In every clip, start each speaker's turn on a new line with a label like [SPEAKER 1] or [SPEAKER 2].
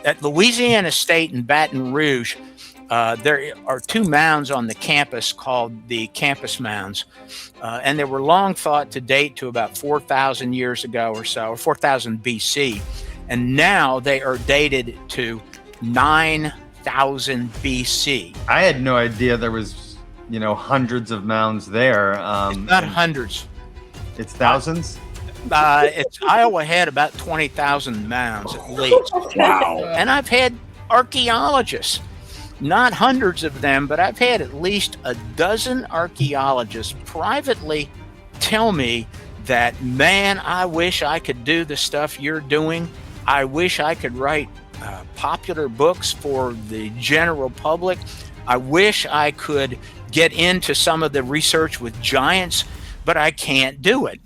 [SPEAKER 1] At Louisiana State in Baton Rouge, there are two mounds on the campus called the campus mounds, and they were long thought to date to about 4,000 years ago or so, or 4,000 BC, and now they are dated to 9,000 BC.
[SPEAKER 2] I had no idea there was, hundreds of mounds there.
[SPEAKER 1] It's not hundreds.
[SPEAKER 2] It's thousands?
[SPEAKER 1] Iowa had about 20,000 mounds at least.
[SPEAKER 3] Wow.
[SPEAKER 1] And I've had archaeologists, not hundreds of them, but I've had at least a dozen archaeologists privately tell me that, man, I wish I could do the stuff you're doing. I wish I could write popular books for the general public. I wish I could get into some of the research with giants, but I can't do it.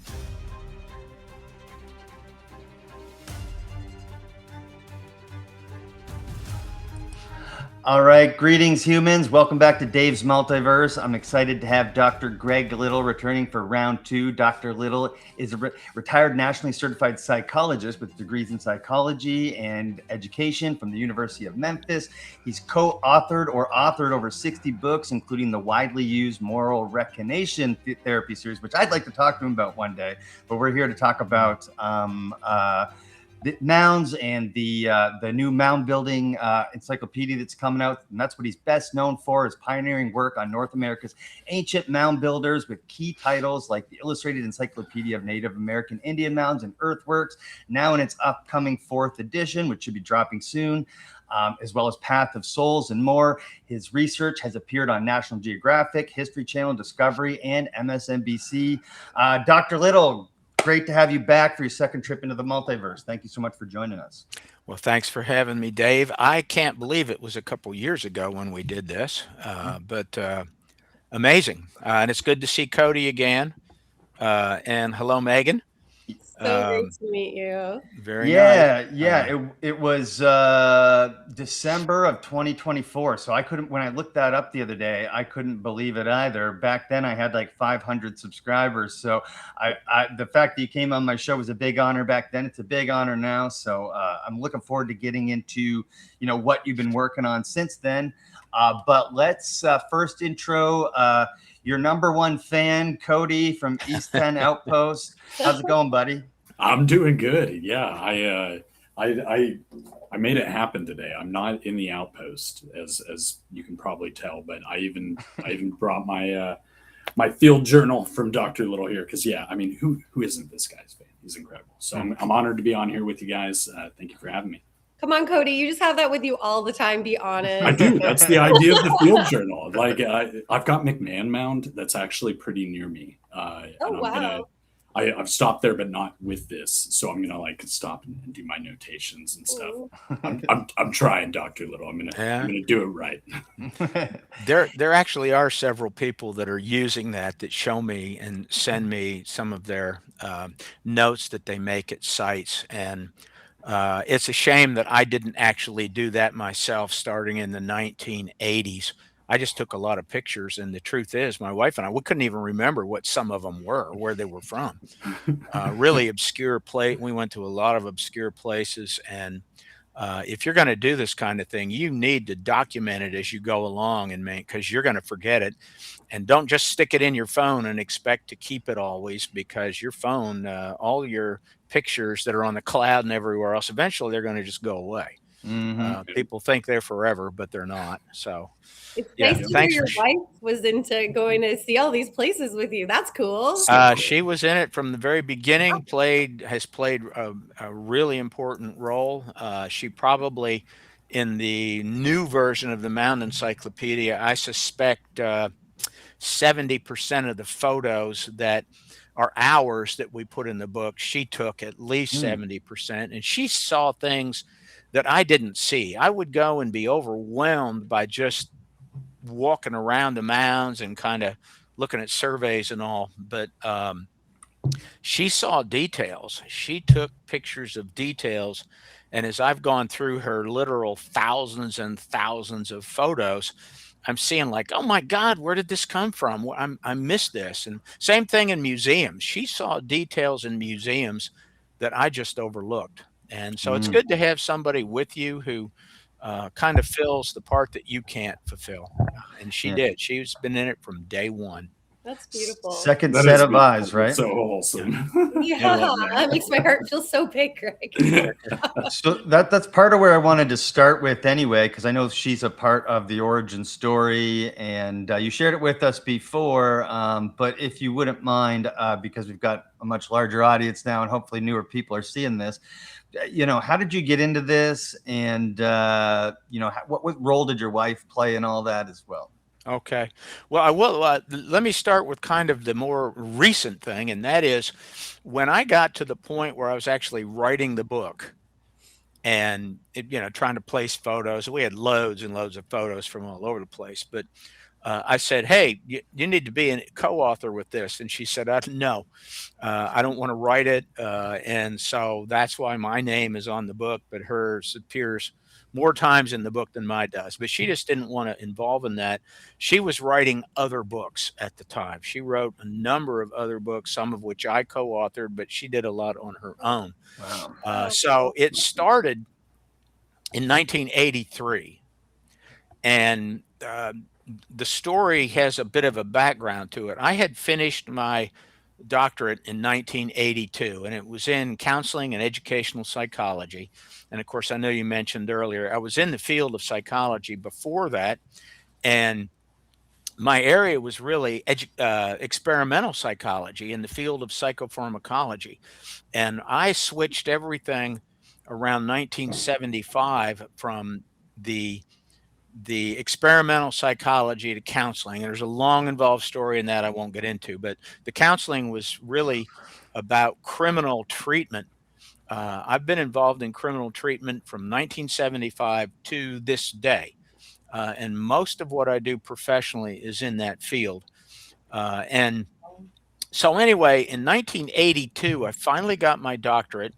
[SPEAKER 2] All right, greetings humans. Welcome back to Dave's Multiverse. I'm excited to have Dr. Greg Little returning for round 2. Dr. Little is a retired nationally certified psychologist with degrees in psychology and education from the University of Memphis. He's co-authored or authored over 60 books, including the widely used moral reclamation therapy series, which I'd like to talk to him about one day. But we're here to talk about the Mounds and the new mound building encyclopedia that's coming out. And that's what he's best known for, is pioneering work on North America's ancient mound builders, with key titles like the Illustrated Encyclopedia of Native American Indian Mounds and Earthworks, now in its upcoming 4th edition, which should be dropping soon, as well as Path of Souls and more. His research has appeared on National Geographic, History Channel, Discovery, and MSNBC. Dr. Little, great to have you back for your second trip into the multiverse. Thank you so much for joining us.
[SPEAKER 1] Well, thanks for having me, Dave. I can't believe it was a couple years ago when we did this, but amazing. And it's good to see Cody again. And hello, Megan.
[SPEAKER 4] So great to meet you.
[SPEAKER 1] Very nice.
[SPEAKER 2] It was December of 2024. So I couldn't, when I looked that up the other day, I couldn't believe it either. Back then I had like 500 subscribers. So the fact that you came on my show was a big honor back then. It's a big honor now. So I'm looking forward to getting into, what you've been working on since then. But let's first intro your number one fan, Cody from East10 Outpost. How's it going, buddy?
[SPEAKER 3] I'm doing good. Yeah, I made it happen today. I'm not in the outpost, as you can probably tell, but I even brought my my field journal from Dr. Little here, because who isn't this guy's fan? He's incredible. So I'm honored to be on here with you guys. Thank you for having me.
[SPEAKER 4] Come on, Cody. You just have that with you all the time. Be honest.
[SPEAKER 3] I do. That's the idea of the field journal. Like I've got McMahon Mound that's actually pretty near me.
[SPEAKER 4] Wow.
[SPEAKER 3] I've stopped there, but not with this. So I'm gonna stop and do my notations and stuff. I'm trying, Dr. Little. I'm gonna do it right.
[SPEAKER 1] There actually are several people that are using that show me and send me some of their notes that they make at sites. And it's a shame that I didn't actually do that myself starting in the 1980s. I just took a lot of pictures, and the truth is my wife and we couldn't even remember what some of them were, where they were from. Really obscure place. We went to a lot of obscure places, and if you're going to do this kind of thing, you need to document it as you go along, and because you're going to forget it. And don't just stick it in your phone and expect to keep it always, because your phone, all your pictures that are on the cloud and everywhere else, eventually they're going to just go away. Mm-hmm. People think they're forever, but they're not. So
[SPEAKER 4] it's nice to hear your wife was into going to see all these places with you. That's cool.
[SPEAKER 1] She was in it from the very beginning, has played a really important role. She probably, in the new version of the Mound Encyclopedia, I suspect 70% of the photos that are ours that we put in the book, she took at least 70%. And she saw things that I didn't see. I would go and be overwhelmed by just walking around the mounds and kind of looking at surveys and all. But she saw details. She took pictures of details. And as I've gone through her literal thousands and thousands of photos, I'm seeing like, oh my God, where did this come from? I missed this. And same thing in museums. She saw details in museums that I just overlooked. And so it's
[SPEAKER 2] Mm.
[SPEAKER 1] good to have somebody with you who kind of fills the part that you can't fulfill. And she
[SPEAKER 2] Yeah.
[SPEAKER 1] did. She's been in it from day one.
[SPEAKER 4] That's beautiful.
[SPEAKER 2] Second
[SPEAKER 3] That
[SPEAKER 2] set
[SPEAKER 3] is
[SPEAKER 2] of eyes,
[SPEAKER 3] beautiful.
[SPEAKER 2] right?
[SPEAKER 3] So wholesome.
[SPEAKER 4] Yeah,
[SPEAKER 3] I love
[SPEAKER 4] that makes my heart feel so big, Greg.
[SPEAKER 2] So that's part of where I wanted to start with anyway, because I know she's a part of the origin story, and you shared it with us before. But if you wouldn't mind, because we've got a much larger audience now, and hopefully newer people are seeing this. How did you get into this, and what role did your wife play in all that as well?
[SPEAKER 1] Okay. Well, I will. Let me start with kind of the more recent thing, and that is when I got to the point where I was actually writing the book and trying to place photos. We had loads and loads of photos from all over the place, but I said, "Hey, you need to be a co-author with this," and she said, "No, I don't want to write it," and so that's why my name is on the book, but hers appears more times in the book than mine does. But she just didn't want to involve in that. She was writing other books at the time. She wrote a number of other books, some of which I co-authored, but she did a lot on her own.
[SPEAKER 2] Wow.
[SPEAKER 1] So it started in 1983, and the story has a bit of a background to it. I had finished my doctorate in 1982, and it was in counseling and educational psychology. And of course, I know you mentioned earlier, I was in the field of psychology before that, and my area was really experimental psychology in the field of psychopharmacology. And I switched everything around 1975 from the experimental psychology to counseling. And there's a long involved story in that I won't get into, but the counseling was really about criminal treatment. I've been involved in criminal treatment from 1975 to this day. And most of what I do professionally is in that field. And so, anyway, in 1982, I finally got my doctorate,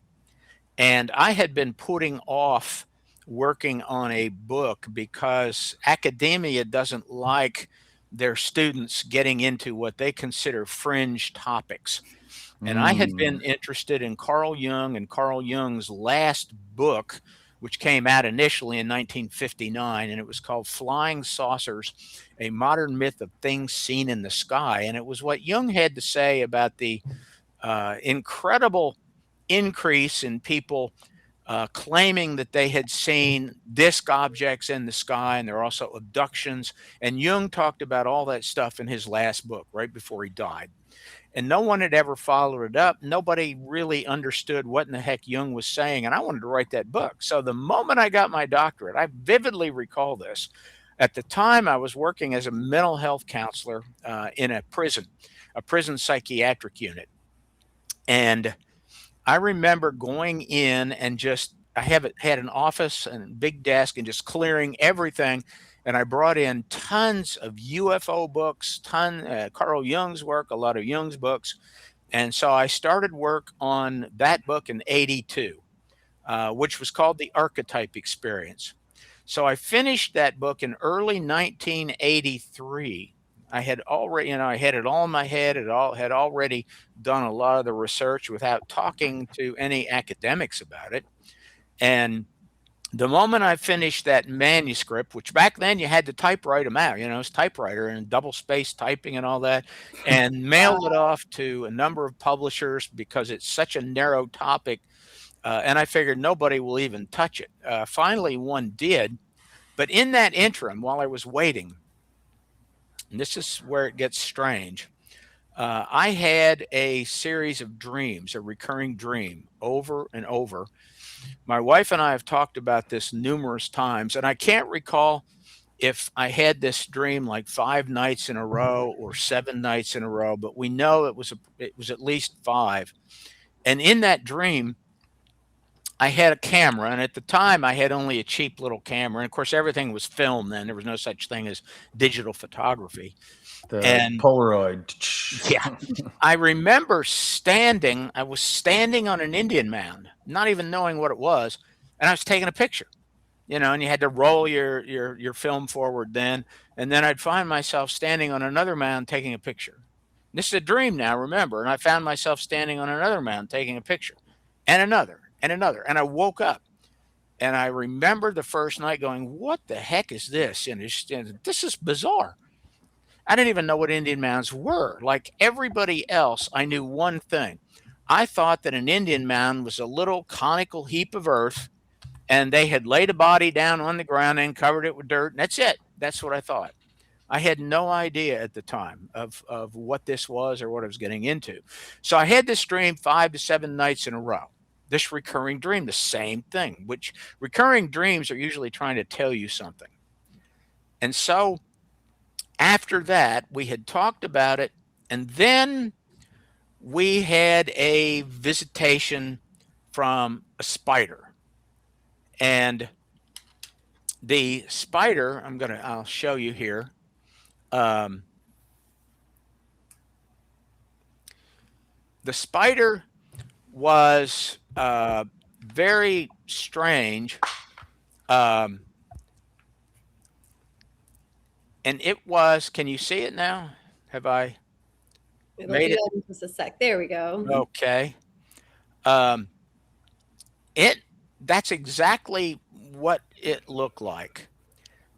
[SPEAKER 1] and I had been putting off working on a book because academia doesn't like their students getting into what they consider fringe topics. And I had been interested in Carl Jung and Carl Jung's last book, which came out initially in 1959, and it was called Flying Saucers, A Modern Myth of Things Seen in the Sky. And it was what Jung had to say about the incredible increase in people claiming that they had seen disc objects in the sky, and there are also abductions. And Jung talked about all that stuff in his last book right before he died. And no one had ever followed it up. Nobody really understood what in the heck Jung was saying. And I wanted to write that book. So the moment I got my doctorate, I vividly recall this. At the time, I was working as a mental health counselor in a prison psychiatric unit. And I remember going in and I had an office and a big desk and just clearing everything. And I brought in tons of UFO books, Carl Jung's work, a lot of Jung's books. And so I started work on that book in 82, which was called The Archetype Experience. So I finished that book in early 1983. I had already, I had it all in my head. Had already done a lot of the research without talking to any academics about it. And the moment I finished that manuscript, which back then you had to typewrite them out, it was typewriter and double space typing and all that, and mailed it off to a number of publishers because it's such a narrow topic. And I figured nobody will even touch it. Finally, one did. But in that interim, while I was waiting, and this is where it gets strange, I had a series of dreams, a recurring dream over and over. My wife and I have talked about this numerous times, and I can't recall if I had this dream like 5 nights in a row or 7 nights in a row, but we know it was at least 5. And in that dream, I had a camera, and at the time I had only a cheap little camera. And of course, everything was film then. There was no such thing as digital photography.
[SPEAKER 2] The Polaroid.
[SPEAKER 1] Yeah. I remember I was standing on an Indian mound, not even knowing what it was, and I was taking a picture. And you had to roll your film forward then, and then I'd find myself standing on another mound taking a picture. This is a dream now, remember, and I found myself standing on another mound taking a picture, and another, and another. And I woke up. And I remember the first night going, what the heck is this? And this is bizarre. I didn't even know what Indian mounds were. Like everybody else, I knew one thing. I thought that an Indian mound was a little conical heap of earth, and they had laid a body down on the ground and covered it with dirt. And that's it. That's what I thought. I had no idea at the time of what this was or what I was getting into. So I had this dream 5 to 7 nights in a row. This recurring dream, the same thing, which recurring dreams are usually trying to tell you something. And so after that, we had talked about it, and then we had a visitation from a spider. And the spider, I'll show you here. The spider was very strange. And it was, can you see it now? Have I
[SPEAKER 4] It'll
[SPEAKER 1] made
[SPEAKER 4] do
[SPEAKER 1] it?
[SPEAKER 4] that in just a sec. There we go.
[SPEAKER 1] Okay. That's exactly what it looked like.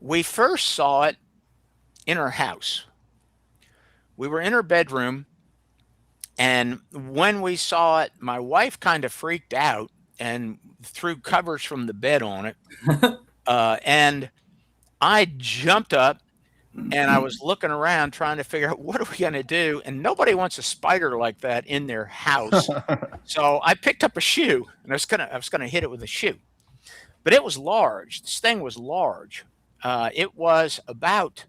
[SPEAKER 1] We first saw it in our house. We were in her bedroom, and when we saw it, my wife kind of freaked out and threw covers from the bed on it. And I jumped up and I was looking around trying to figure out what are we going to do. And nobody wants a spider like that in their house. So I picked up a shoe and I was gonna hit it with a shoe, but it was large. This thing was large. It was about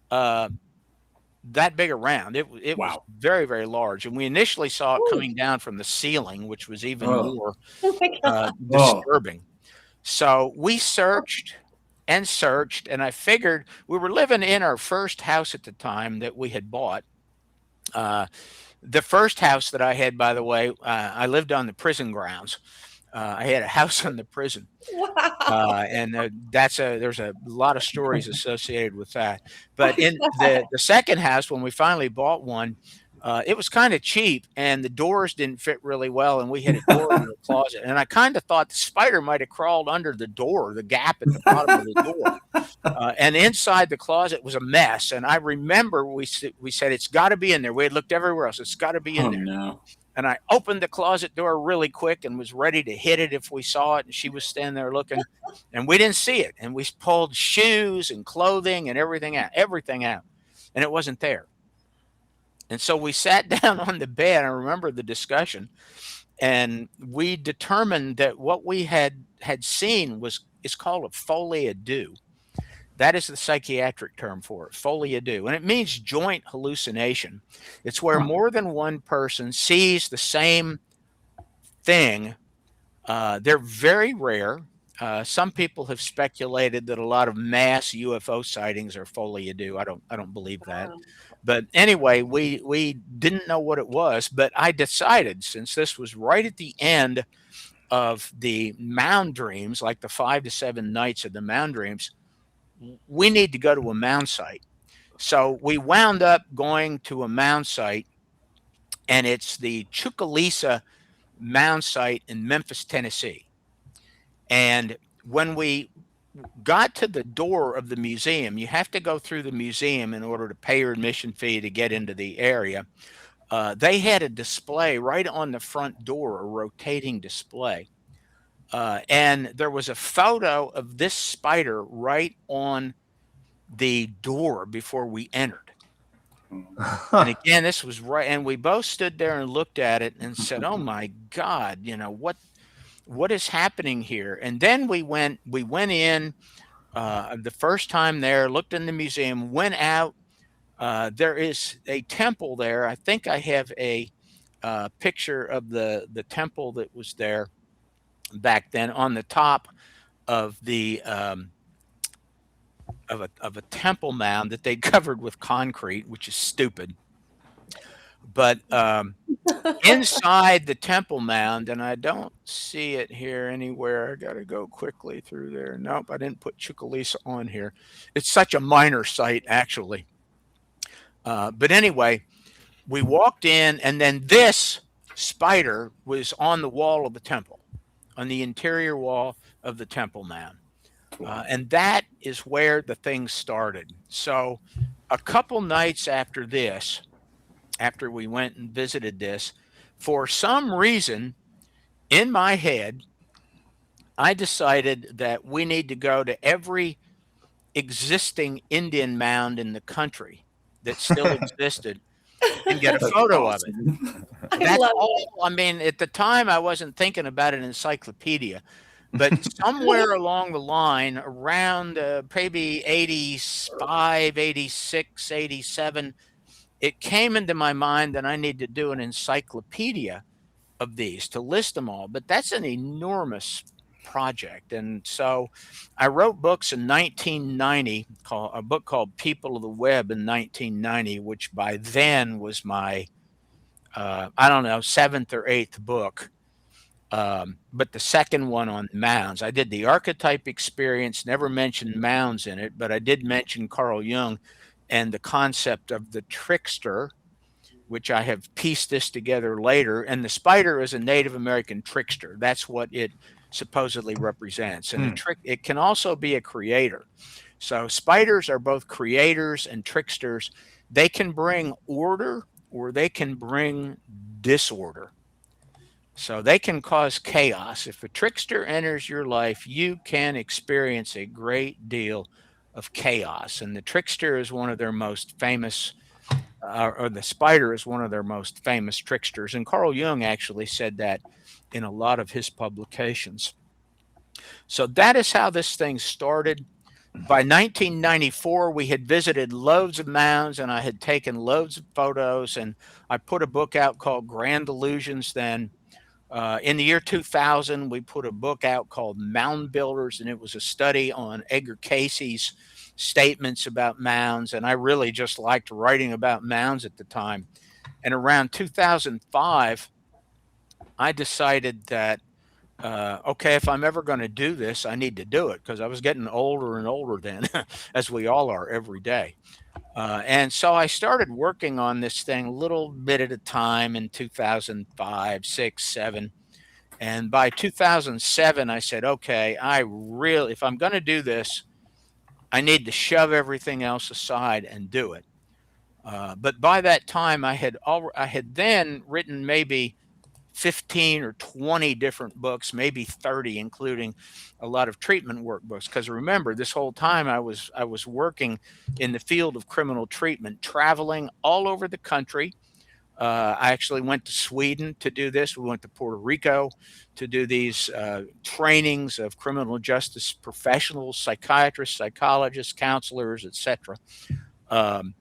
[SPEAKER 1] that big around. It was
[SPEAKER 3] Wow.
[SPEAKER 1] very, very large. And we initially saw it coming down from the ceiling, which was even more
[SPEAKER 4] Oh my God.
[SPEAKER 1] disturbing. So we searched and searched, and I figured we were living in our first house at the time that we had bought. The first house that I had, by the way, I lived on the prison grounds. I had a house on the prison.
[SPEAKER 4] Wow.
[SPEAKER 1] And there's a lot of stories associated with that. But in the second house, when we finally bought one, it was kind of cheap, and the doors didn't fit really well, and we had a door in the closet. And I kind of thought the spider might have crawled under the door, the gap at the bottom of the door. And inside the closet was a mess. And I remember we said it's got to be in there. We had looked everywhere else. It's got to be in there.
[SPEAKER 3] No.
[SPEAKER 1] And I opened the closet door really quick and was ready to hit it if we saw it. And she was standing there looking, and we didn't see it. And we pulled shoes and clothing and everything out, and it wasn't there. And so we sat down on the bed. I remember the discussion, and we determined that what we had seen is called a folie à deux. That is the psychiatric term for it, folie à deux, and it means joint hallucination. It's where more than one person sees the same thing. They're very rare. Some people have speculated that a lot of mass UFO sightings are folie à deux. I don't believe that.
[SPEAKER 4] Wow.
[SPEAKER 1] But anyway, we didn't know what it was, but I decided, since this was right at the end of the Mound dreams, like the 5 to 7 nights of the Mound dreams, we need to go to a Mound site. So we wound up going to a Mound site, and it's the Chucalissa Mound site in Memphis, Tennessee. And when we got to the door of the museum, you have to go through the museum in order to pay your admission fee to get into the area. They had a display right on the front door, a rotating display. And there was a photo of this spider right on the door before we entered. And again, this was right, and we both stood there and looked at it and said, "Oh my God, what is happening here?" And then we went in the first time there, looked in the museum, went out. There is a temple there. I think I have a picture of the temple that was there back then on the top of the of a temple mound that they covered with concrete, which is stupid. But inside the temple mound, and I don't see it here anywhere. I got to go quickly through there. Nope, I didn't put Chucalissa on here. It's such a minor site, actually. But anyway, we walked in, and then this spider was on the wall of the temple. on the interior wall of the Temple Mound. And that is where the thing started. So a couple nights after this, after we went and visited this, for some reason in my head, I decided that we need to go to every existing Indian mound in the country that still existed and get a
[SPEAKER 3] That's
[SPEAKER 1] photo of it.
[SPEAKER 3] awesome.
[SPEAKER 4] I
[SPEAKER 1] That's
[SPEAKER 4] love
[SPEAKER 1] all. I mean, at the time, I wasn't thinking about an encyclopedia, but somewhere along the line, around maybe 85, 86, 87, it came into my mind that I need to do an encyclopedia of these to list them all. But that's an enormous project. And so I wrote books in 1990, a book called People of the Web in 1990, which by then was my, I don't know, seventh or eighth book. But the second one on mounds, I did the archetype experience, never mentioned mounds in it, but I did mention Carl Jung and the concept of the trickster, which I have pieced this together later. And the spider is a Native American trickster. That's what it supposedly represents. And it can also be a creator. So spiders are both creators and tricksters. They can bring order or they can bring disorder. So they can cause chaos. If a trickster enters your life, you can experience a great deal of chaos. And the trickster is one of their most famous, or the spider is one of their most famous tricksters. And Carl Jung actually said that in a lot of his publications. So that is how this thing started. By 1994, we had visited loads of mounds and I had taken loads of photos. And I put a book out called Grand Illusions then. In the year 2000, we put a book out called Moundbuilders, and it was a study on Edgar Casey's statements about mounds. And I really just liked writing about mounds at the time. And around 2005, I decided that, okay, if I'm ever going to do this, I need to do it because I was getting older and older then, as we all are every day. And so I started working on this thing a little bit at a time in 2005, 6, 7. And by 2007, I said, okay, if I'm going to do this, I need to shove everything else aside and do it. But by that time, I had then written maybe 15 or 20 different books, maybe 30, including a lot of treatment workbooks. Because remember, this whole time I was working in the field of criminal treatment, traveling all over the country. I actually went to Sweden to do this. We went to Puerto Rico to do these trainings of criminal justice professionals, psychiatrists, psychologists, counselors, etc. And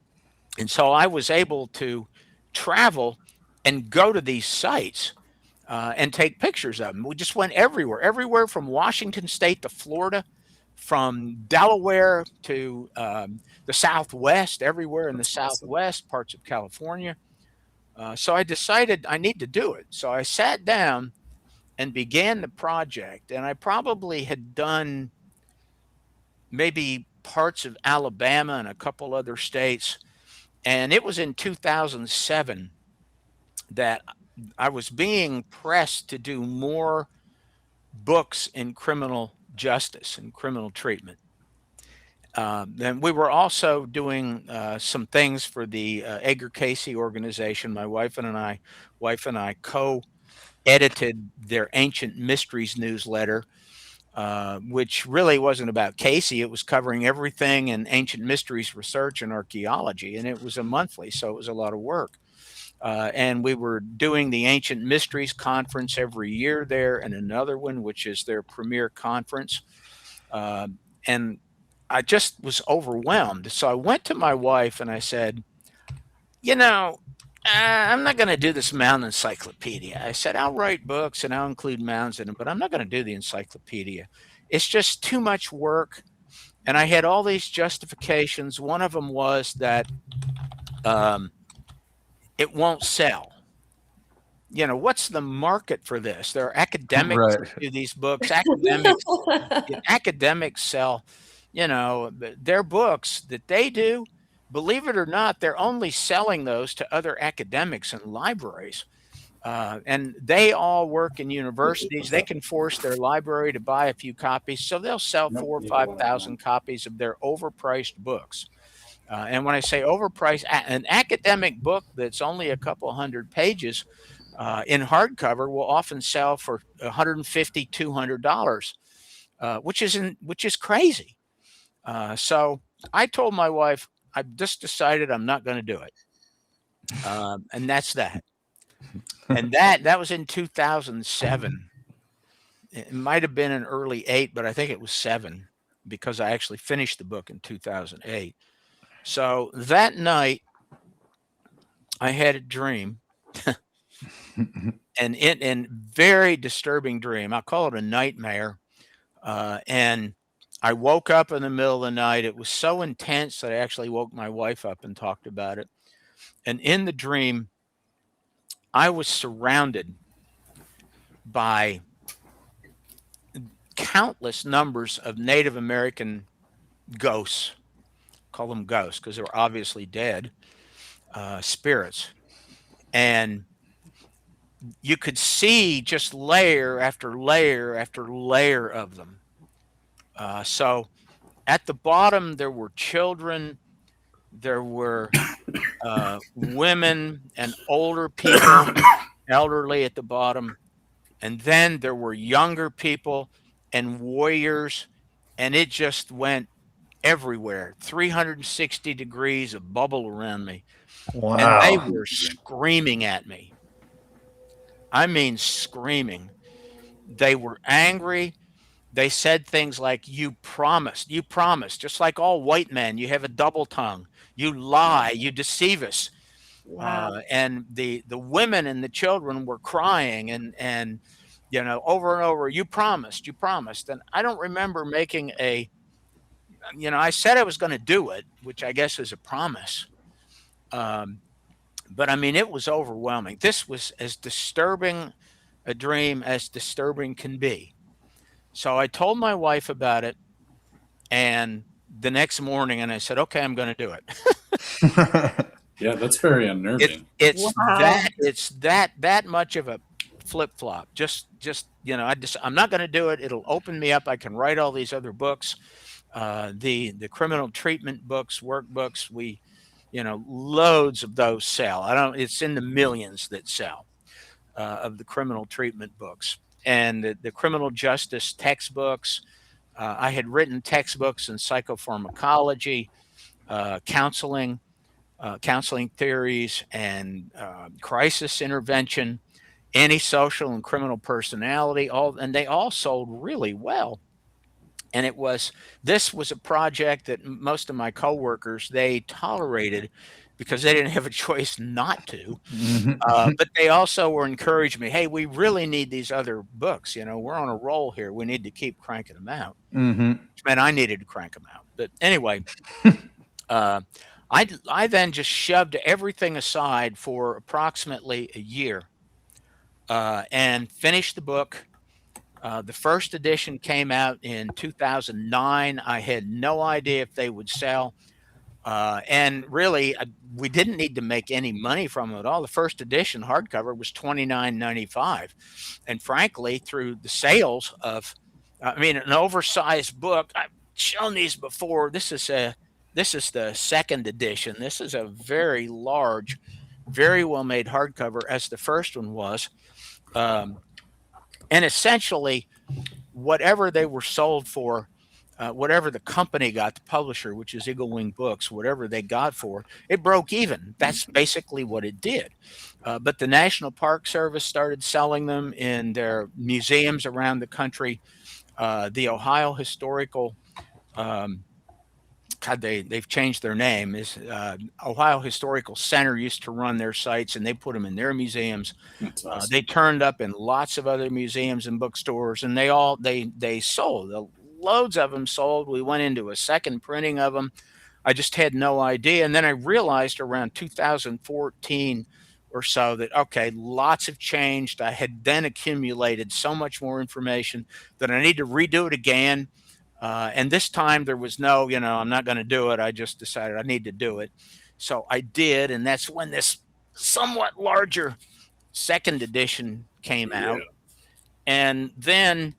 [SPEAKER 1] so I was able to travel and go to these sites and take pictures of them. We just went everywhere from Washington State to Florida, from Delaware to the Southwest, everywhere in the Southwest, parts of California. So I decided I need to do it. So I sat down and began the project. And I probably had done maybe parts of Alabama and a couple other states. And it was in 2007 that I was being pressed to do more books in criminal justice and criminal treatment. Then we were also doing some things for the Edgar Casey organization. My wife and I co-edited their Ancient Mysteries newsletter, which really wasn't about Casey. It was covering everything in ancient mysteries research and archaeology, and it was a monthly, so it was a lot of work. And we were doing the Ancient Mysteries Conference every year there, and another one, which is their premier conference. And I just was overwhelmed. So I went to my wife and I said, I'm not going to do this Mound Encyclopedia. I said, I'll write books and I'll include mounds in them, but I'm not going to do the encyclopedia. It's just too much work. And I had all these justifications. One of them was that it won't sell. What's the market for this? There are academics who do these books. Academics sell, their books that they do. Believe it or not, they're only selling those to other academics and libraries. And they all work in universities. They can force their library to buy a few copies, so they'll sell 4 or 5,000 copies of their overpriced books. And when I say overpriced, an academic book that's only a couple hundred pages in hardcover will often sell for $150, $200, which is crazy. So I told my wife, I've just decided I'm not going to do it, and that's that. And that was in 2007. It might have been an early 8, but I think it was 7 because I actually finished the book in 2008. So that night, I had a dream, and very disturbing dream. I'll call it a nightmare. And I woke up in the middle of the night. It was so intense that I actually woke my wife up and talked about it. And in the dream, I was surrounded by countless numbers of Native American ghosts. Call them ghosts because they were obviously dead spirits. And you could see just layer after layer after layer of them. So at the bottom, there were children, there were women and older people, elderly at the bottom. And then there were younger people and warriors, and it just went everywhere, 360 degrees of bubble around me.
[SPEAKER 2] Wow.
[SPEAKER 1] And they were screaming at me. I mean, screaming. They were angry. They said things like, you promised, just like all white men, you have a double tongue. You lie, you deceive us.
[SPEAKER 4] Wow.
[SPEAKER 1] And the women and the children were crying and over and over, you promised. And I don't remember making I said I was going to do it, which I guess is a promise. But I mean, it was overwhelming. This was as disturbing a dream as disturbing can be. So I told my wife about it, and the next morning, and I said, okay, I'm going to do it.
[SPEAKER 3] Yeah, that's very unnerving.
[SPEAKER 1] It's
[SPEAKER 4] Wow.
[SPEAKER 1] that much of a flip-flop. I'm not going to do it. It'll open me up. I can write all these other books. The criminal treatment books, workbooks, loads of those sell. It's in the millions that sell of the criminal treatment books and the criminal justice textbooks. I had written textbooks in psychopharmacology, counseling theories, and crisis intervention, antisocial and criminal personality, and they all sold really well. And this was a project that most of my coworkers, they tolerated because they didn't have a choice not to. But they also were encouraging me, hey, we really need these other books. We're on a roll here. We need to keep cranking them out. Which meant I needed to crank them out. But anyway, I then just shoved everything aside for approximately a year and finished the book. The first edition came out in 2009. I had no idea if they would sell. And really, we didn't need to make any money from it at all. The first edition hardcover was $29.95. And frankly, through the sales of, an oversized book, I've shown these before. This is the second edition. This is a very large, very well-made hardcover, as the first one was. And essentially, whatever they were sold for, whatever the company got, the publisher, which is Eagle Wing Books, whatever they got for, it broke even. That's basically what it did. But the National Park Service started selling them in their museums around the country. The Ohio Historical, they've changed their name. Ohio Historical Center used to run their sites, and they put them in their museums.
[SPEAKER 3] That's awesome.
[SPEAKER 1] They turned up in lots of other museums and bookstores, and they sold. Loads of them sold. We went into a second printing of them. I just had no idea. And then I realized around 2014 or so that, okay, lots have changed. I had then accumulated so much more information that I need to redo it again. And this time there was no, I'm not going to do it. I just decided I need to do it. So I did. And that's when this somewhat larger second edition came
[SPEAKER 3] Yeah.
[SPEAKER 1] out, and then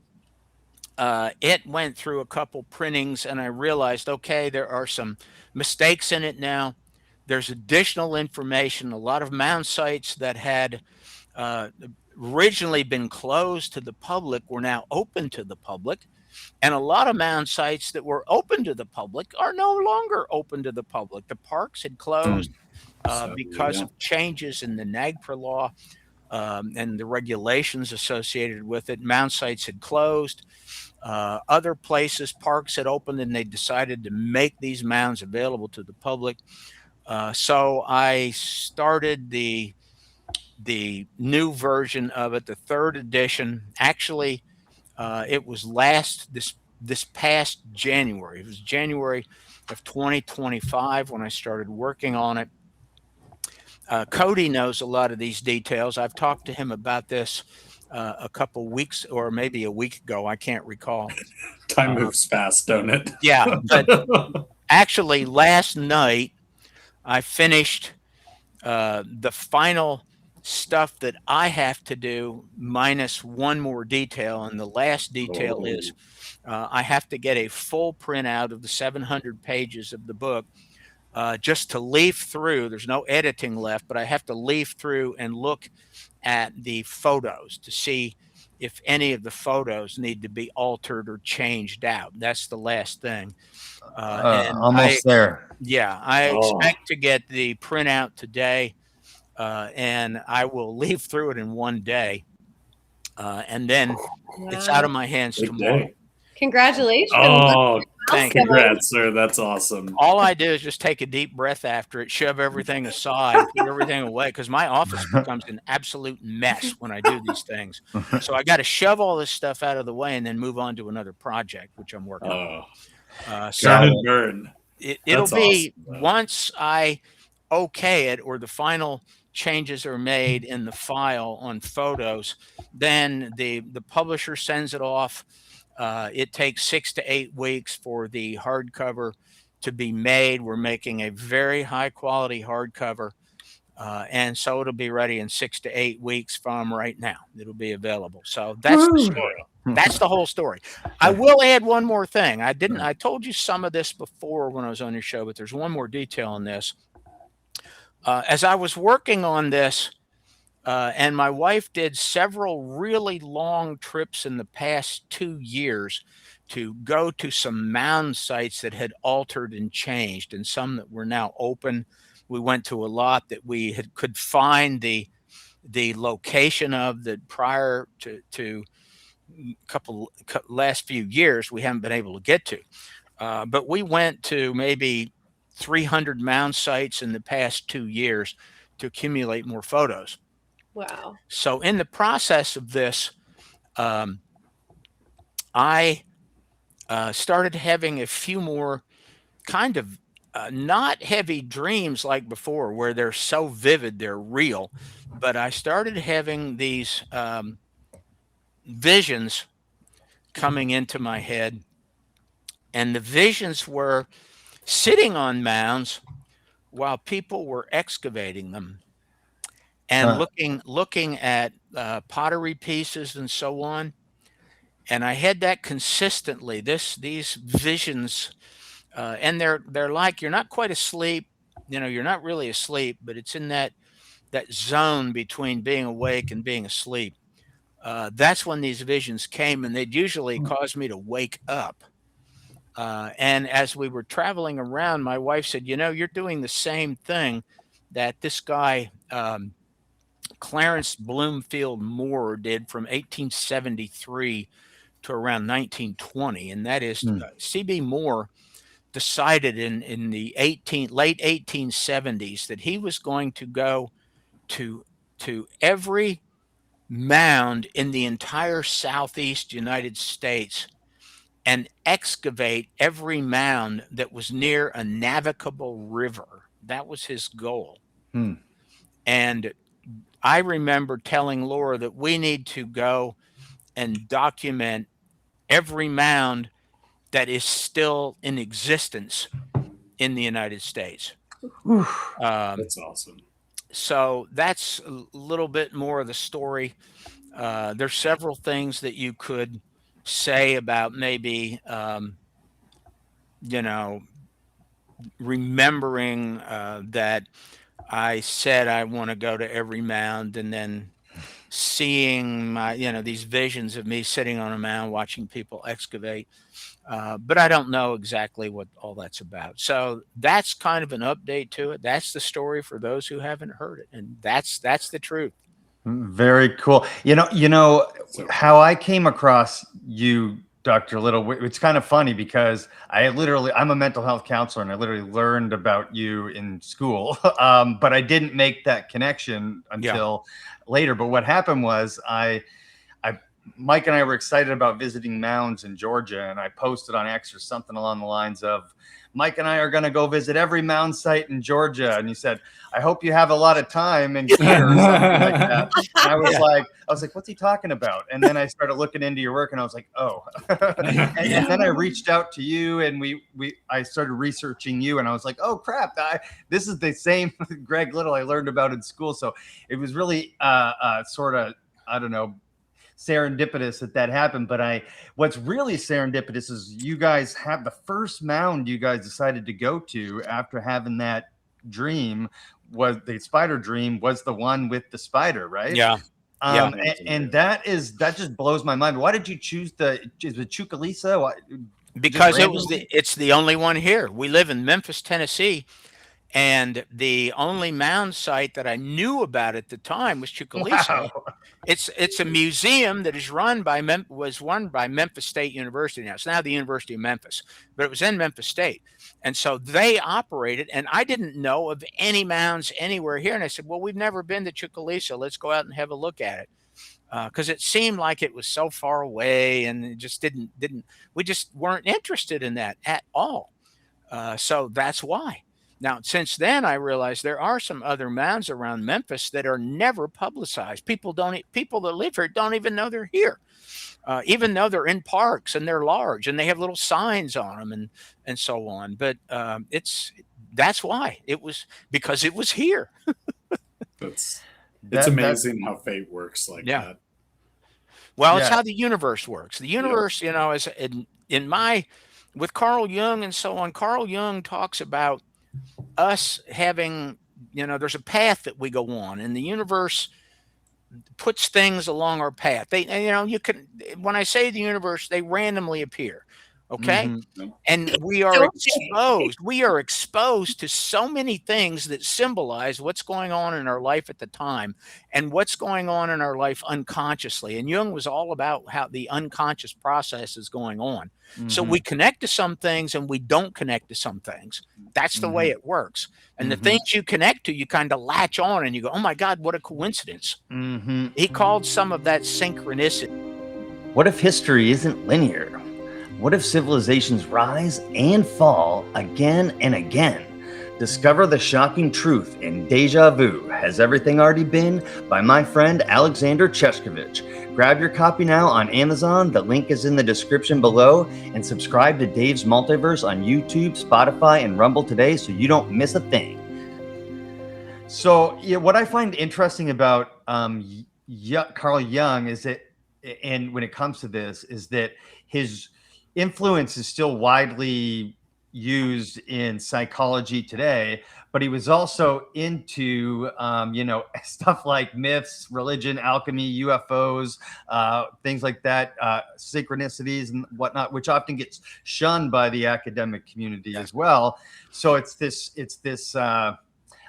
[SPEAKER 1] it went through a couple printings, and I realized, okay, there are some mistakes in it now. There's additional information. A lot of mound sites that had uh, originally been closed to the public were now open to the public. And a lot of mound sites that were open to the public are no longer open to the public. The parks had closed
[SPEAKER 3] So,
[SPEAKER 1] because
[SPEAKER 3] yeah.
[SPEAKER 1] of changes in the NAGPRA law and the regulations associated with it. Mound sites had closed. Other places, parks had opened, and they decided to make these mounds available to the public. So I started the new version of it, the third edition. Actually, it was this past January. It was January of 2025 when I started working on it. Cody knows a lot of these details. I've talked to him about this a couple weeks or maybe a week ago. I can't recall.
[SPEAKER 3] Time moves fast, don't it?
[SPEAKER 1] Yeah, but actually, last night I finished the final stuff that I have to do, minus one more detail. And the last detail is I have to get a full printout of the 700 pages of the book just to leaf through. There's no editing left, but I have to leaf through and look at the photos to see if any of the photos need to be altered or changed out. That's the last thing. And
[SPEAKER 2] almost there.
[SPEAKER 1] Yeah, I expect to get the printout today, and I will leaf through it in one day, and then it's out of my hands
[SPEAKER 3] Big
[SPEAKER 1] tomorrow.
[SPEAKER 3] day.
[SPEAKER 4] Congratulations.
[SPEAKER 3] Oh,
[SPEAKER 1] thank you.
[SPEAKER 3] Congrats, sir. That's awesome.
[SPEAKER 1] All I do is just take a deep breath after it, shove everything aside, put everything away, because my office becomes an absolute mess when I do these things. So I got to shove all this stuff out of the way and then move on to another project, which I'm working on.
[SPEAKER 3] So burn.
[SPEAKER 1] It'll be
[SPEAKER 3] awesome.
[SPEAKER 1] once I okay it or the final changes are made in the file on photos, then the publisher sends it off. It takes 6 to 8 weeks for the hardcover to be made. We're making a very high quality hardcover. And so it'll be ready in 6 to 8 weeks from right now. It'll be available. So that's the story. That's the whole story. I will add one more thing. I told you some of this before when I was on your show, but there's one more detail in this. As I was working on this, and my wife did several really long trips in the past 2 years to go to some mound sites that had altered and changed, and some that were now open. We went to a lot that we could find the location of that prior to last few years we haven't been able to get to. But we went to maybe 300 mound sites in the past 2 years to accumulate more photos.
[SPEAKER 4] Wow.
[SPEAKER 1] So in the process of this, I started having a few more kind of not heavy dreams like before, where they're so vivid, they're real. But I started having these visions coming into my head. And the visions were sitting on mounds while people were excavating them and looking at pottery pieces and so on. And I had that consistently, these visions, and they're like, you're not quite asleep, you're not really asleep, but it's in that zone between being awake and being asleep. That's when these visions came, and they'd usually cause me to wake up. And as we were traveling around, my wife said, you're doing the same thing that this guy, Clarence Bloomfield Moore, did from 1873 to around 1920. And that is C.B. Moore decided in the late 1870s that he was going to go to every mound in the entire southeast United States and excavate every mound that was near a navigable river. That was his goal. And I remember telling Laura that we need to go and document every mound that is still in existence in the United States.
[SPEAKER 3] That's awesome.
[SPEAKER 1] So that's a little bit more of the story. There's several things that you could say about maybe, you know, remembering that I said I want to go to every mound, and then seeing my, these visions of me sitting on a mound watching people excavate. But I don't know exactly what all that's about. So that's kind of an update to it. That's the story for those who haven't heard it, and that's the truth.
[SPEAKER 2] Very cool.
[SPEAKER 3] So
[SPEAKER 2] How I came across you, Dr. Little, it's kind of funny because I'm a mental health counselor and I literally learned about you in school. But I didn't make that connection
[SPEAKER 1] Yeah.
[SPEAKER 2] until later. But what happened was Mike and I were excited about visiting Mounds in Georgia, and I posted on X or something along the lines of, Mike and I are going to go visit every mound site in Georgia. And you said, I hope you have a lot of time and gear or something like that. And I was like, what's he talking about? And then I started looking into your work and I was like, oh. and then I reached out to you and I started researching you and I was like, oh crap, this is the same Greg Little I learned about in school. So it was really sort of, I don't know, serendipitous that happened. But what's really serendipitous is you guys have the first mound you guys decided to go to after having that dream was the spider dream, was the one with the spider, right?
[SPEAKER 1] Yeah.
[SPEAKER 2] And that just blows my mind. Why did you choose the Chucalissa?
[SPEAKER 1] Because it's the only one here. We live in Memphis, Tennessee, and the only mound site that I knew about at the time was Chucalissa.
[SPEAKER 2] Wow.
[SPEAKER 1] It's a museum that is was run by Memphis State University. Now it's now the University of Memphis, but it was in Memphis State, and so they operated. And I didn't know of any mounds anywhere here. And I said, "Well, we've never been to Chucalissa. Let's go out and have a look at it," because it seemed like it was so far away, and it just didn't. We just weren't interested in that at all. So that's why. Now, since then, I realized there are some other mounds around Memphis that are never publicized. People that live here don't even know they're here, even though they're in parks and they're large and they have little signs on them and so on. But that's why it was, because it was here.
[SPEAKER 3] it's amazing how fate works like that.
[SPEAKER 1] Well, it's how the universe works. The universe, is with Carl Jung and so on. Carl Jung talks about us having, there's a path that we go on, and the universe puts things along our path. When I say the universe, they randomly appear. Okay.
[SPEAKER 3] Mm-hmm.
[SPEAKER 1] And we are exposed to so many things that symbolize what's going on in our life at the time and what's going on in our life unconsciously. And Jung was all about how the unconscious process is going on. Mm-hmm. So we connect to some things and we don't connect to some things. That's the way it works. And the things you connect to, you kind of latch on and you go, oh my God, what a coincidence. Mm-hmm. He called some of that synchronicity.
[SPEAKER 2] What if history isn't linear? What if civilizations rise and fall again and again? Discover the shocking truth in Deja Vu, Has Everything Already Been? By my friend Alexander Cheshkovich. Grab your copy now on Amazon. The link is in the description below. And subscribe to Dave's Multiverse on YouTube, Spotify, and Rumble today so you don't miss a thing. So what I find interesting about Carl Jung is that, and when it comes to this, is that his influence is still widely used in psychology today, but he was also into, stuff like myths, religion, alchemy, UFOs, things like that, synchronicities and whatnot, which often gets shunned by the academic community as well. So it's this, I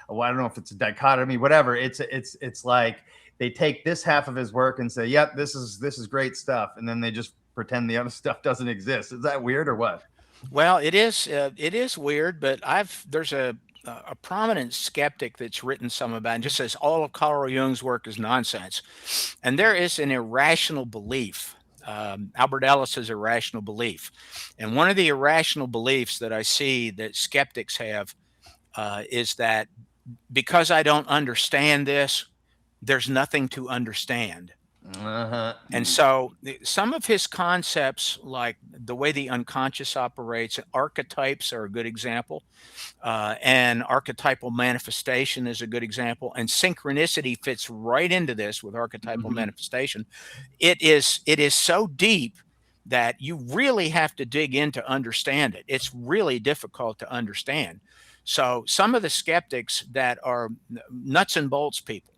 [SPEAKER 2] don't know if it's a dichotomy, whatever. It's like they take this half of his work and say, yep, this is great stuff. And then they just pretend the other stuff doesn't exist. Is that weird or what?
[SPEAKER 1] Well, it is weird, but there's a prominent skeptic that's written some about it and just says all of Carl Jung's work is nonsense. And there is an irrational belief. Albert Ellis's irrational belief. And one of the irrational beliefs that I see that skeptics have is that because I don't understand this, there's nothing to understand. And so some of his concepts, like the way the unconscious operates, archetypes are a good example, and archetypal manifestation is a good example, and synchronicity fits right into this with archetypal manifestation. It is so deep that you really have to dig in to understand it. It's really difficult to understand. So some of the skeptics that are nuts and bolts people,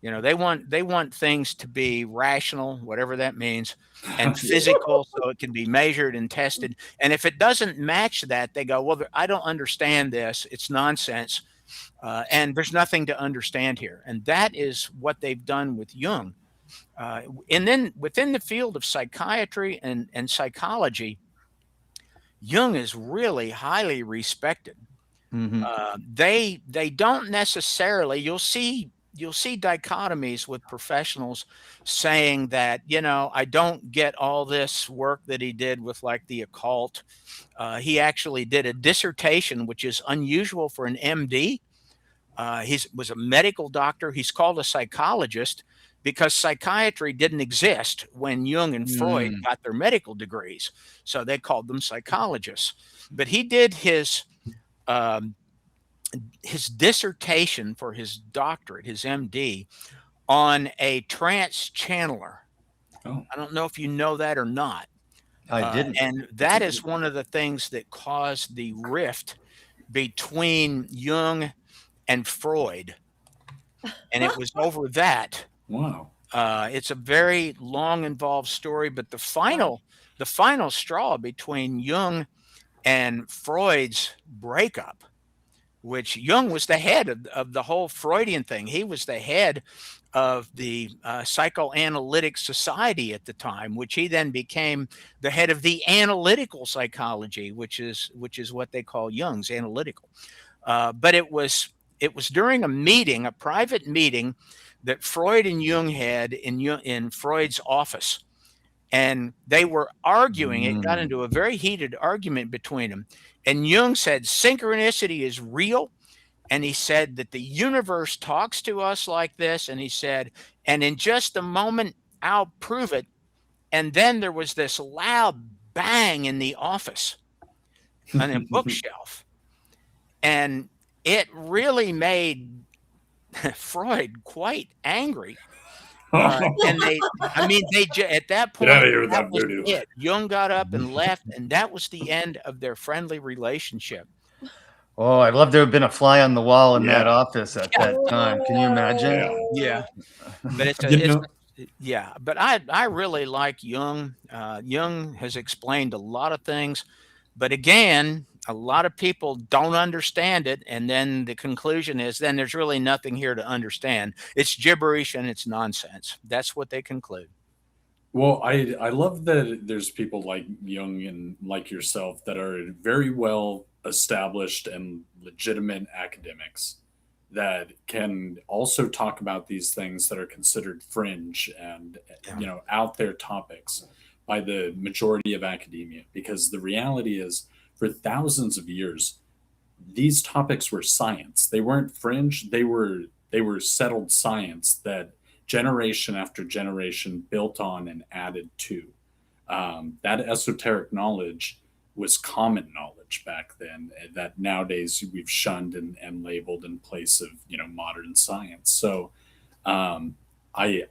[SPEAKER 1] they want things to be rational, whatever that means, and physical, so it can be measured and tested. And if it doesn't match that, they go, well, I don't understand this, it's nonsense, and there's nothing to understand here. And that is what they've done with Jung. And then within the field of psychiatry and psychology, Jung is really highly respected. They don't necessarily, you'll see dichotomies with professionals saying that, I don't get all this work that he did with like the occult. He actually did a dissertation, which is unusual for an MD. He was a medical doctor. He's called a psychologist because psychiatry didn't exist when Jung and Freud got their medical degrees. So they called them psychologists. But he did his dissertation for his doctorate, his MD, on a trance channeler.
[SPEAKER 3] Oh.
[SPEAKER 1] I don't know if you know that or not.
[SPEAKER 2] I didn't.
[SPEAKER 1] And that is one of the things that caused the rift between Jung and Freud. And it was over that.
[SPEAKER 3] Wow.
[SPEAKER 1] It's a very long, involved story, but the final straw between Jung and Freud's breakup, which Jung was the head of the whole Freudian thing. He was the head of the Psychoanalytic Society at the time, which he then became the head of the analytical psychology, which is what they call Jung's analytical. But it was during a private meeting that Freud and Jung had in Freud's office. And they were arguing. It got into a very heated argument between them. And Jung said synchronicity is real. And he said that the universe talks to us like this. And he said, and in just a moment, I'll prove it. And then there was this loud bang in the office on a bookshelf. And it really made Freud quite angry. And they at that point,
[SPEAKER 3] Get out of here with
[SPEAKER 1] that
[SPEAKER 3] that
[SPEAKER 1] was
[SPEAKER 3] voodoo.
[SPEAKER 1] it. Jung got up and left, and that was the end of their friendly relationship.
[SPEAKER 2] Oh, I'd love to have been a fly on the wall in that
[SPEAKER 3] Yeah.
[SPEAKER 2] office at that time. Can you imagine?
[SPEAKER 1] Yeah, but but I really like Jung. Jung has explained a lot of things, but again, a lot of people don't understand it, and then the conclusion is then there's really nothing here to understand. It's gibberish and it's nonsense. That's what they conclude.
[SPEAKER 3] Well, I love that there's people like Jung and like yourself that are very well established and legitimate academics that can also talk about these things that are considered fringe and out there topics by the majority of academia. Because the reality is, for thousands of years, these topics were science. They weren't fringe. They were settled science that generation after generation built on and added to. That esoteric knowledge was common knowledge back then that nowadays we've shunned and labeled in place of modern science. So I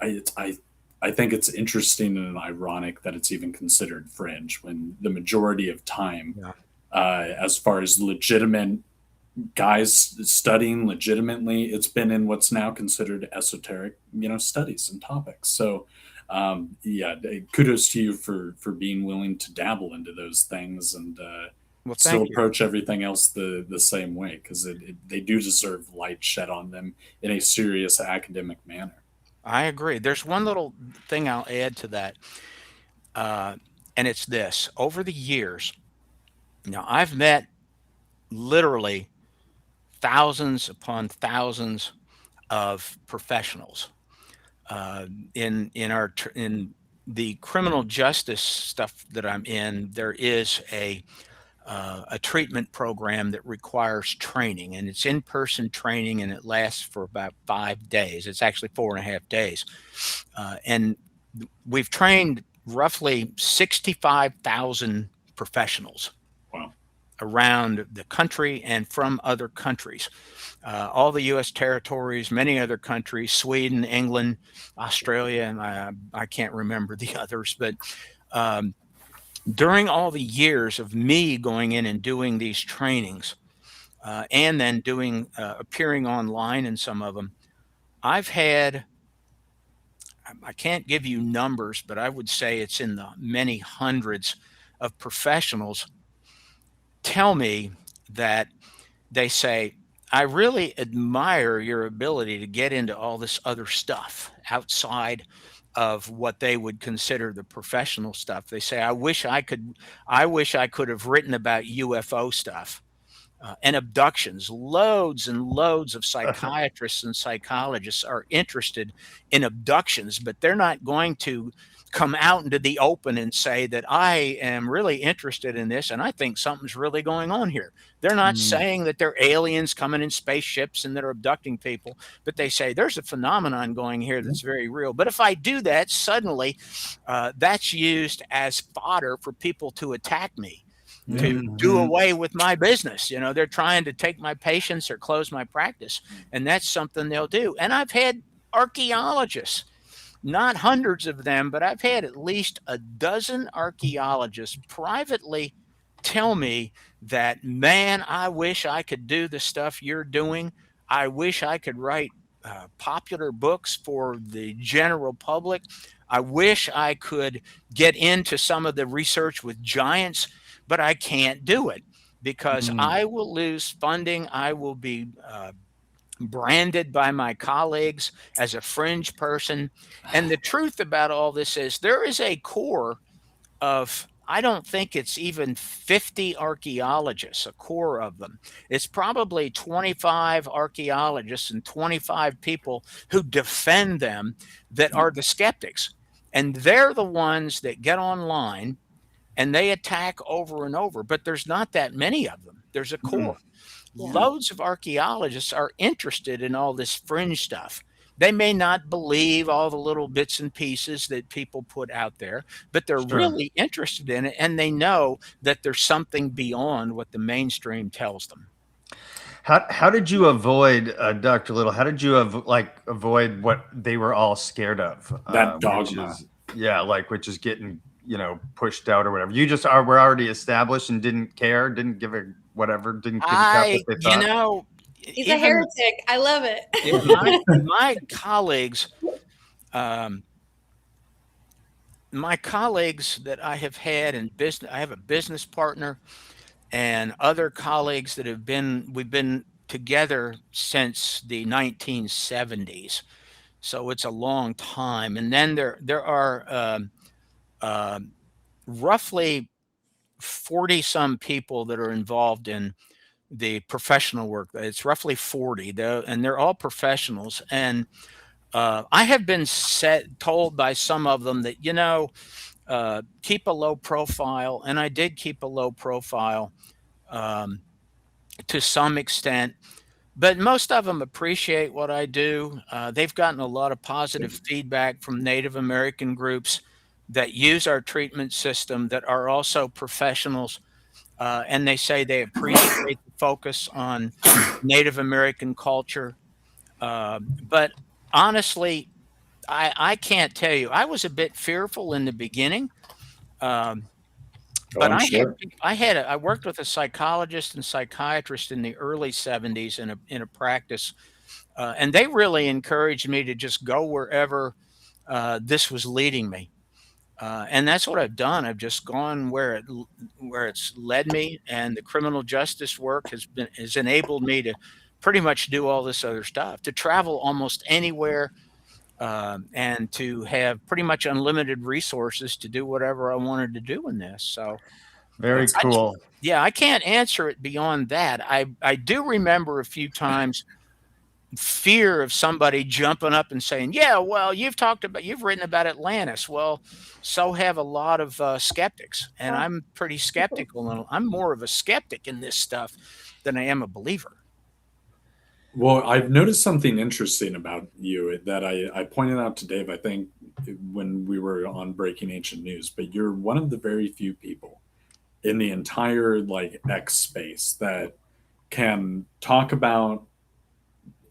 [SPEAKER 3] think it's interesting and ironic that it's even considered fringe when the majority of time, as far as legitimate guys studying legitimately, it's been in what's now considered esoteric, studies and topics. So, kudos to you for being willing to dabble into those things and still approach everything else the same way, because they do deserve light shed on them in a serious academic manner.
[SPEAKER 1] I agree. There's one little thing I'll add to that, and it's this: over the years, now I've met literally thousands upon thousands of professionals in the criminal justice stuff that I'm in. There is a a treatment program that requires training, and it's in-person training, and it lasts for about 5 days. It's actually 4.5 days, and we've trained roughly 65,000 professionals.
[SPEAKER 3] Wow.
[SPEAKER 1] Around the country and from other countries, all the U.S. territories, many other countries, Sweden, England, Australia, and I can't remember the others, but during all the years of me going in and doing these trainings, and then appearing online in some of them, I've had, I can't give you numbers, but I would say it's in the many hundreds of professionals tell me that they say, I really admire your ability to get into all this other stuff outside of what they would consider the professional stuff. They say, I wish I could have written about UFO stuff. And abductions. Loads and loads of psychiatrists and psychologists are interested in abductions, but they're not going to come out into the open and say that I am really interested in this and I think something's really going on here. They're not saying that they're aliens coming in spaceships and that are abducting people, but they say there's a phenomenon going here that's very real. But if I do that, suddenly that's used as fodder for people to attack me, to do away with my business. They're trying to take my patients or close my practice, and that's something they'll do. And I've had archaeologists, not hundreds of them, but I've had at least a dozen archaeologists privately tell me that, man, I wish I could do the stuff you're doing. I wish I could write popular books for the general public. I wish I could get into some of the research with giants, but I can't do it because I will lose funding. I will be branded by my colleagues as a fringe person. And the truth about all this is there is a core of, I don't think it's even 50 archaeologists, a core of them. It's probably 25 archaeologists and 25 people who defend them that are the skeptics. And they're the ones that get online and they attack over and over, but there's not that many of them. There's a core. Loads of archaeologists are interested in all this fringe stuff. They may not believe all the little bits and pieces that people put out there, but they're really interested in it, and they know that there's something beyond what the mainstream tells them.
[SPEAKER 2] How did you avoid, Dr. Little? How did you avoid what they were all scared of?
[SPEAKER 3] That dogma.
[SPEAKER 2] Which is getting pushed out or whatever. You just were already established and didn't care, didn't give a whatever, didn't give a crap what they thought.
[SPEAKER 4] He's a heretic. I love it.
[SPEAKER 1] My colleagues, that I have had in business, I have a business partner and other colleagues that we've been together since the 1970s. So it's a long time. And then there are roughly 40 some people that are involved in the professional work. It's roughly 40, though, and they're all professionals. And I have been told by some of them that, keep a low profile. And I did keep a low profile to some extent. But most of them appreciate what I do. They've gotten a lot of positive feedback from Native American groups that use our treatment system that are also professionals. And they say they appreciate the focus on Native American culture. But honestly, I can't tell you. I was a bit fearful in the beginning. But I worked with a psychologist and psychiatrist in the early 70s in a practice, and they really encouraged me to just go wherever this was leading me. And that's what I've done. I've just gone where it's led me, and the criminal justice work has enabled me to pretty much do all this other stuff, to travel almost anywhere, and to have pretty much unlimited resources to do whatever I wanted to do in this. So
[SPEAKER 2] very cool.
[SPEAKER 1] I can't answer it beyond that. I do remember a few times fear of somebody jumping up and saying, "Yeah, well, you've written about Atlantis." Well, so have a lot of skeptics, and I'm pretty skeptical. And I'm more of a skeptic in this stuff than I am a believer.
[SPEAKER 3] Well, I've noticed something interesting about you that I pointed out to Dave, I think, when we were on Breaking Ancient News, but you're one of the very few people in the entire like X space that can talk about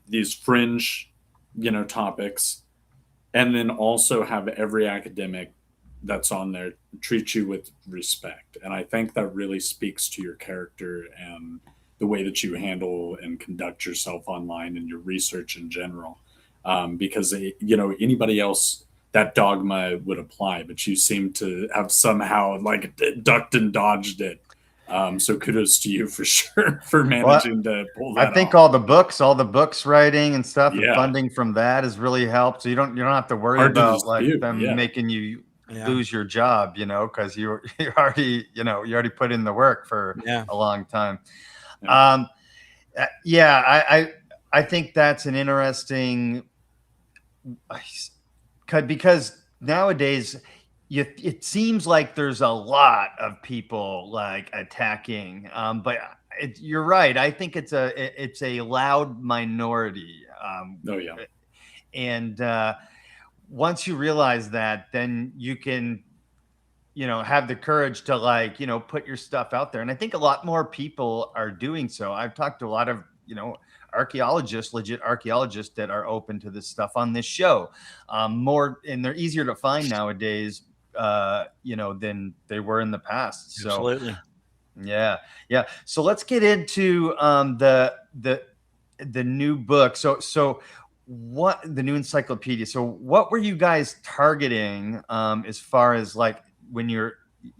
[SPEAKER 3] these fringe, topics, and then also have every academic that's on there treat you with respect. And I think that really speaks to your character and the way that you handle and conduct yourself online and your research in general. Because anybody else, that dogma would apply, but you seem to have somehow like ducked and dodged it. So kudos to you for sure for managing to pull that
[SPEAKER 2] I think
[SPEAKER 3] off.
[SPEAKER 2] all the books writing and stuff, and
[SPEAKER 3] Yeah.
[SPEAKER 2] funding from that has really helped. So you don't have to worry
[SPEAKER 3] Hard to
[SPEAKER 2] about like
[SPEAKER 3] dispute,
[SPEAKER 2] them
[SPEAKER 3] yeah.
[SPEAKER 2] making you
[SPEAKER 1] Yeah.
[SPEAKER 2] lose your job, because you already put in the work for
[SPEAKER 1] Yeah.
[SPEAKER 2] a long time.
[SPEAKER 3] Yeah.
[SPEAKER 2] I think that's an interesting, because nowadays it seems like there's a lot of people like attacking, but you're right. I think it's a loud minority.
[SPEAKER 3] Oh yeah.
[SPEAKER 2] And once you realize that, then you can, have the courage to like, put your stuff out there. And I think a lot more people are doing so. I've talked to a lot of, legit archaeologists that are open to this stuff on this show. And they're easier to find nowadays, than they were in the past. So
[SPEAKER 1] Absolutely.
[SPEAKER 2] yeah. So let's get into the new book. So what the new encyclopedia? So what were you guys targeting as far as like when you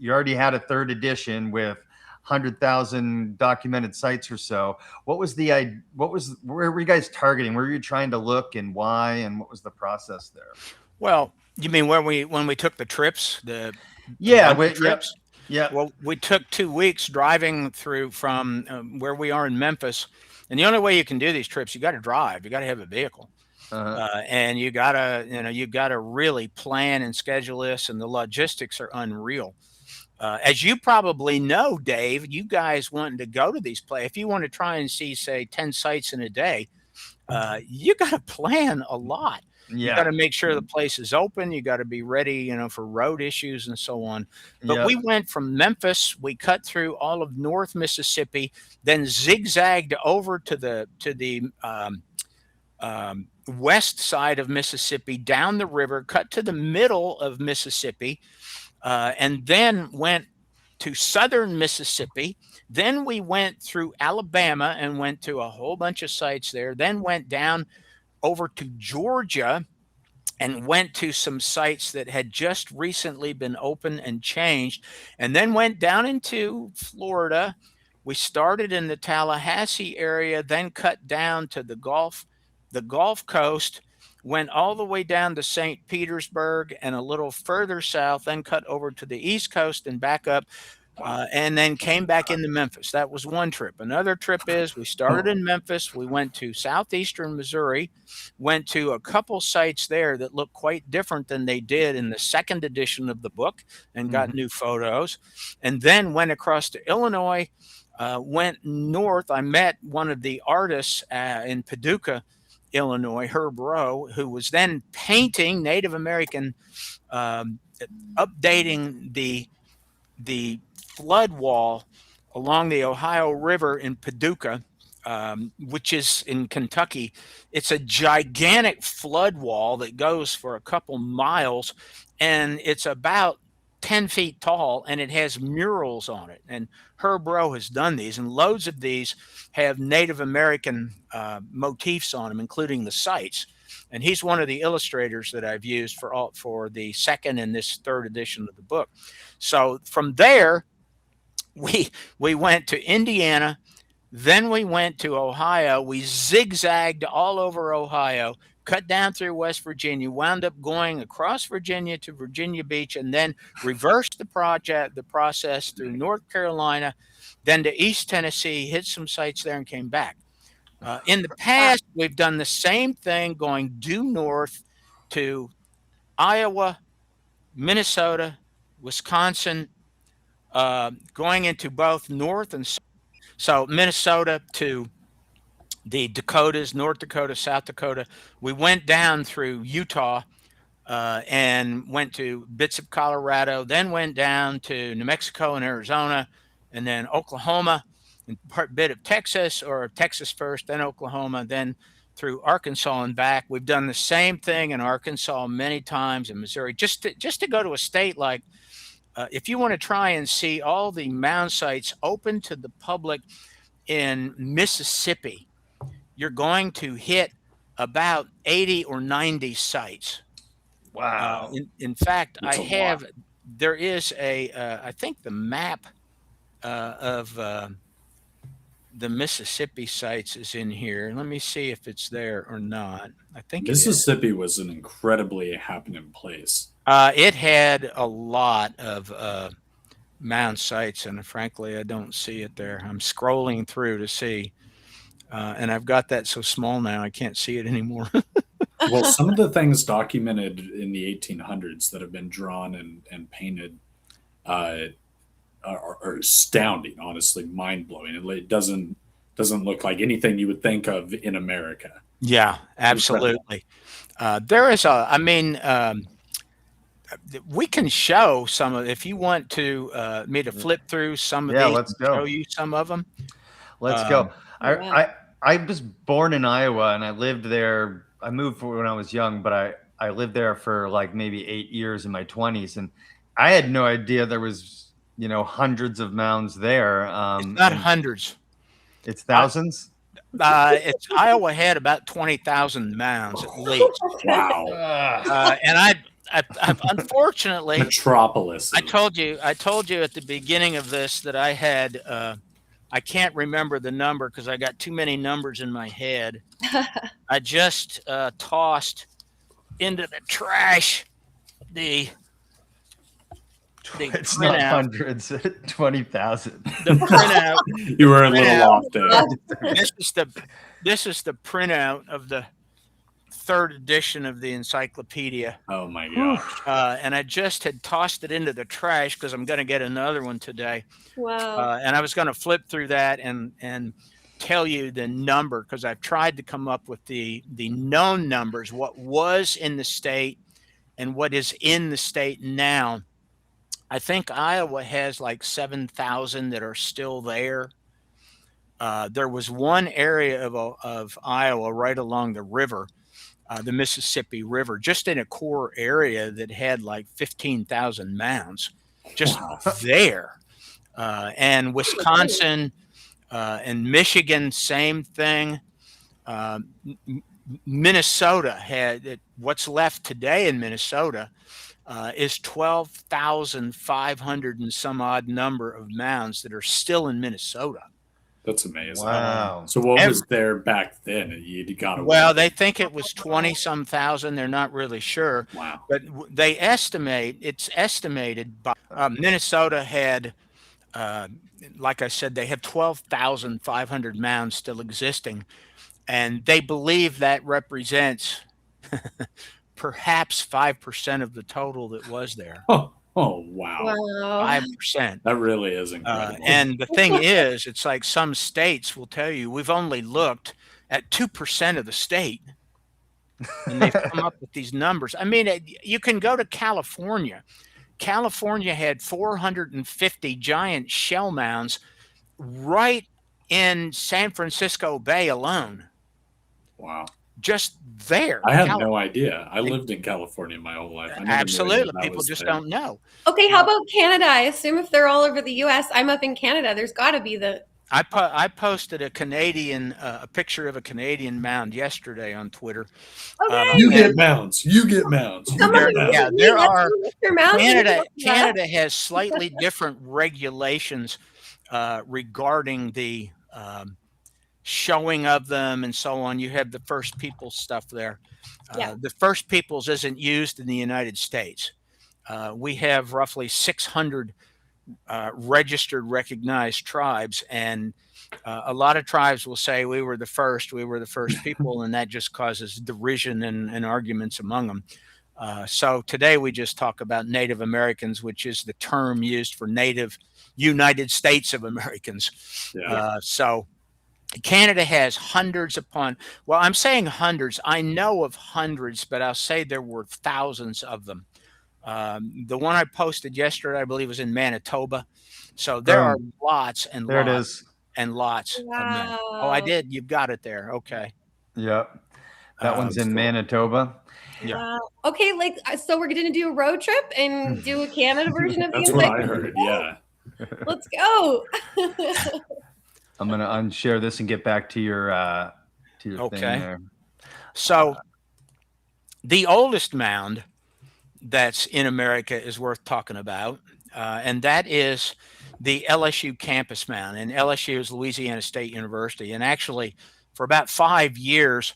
[SPEAKER 2] already had a third edition with 100,000 documented sites or so? Where were you guys targeting? Where were you trying to look, and why, and what was the process there?
[SPEAKER 1] Well, you mean when we took the trips, the
[SPEAKER 2] Yeah,
[SPEAKER 1] bunch of trips?
[SPEAKER 2] yeah.
[SPEAKER 1] Well, we took 2 weeks driving through from where we are in Memphis, and the only way you can do these trips, you got to drive. You got to have a vehicle, and you gotta really plan and schedule this, and the logistics are unreal. As you probably know, Dave, you guys wanting to go to these places, if you want to try and see, say, 10 sites in a day, you got to plan a lot. You got
[SPEAKER 2] Yeah.
[SPEAKER 1] to make sure the place is open. You got to be ready, for road issues and so on. But
[SPEAKER 2] Yeah.
[SPEAKER 1] we went from Memphis, we cut through all of North Mississippi, then zigzagged over to the west side of Mississippi, down the river, cut to the middle of Mississippi, and then went to southern Mississippi. Then we went through Alabama and went to a whole bunch of sites there. Then went down over to Georgia and went to some sites that had just recently been opened and changed, and then went down into Florida. We started in the Tallahassee area, then cut down to the Gulf Coast, went all the way down to St. Petersburg and a little further south, then cut over to the East Coast and back up, and then came back into Memphis. That was one trip. Another trip is we started in Memphis. We went to southeastern Missouri, went to a couple sites there that looked quite different than they did in the second edition of the book, and got new photos, and then went across to Illinois, went north. I met one of the artists in Paducah, Illinois, Herb Rowe, who was then painting Native American, updating the flood wall along the Ohio River in Paducah, which is in Kentucky. It's a gigantic flood wall that goes for a couple miles, and it's about 10 feet tall, and it has murals on it. And Herb Rowe has done these, and loads of these have Native American motifs on them, including the sites. And he's one of the illustrators that I've used for the second and this third edition of the book. So from there, we went to Indiana, then we went to Ohio. We zigzagged all over Ohio, cut down through West Virginia, wound up going across Virginia to Virginia Beach, and then reversed the process through North Carolina, then to East Tennessee, hit some sites there, and came back. In the past, we've done the same thing going due north to Iowa, Minnesota, Wisconsin, going into both north and south. So Minnesota to the Dakotas, North Dakota, South Dakota. We went down through Utah and went to bits of Colorado, then went down to New Mexico and Arizona, and then Oklahoma, and part bit of Texas, or Texas first, then Oklahoma, then through Arkansas and back. We've done the same thing in Arkansas many times, in Missouri, just to go to a state like, if you want to try and see all the mound sites open to the public in Mississippi, you're going to hit about 80 or 90 sites.
[SPEAKER 2] Wow.
[SPEAKER 1] In fact,
[SPEAKER 3] That's
[SPEAKER 1] there is I think the map of the Mississippi sites is in here. Let me see if it's there or not. I think
[SPEAKER 3] Mississippi was an incredibly happening place.
[SPEAKER 1] It had a lot of mound sites, and frankly, I don't see it there. I'm scrolling through to see, and I've got that so small now I can't see it anymore.
[SPEAKER 3] Well, some of the things documented in the 1800s that have been drawn and painted are astounding, honestly, mind-blowing. It doesn't look like anything you would think of in America.
[SPEAKER 1] Yeah, absolutely. There is we can show some of, if you want to me to flip through some of these,
[SPEAKER 2] let's go.
[SPEAKER 1] show you some of them.
[SPEAKER 2] Let's go.
[SPEAKER 4] Yeah.
[SPEAKER 2] I was born in Iowa, and I lived there. I moved when I was young, but I lived there for like maybe 8 years in my 20s, and I had no idea there was, hundreds of mounds there.
[SPEAKER 1] It's not hundreds.
[SPEAKER 2] It's thousands.
[SPEAKER 1] Iowa had about 20,000 mounds at least.
[SPEAKER 3] Wow.
[SPEAKER 1] And I unfortunately,
[SPEAKER 3] Metropolis.
[SPEAKER 1] I told you at the beginning of this that I had, I can't remember the number because I got too many numbers in my head. I just tossed into the trash the
[SPEAKER 2] It's not
[SPEAKER 1] printout.
[SPEAKER 2] hundreds, 20,000.
[SPEAKER 1] The printout.
[SPEAKER 3] You were a little off there.
[SPEAKER 1] This is the printout of the third edition of the Encyclopedia.
[SPEAKER 3] Oh my gosh.
[SPEAKER 1] And I just had tossed it into the trash because I'm going to get another one today.
[SPEAKER 4] Wow.
[SPEAKER 1] And I was going to flip through that and tell you the number, because I've tried to come up with the known numbers, what was in the state and what is in the state now. I think Iowa has like 7,000 that are still there. There was one area of Iowa right along the river, the Mississippi River, just in a core area that had like 15,000 mounds just there. And Wisconsin and Michigan, same thing. Minnesota had what's left today in Minnesota is 12,500 and some odd number of mounds that are still in Minnesota.
[SPEAKER 3] That's amazing.
[SPEAKER 2] Wow.
[SPEAKER 3] So what was there back then? You got
[SPEAKER 1] Well, they think it was 20 some thousand. They're not really sure.
[SPEAKER 3] Wow.
[SPEAKER 1] But it's estimated by Minnesota had, like I said, they have 12,500 mounds still existing. And they believe that represents perhaps 5% of the total that was there.
[SPEAKER 3] Oh wow.
[SPEAKER 1] 5%.
[SPEAKER 3] That really is incredible.
[SPEAKER 1] And the thing is, it's like some states will tell you, we've only looked at 2% of the state. And they've come up with these numbers. I mean, you can go to California. California had 450 giant shell mounds right in San Francisco Bay alone.
[SPEAKER 3] Wow.
[SPEAKER 1] Just there.
[SPEAKER 3] I had no idea. I lived in California my whole life. I never knew
[SPEAKER 1] Absolutely.
[SPEAKER 3] that
[SPEAKER 1] People
[SPEAKER 3] was
[SPEAKER 1] just
[SPEAKER 3] there.
[SPEAKER 1] don't know.
[SPEAKER 4] Okay, how about Canada? I assume if they're all over the U.S., I'm up in Canada. There's got to be the.
[SPEAKER 1] I posted a picture of a Canadian mound yesterday on Twitter.
[SPEAKER 4] Okay.
[SPEAKER 3] You get mounds. You get mounds. You
[SPEAKER 4] Come on,
[SPEAKER 3] get mounds.
[SPEAKER 1] Yeah,
[SPEAKER 4] let's
[SPEAKER 1] there
[SPEAKER 4] see
[SPEAKER 1] are.
[SPEAKER 4] Mr. Mounds.
[SPEAKER 1] Canada has slightly different regulations regarding the showing of them and so on. You have the First Peoples stuff there.
[SPEAKER 4] Yeah.
[SPEAKER 1] The First Peoples isn't used in the United States. We have roughly 600 registered, recognized tribes, and a lot of tribes will say we were the first people, and that just causes derision and arguments among them. So today we just talk about Native Americans, which is the term used for Native United States of Americans.
[SPEAKER 3] Yeah.
[SPEAKER 1] So Canada has hundreds upon, well, I'm saying hundreds. I know of hundreds, but I'll say there were thousands of them. The one I posted yesterday, I believe, was in Manitoba. So there are lots and
[SPEAKER 2] There it
[SPEAKER 1] lots
[SPEAKER 2] is.
[SPEAKER 1] and lots of men. Oh, I did. You've got it there. Okay.
[SPEAKER 2] Yep. That one's in Manitoba.
[SPEAKER 1] Yeah.
[SPEAKER 4] Wow. Okay, like so we're gonna do a road trip and do a Canada version of
[SPEAKER 3] That's
[SPEAKER 4] the
[SPEAKER 3] what I
[SPEAKER 4] Encyclopedia?
[SPEAKER 3] heard. Yeah.
[SPEAKER 4] Let's go.
[SPEAKER 2] I'm gonna unshare this and get back to your thing
[SPEAKER 1] Okay.
[SPEAKER 2] there.
[SPEAKER 1] So the oldest mound that's in America is worth talking about, and that is the LSU campus mound. And LSU is Louisiana State University. And actually, for about 5 years,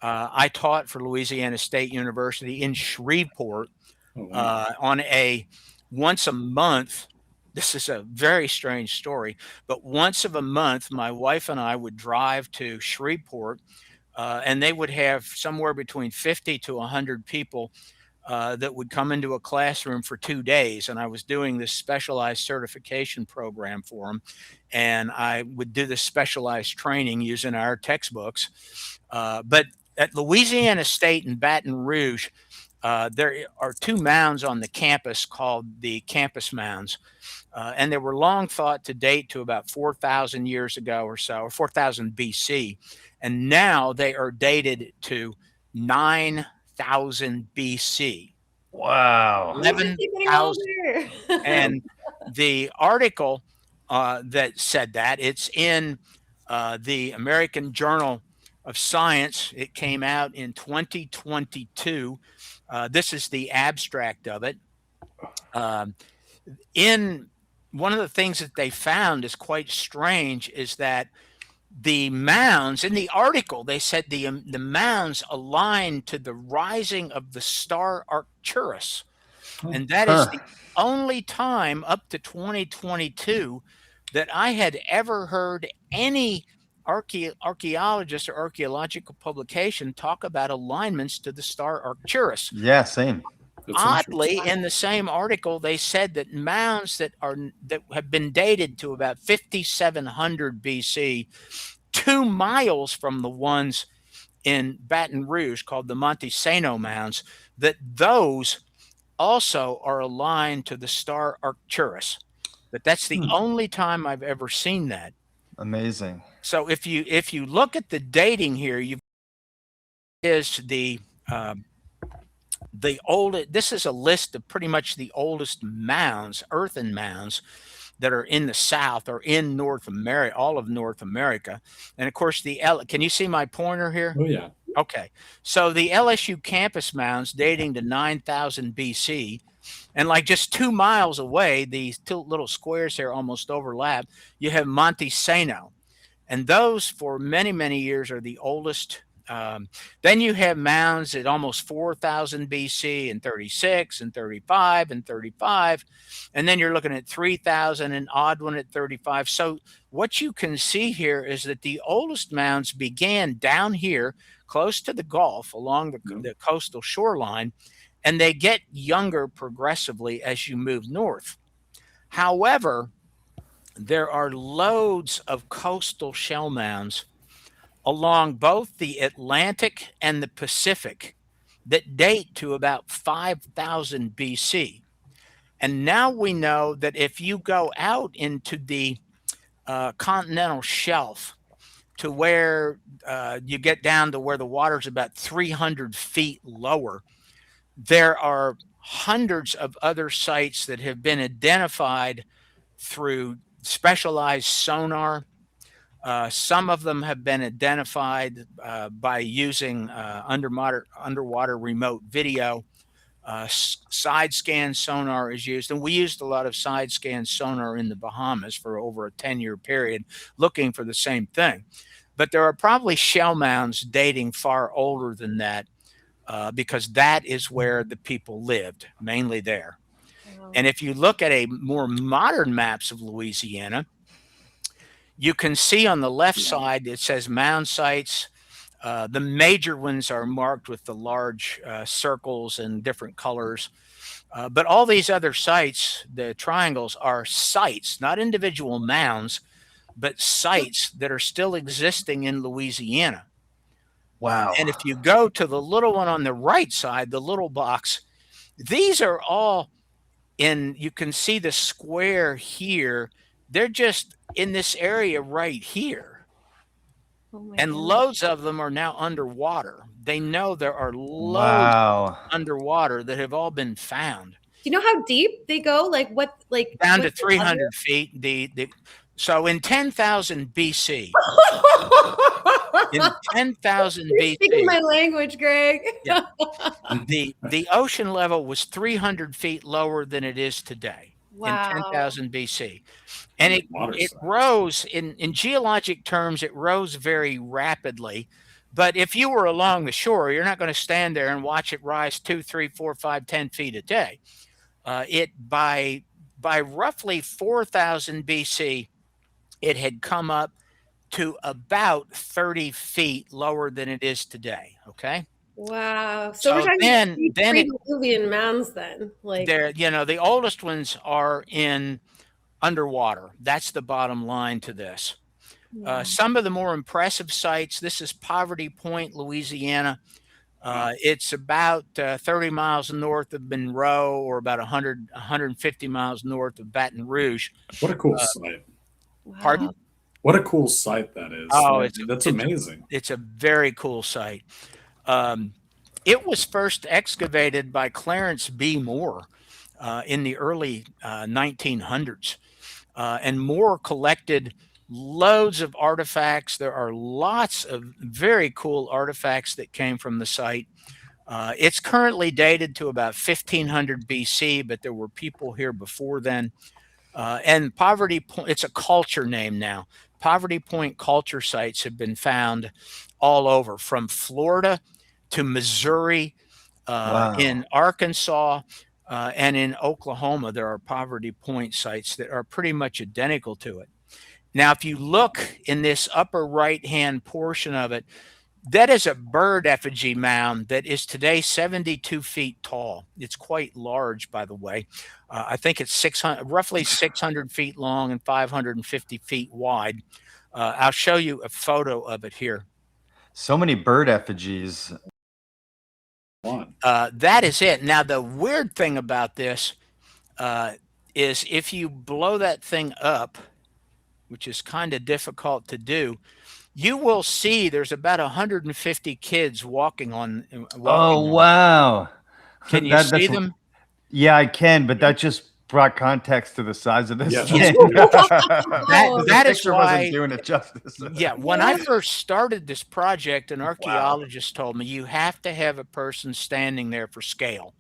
[SPEAKER 1] I taught for Louisiana State University in Shreveport
[SPEAKER 3] Oh, wow.
[SPEAKER 1] on a once a month. This is a very strange story, but once of a month, my wife and I would drive to Shreveport, and they would have somewhere between 50 to 100 people that would come into a classroom for 2 days. And I was doing this specialized certification program for them. And I would do this specialized training using our textbooks. But at Louisiana State in Baton Rouge, there are 2 mounds on the campus called the campus mounds. And they were long thought to date to about 4,000 years ago or so, or 4,000 BC. And now they are dated to 9,000 BC.
[SPEAKER 2] Wow.
[SPEAKER 1] 11,000. And the article that said that, it's in the American Journal of Science. It came out in 2022. This is the abstract of it. In one of the things that they found is quite strange is that the mounds in the article, they said the mounds aligned to the rising of the star Arcturus. And that is the only time up to 2022 that I had ever heard any archaeologist or archaeological publication talk about alignments to the star Arcturus.
[SPEAKER 2] Yeah, same.
[SPEAKER 1] Oddly, in the same article, they said that mounds that have been dated to about 5,700 BC, 2 miles from the ones in Baton Rouge called the Monte Sano mounds, that those also are aligned to the star Arcturus. But that's the only time I've ever seen that.
[SPEAKER 2] Amazing.
[SPEAKER 1] So if you look at the dating here, this is a list of pretty much the oldest mounds, earthen mounds, that are in the South or in North America, all of North America. And of course, can you see my pointer here?
[SPEAKER 3] Oh, yeah.
[SPEAKER 1] Okay. So the LSU campus mounds dating to 9,000 BC, and like just 2 miles away, these 2 little squares here almost overlap, you have Monte Sano. And those for many, many years are the oldest. Then you have mounds at almost 4,000 BC and 36 and 35 and 35. And then you're looking at 3,000, an odd one at 35. So what you can see here is that the oldest mounds began down here close to the Gulf along the coastal shoreline, and they get younger progressively as you move north. However, there are loads of coastal shell mounds along both the Atlantic and the Pacific that date to about 5,000 BC. And now we know that if you go out into the continental shelf to where you get down to where the water's about 300 feet lower, there are hundreds of other sites that have been identified through specialized sonar. Some of them have been identified by using underwater remote video. Side scan sonar is used, and we used a lot of side scan sonar in the Bahamas for over a 10-year period looking for the same thing. But there are probably shell mounds dating far older than that because that is where the people lived, mainly there. And if you look at a more modern maps of Louisiana, you can see on the left side, it says mound sites. The major ones are marked with the large circles and different colors. But all these other sites, the triangles, are sites, not individual mounds, but sites that are still existing in Louisiana.
[SPEAKER 2] Wow.
[SPEAKER 1] And if you go to the little one on the right side, the little box, these are all in, you can see the square here. They're just in this area right here.
[SPEAKER 4] Oh my
[SPEAKER 1] And
[SPEAKER 4] God.
[SPEAKER 1] loads of them are now underwater. They know there are loads
[SPEAKER 2] Wow.
[SPEAKER 1] underwater that have all been found.
[SPEAKER 4] Do you know how deep they go? Like what? Like
[SPEAKER 1] Down to
[SPEAKER 4] what's the
[SPEAKER 1] 300 feet. So in 10,000 BC, in 10,000
[SPEAKER 4] You're speaking
[SPEAKER 1] BC,
[SPEAKER 4] my language, Greg.
[SPEAKER 1] Yeah. the ocean level was 300 feet lower than it is today in
[SPEAKER 4] Wow.
[SPEAKER 1] 10,000 BC. And
[SPEAKER 3] Water
[SPEAKER 1] it
[SPEAKER 3] size.
[SPEAKER 1] rose in geologic terms, it rose very rapidly. But if you were along the shore, you're not going to stand there and watch it rise 2, 3, 4, 5, 10 feet a day. It by roughly 4,000 BC, it had come up to about 30 feet lower than it is today. Okay.
[SPEAKER 4] Wow. So
[SPEAKER 1] So
[SPEAKER 4] we're talking
[SPEAKER 1] then it,
[SPEAKER 4] pre-Columbian mounds then. Like
[SPEAKER 1] there, the oldest ones are in underwater. That's the bottom line to this. Some of the more impressive sites. This is Poverty Point, Louisiana. It's about 30 miles north of Monroe, or about 150 miles north of Baton Rouge.
[SPEAKER 3] What a cool site.
[SPEAKER 4] wow.
[SPEAKER 1] Pardon?
[SPEAKER 3] What a cool site that is.
[SPEAKER 1] Oh,
[SPEAKER 3] That's amazing.
[SPEAKER 1] It's a very cool site. It was first excavated by Clarence B. Moore in the early 1900s. And Moore collected loads of artifacts. There are lots of very cool artifacts that came from the site. It's currently dated to about 1500 BC, but there were people here before then. And Poverty Point, it's a culture name now. Poverty Point culture sites have been found all over, from Florida to Missouri,
[SPEAKER 2] Wow.
[SPEAKER 1] in Arkansas, and in Oklahoma. There are Poverty Point sites that are pretty much identical to it. Now, if you look in this upper right-hand portion of it, that is a bird effigy mound that is today 72 feet tall. It's quite large, by the way. I think it's roughly 600 feet long and 550 feet wide. I'll show you a photo of it here.
[SPEAKER 2] So many bird effigies.
[SPEAKER 1] That is it. Now, the weird thing about this is if you blow that thing up, which is kind of difficult to do, you will see there's about 150 kids walking on.
[SPEAKER 2] Oh, wow.
[SPEAKER 1] Can you see them?
[SPEAKER 2] Yeah, I can, but that just brought context to the size of this
[SPEAKER 3] Yeah.
[SPEAKER 2] thing.
[SPEAKER 1] That is
[SPEAKER 2] picture
[SPEAKER 1] why,
[SPEAKER 2] wasn't doing it justice.
[SPEAKER 1] yeah, when I first started this project, an archaeologist told me you have to have a person standing there for scale.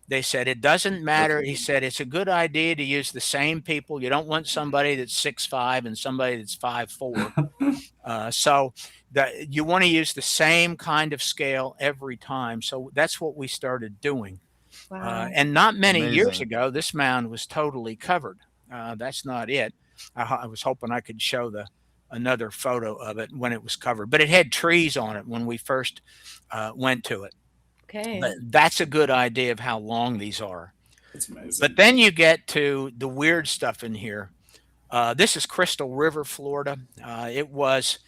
[SPEAKER 1] They said it doesn't matter. He said it's a good idea to use the same people. You don't want somebody that's 6'5" and somebody that's 5'4". So that you want to use the same kind of scale every time. So that's what we started doing.
[SPEAKER 4] Wow.
[SPEAKER 1] And not many years
[SPEAKER 2] Amazing.
[SPEAKER 1] ago, this mound was totally covered. That's not it. I was hoping I could show another photo of it when it was covered, but it had trees on it when we first went to it.
[SPEAKER 4] Okay.
[SPEAKER 1] But that's a good idea of how long these are.
[SPEAKER 3] That's amazing.
[SPEAKER 1] But then you get to the weird stuff in here. This is Crystal River, Florida. It was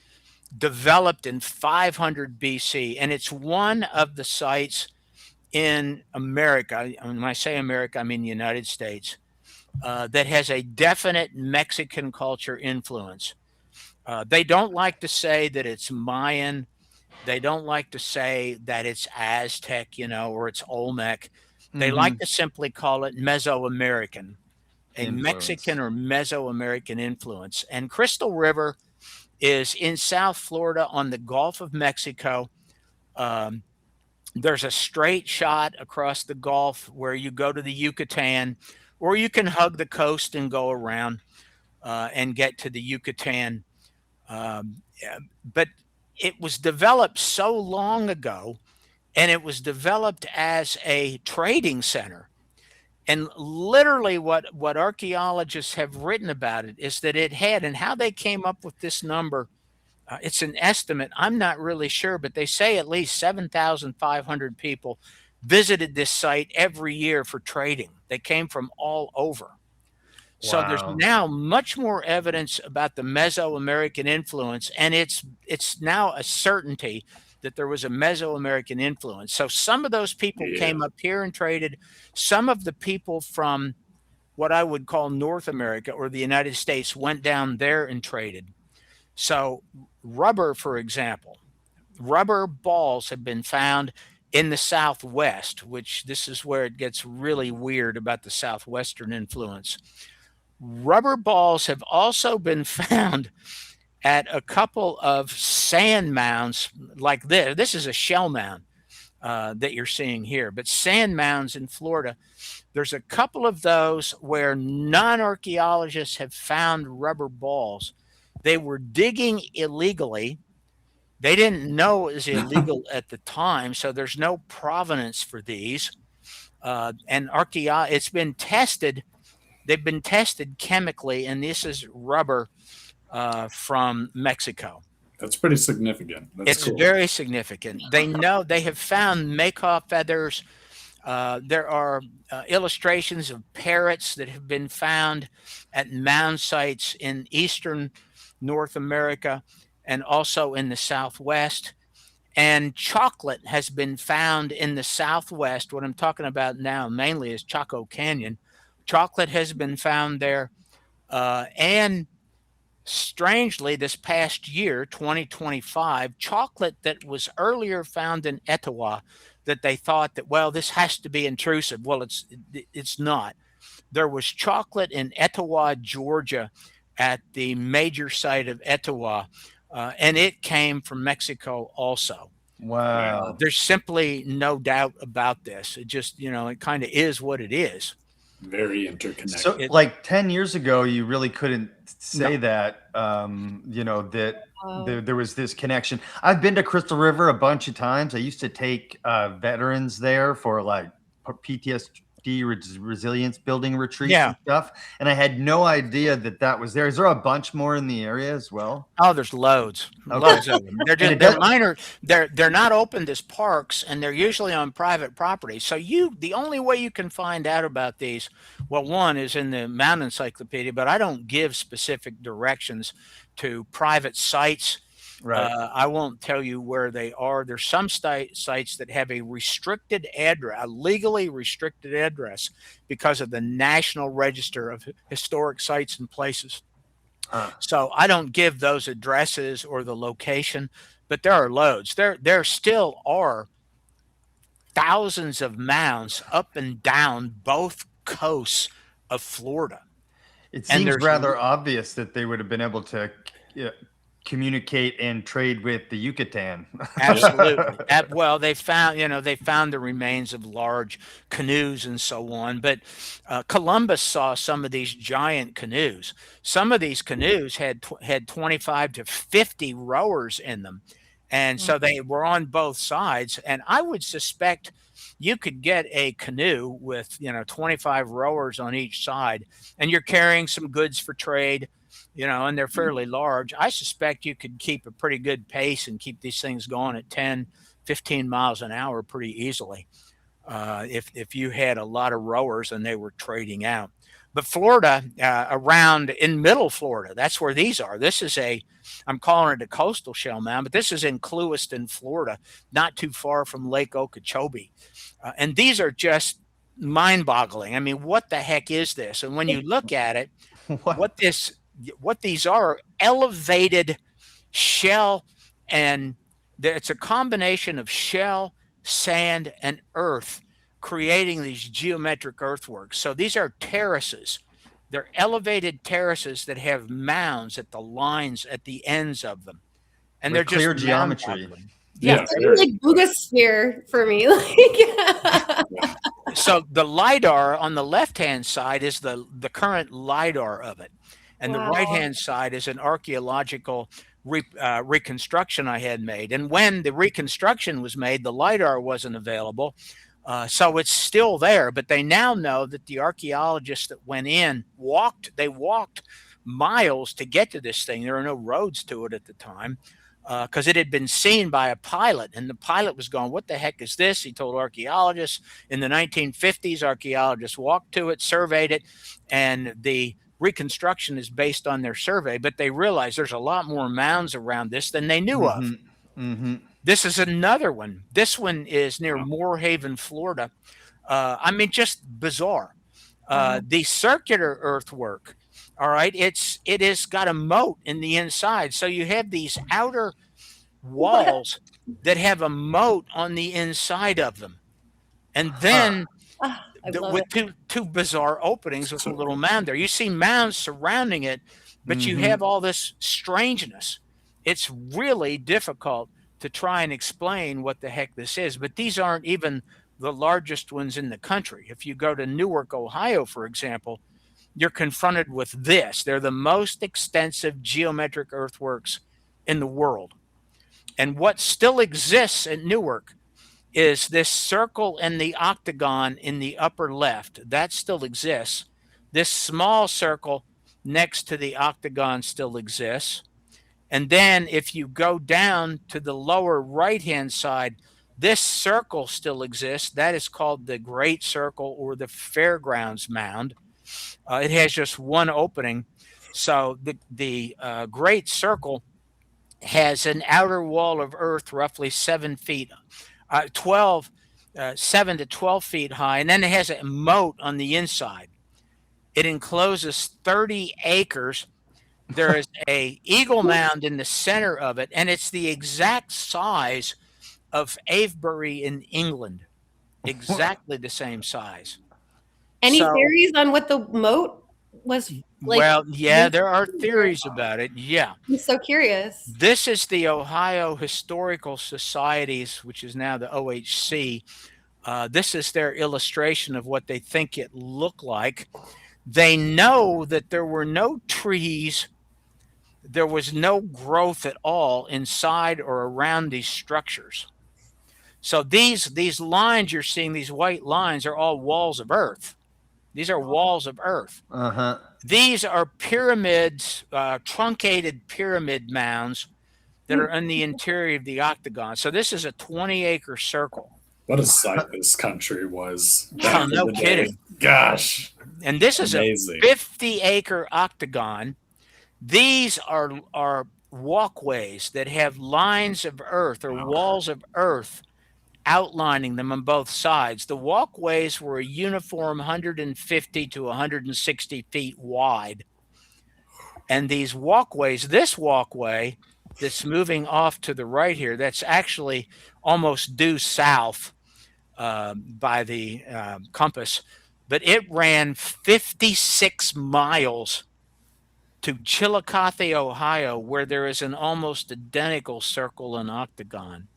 [SPEAKER 1] developed in 500 BC, and it's one of the sites in America. When I say America, I mean the United States, that has a definite Mexican culture influence. They don't like to say that it's Mayan. They don't like to say that it's Aztec, or it's Olmec. They like to simply call it Mesoamerican, a Mexican or Mesoamerican influence. And Crystal River is in South Florida on the Gulf of Mexico. There's a straight shot across the Gulf where you go to the Yucatan, or you can hug the coast and go around and get to the Yucatan. But it was developed so long ago, and it was developed as a trading center. And literally what archaeologists have written about it is that it had, and how they came up with this number, it's an estimate. I'm not really sure, but they say at least 7,500 people visited this site every year for trading. They came from all over. So there's
[SPEAKER 2] Wow.
[SPEAKER 1] now much more evidence about the Mesoamerican influence, and it's now a certainty that there was a Mesoamerican influence. So some of those people
[SPEAKER 3] Yeah.
[SPEAKER 1] came up here and traded. Some of the people from what I would call North America or the United States went down there and traded. So rubber, for example, rubber balls have been found in the Southwest, which this is where it gets really weird about the Southwestern influence. Rubber balls have also been found at a couple of sand mounds like this. This is a shell mound that you're seeing here, but sand mounds in Florida. There's a couple of those where non-archaeologists have found rubber balls. They were digging illegally. They didn't know it was illegal at the time, so there's no provenance for these. And it's been tested. They've been tested chemically, and this is rubber from Mexico.
[SPEAKER 3] That's pretty significant.
[SPEAKER 1] It's
[SPEAKER 3] cool.
[SPEAKER 1] very significant. They know they have found macaw feathers. There are illustrations of parrots that have been found at mound sites in eastern North America and also in the Southwest. And chocolate has been found in the Southwest. What I'm talking about now mainly is Chaco Canyon. Chocolate has been found there. And strangely, this past year, 2025, chocolate that was earlier found in Etowah, that they thought that, well, this has to be intrusive. Well, it's not. There was chocolate in Etowah, Georgia, at the major site of Etowah, and it came from Mexico also.
[SPEAKER 2] Wow.
[SPEAKER 1] There's simply no doubt about this. It just, it kind of is what it is.
[SPEAKER 3] Very interconnected.
[SPEAKER 2] So, like 10 years ago, you really couldn't say that, that there was this connection. I've been to Crystal River a bunch of times. I used to take veterans there for like PTSD resilience building retreats and stuff. And I had no idea that was there. Is there a bunch more in the area as well?
[SPEAKER 1] Oh, there's loads. Loads of them. They're minor. They're not opened as parks, and they're usually on private property. So the only way you can find out about these, well, one is in the Mound Encyclopedia, but I don't give specific directions to private sites.
[SPEAKER 2] Right.
[SPEAKER 1] I won't tell you where they are. There's some sites that have a restricted address, a legally restricted address, because of the National Register of Historic Sites and Places. So I don't give those addresses or the location, but there are loads. There still are thousands of mounds up and down both coasts of Florida.
[SPEAKER 2] It seems rather obvious that they would have been able to communicate and trade with the Yucatan.
[SPEAKER 1] Absolutely. Well, they found the remains of large canoes and so on. But Columbus saw some of these giant canoes. Some of these canoes had 25 to 50 rowers in them. And so they were on both sides. And I would suspect you could get a canoe with, 25 rowers on each side, and you're carrying some goods for trade, and they're fairly large. I suspect you could keep a pretty good pace and keep these things going at 10, 15 miles an hour pretty easily if you had a lot of rowers and they were trading out. But Florida, around in middle Florida, that's where these are. This is I'm calling it a coastal shell mound, but this is in Clewiston, Florida, not too far from Lake Okeechobee. And these are just mind-boggling. I mean, what the heck is this? And when you look at it, what these are elevated shell, and it's a combination of shell, sand, and earth, creating these geometric earthworks. So these are terraces. They're elevated terraces that have mounds at the lines at the ends of them, and they're
[SPEAKER 2] clear
[SPEAKER 1] just
[SPEAKER 2] geometry.
[SPEAKER 4] Yeah, it's like Buddha for me.
[SPEAKER 1] So the LiDAR on the left-hand side is the current LiDAR of it. And the right-hand side is an archaeological reconstruction I had made. And when the reconstruction was made, the LiDAR wasn't available. So it's still there, but they now know that the archaeologists that went in walked miles to get to this thing. There were no roads to it at the time because it had been seen by a pilot, and the pilot was going, "What the heck is this?" He told archaeologists. In the 1950s, archaeologists walked to it, surveyed it, and the reconstruction is based on their survey, but they realized there's a lot more mounds around this than they knew of. This is another one. This one is near Moorhaven, Florida. I mean, just bizarre. The circular earthwork, all right, it has got a moat in the inside. So you have these outer walls that have a moat on the inside of them. And then with two bizarre openings with a little mound there. You see mounds surrounding it, but you have all this strangeness. It's really difficult to try and explain what the heck this is, but these aren't even the largest ones in the country. If you go to Newark, Ohio, for example, you're confronted with this. They're the most extensive geometric earthworks in the world. And what still exists at Newark is this circle and the octagon in the upper left. That still exists. This small circle next to the octagon still exists. And then if you go down to the lower right-hand side, this circle still exists. That is called the Great Circle or the Fairgrounds Mound. It has just one opening. So the Great Circle has an outer wall of earth roughly 7 to 12 feet high, and then it has a moat on the inside. It encloses 30 acres. There is a eagle mound in the center of it, and it's the exact size of Avebury in England. Exactly the same size.
[SPEAKER 4] Any theories on what the moat was like?
[SPEAKER 1] Well, yeah, there are theories about it. Yeah.
[SPEAKER 4] I'm so curious.
[SPEAKER 1] This is the Ohio Historical Society's, which is now the OHC. This is their illustration of what they think it looked like. They know that there were no trees. There was no growth at all inside or around these structures. So these lines you're seeing, these white lines, are all walls of earth. These are walls of earth. These are pyramids, truncated pyramid mounds that are in the interior of the octagon. So this is a 20-acre circle.
[SPEAKER 3] What a sight this country was.
[SPEAKER 1] Oh, no kidding.
[SPEAKER 3] Gosh.
[SPEAKER 1] And this is amazing. A 50-acre octagon. These are walkways that have lines of earth or walls of earth outlining them on both sides. The walkways were a uniform 150 to 160 feet wide. And these walkways, this walkway that's moving off to the right here, that's actually almost due south by the compass, but it ran 56 miles to Chillicothe, Ohio, where there is an almost identical circle and octagon.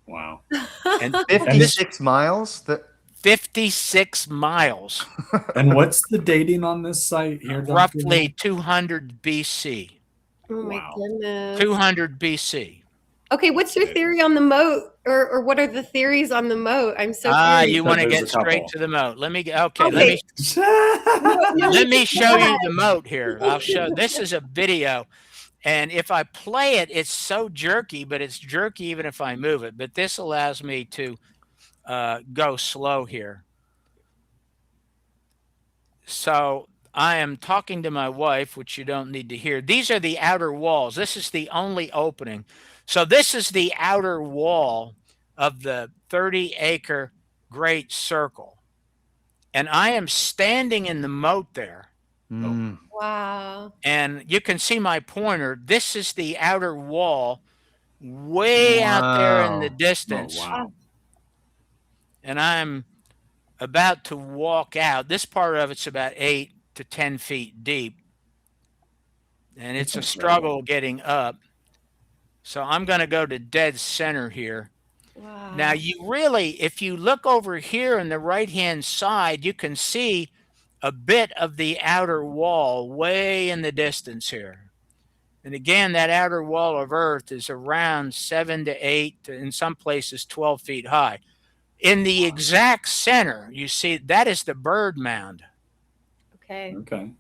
[SPEAKER 3] Wow.
[SPEAKER 2] And 56 miles?
[SPEAKER 1] 56 miles.
[SPEAKER 3] And what's the dating on this site here?
[SPEAKER 1] Roughly 200 BC.
[SPEAKER 4] Oh my goodness.
[SPEAKER 1] 200 BC.
[SPEAKER 4] Okay, what's your theory on the moat? Or what are the theories on the moat? I'm so curious.
[SPEAKER 1] You want to get straight to the moat. Let me show you the moat here. I'll show. This is a video. And if I play it, it's so jerky, but it's jerky even if I move it. But this allows me to go slow here. So I am talking to my wife, which you don't need to hear. These are the outer walls. This is the only opening. So this is the outer wall of the 30-acre Great Circle. And I am standing in the moat there.
[SPEAKER 4] Wow.
[SPEAKER 1] And you can see my pointer. This is the outer wall way out there in the distance.
[SPEAKER 3] Wow.
[SPEAKER 1] And I'm about to walk out. This part of it's about 8 to 10 feet deep. And it's a struggle getting up. So I'm going to go to dead center here.
[SPEAKER 4] Wow.
[SPEAKER 1] Now, if you look over here on the right-hand side, you can see a bit of the outer wall way in the distance here. And again, that outer wall of earth is around 7 to 8, in some places 12 feet high. In the exact center, you see that is the bird mound
[SPEAKER 4] Okay.
[SPEAKER 3] Okay.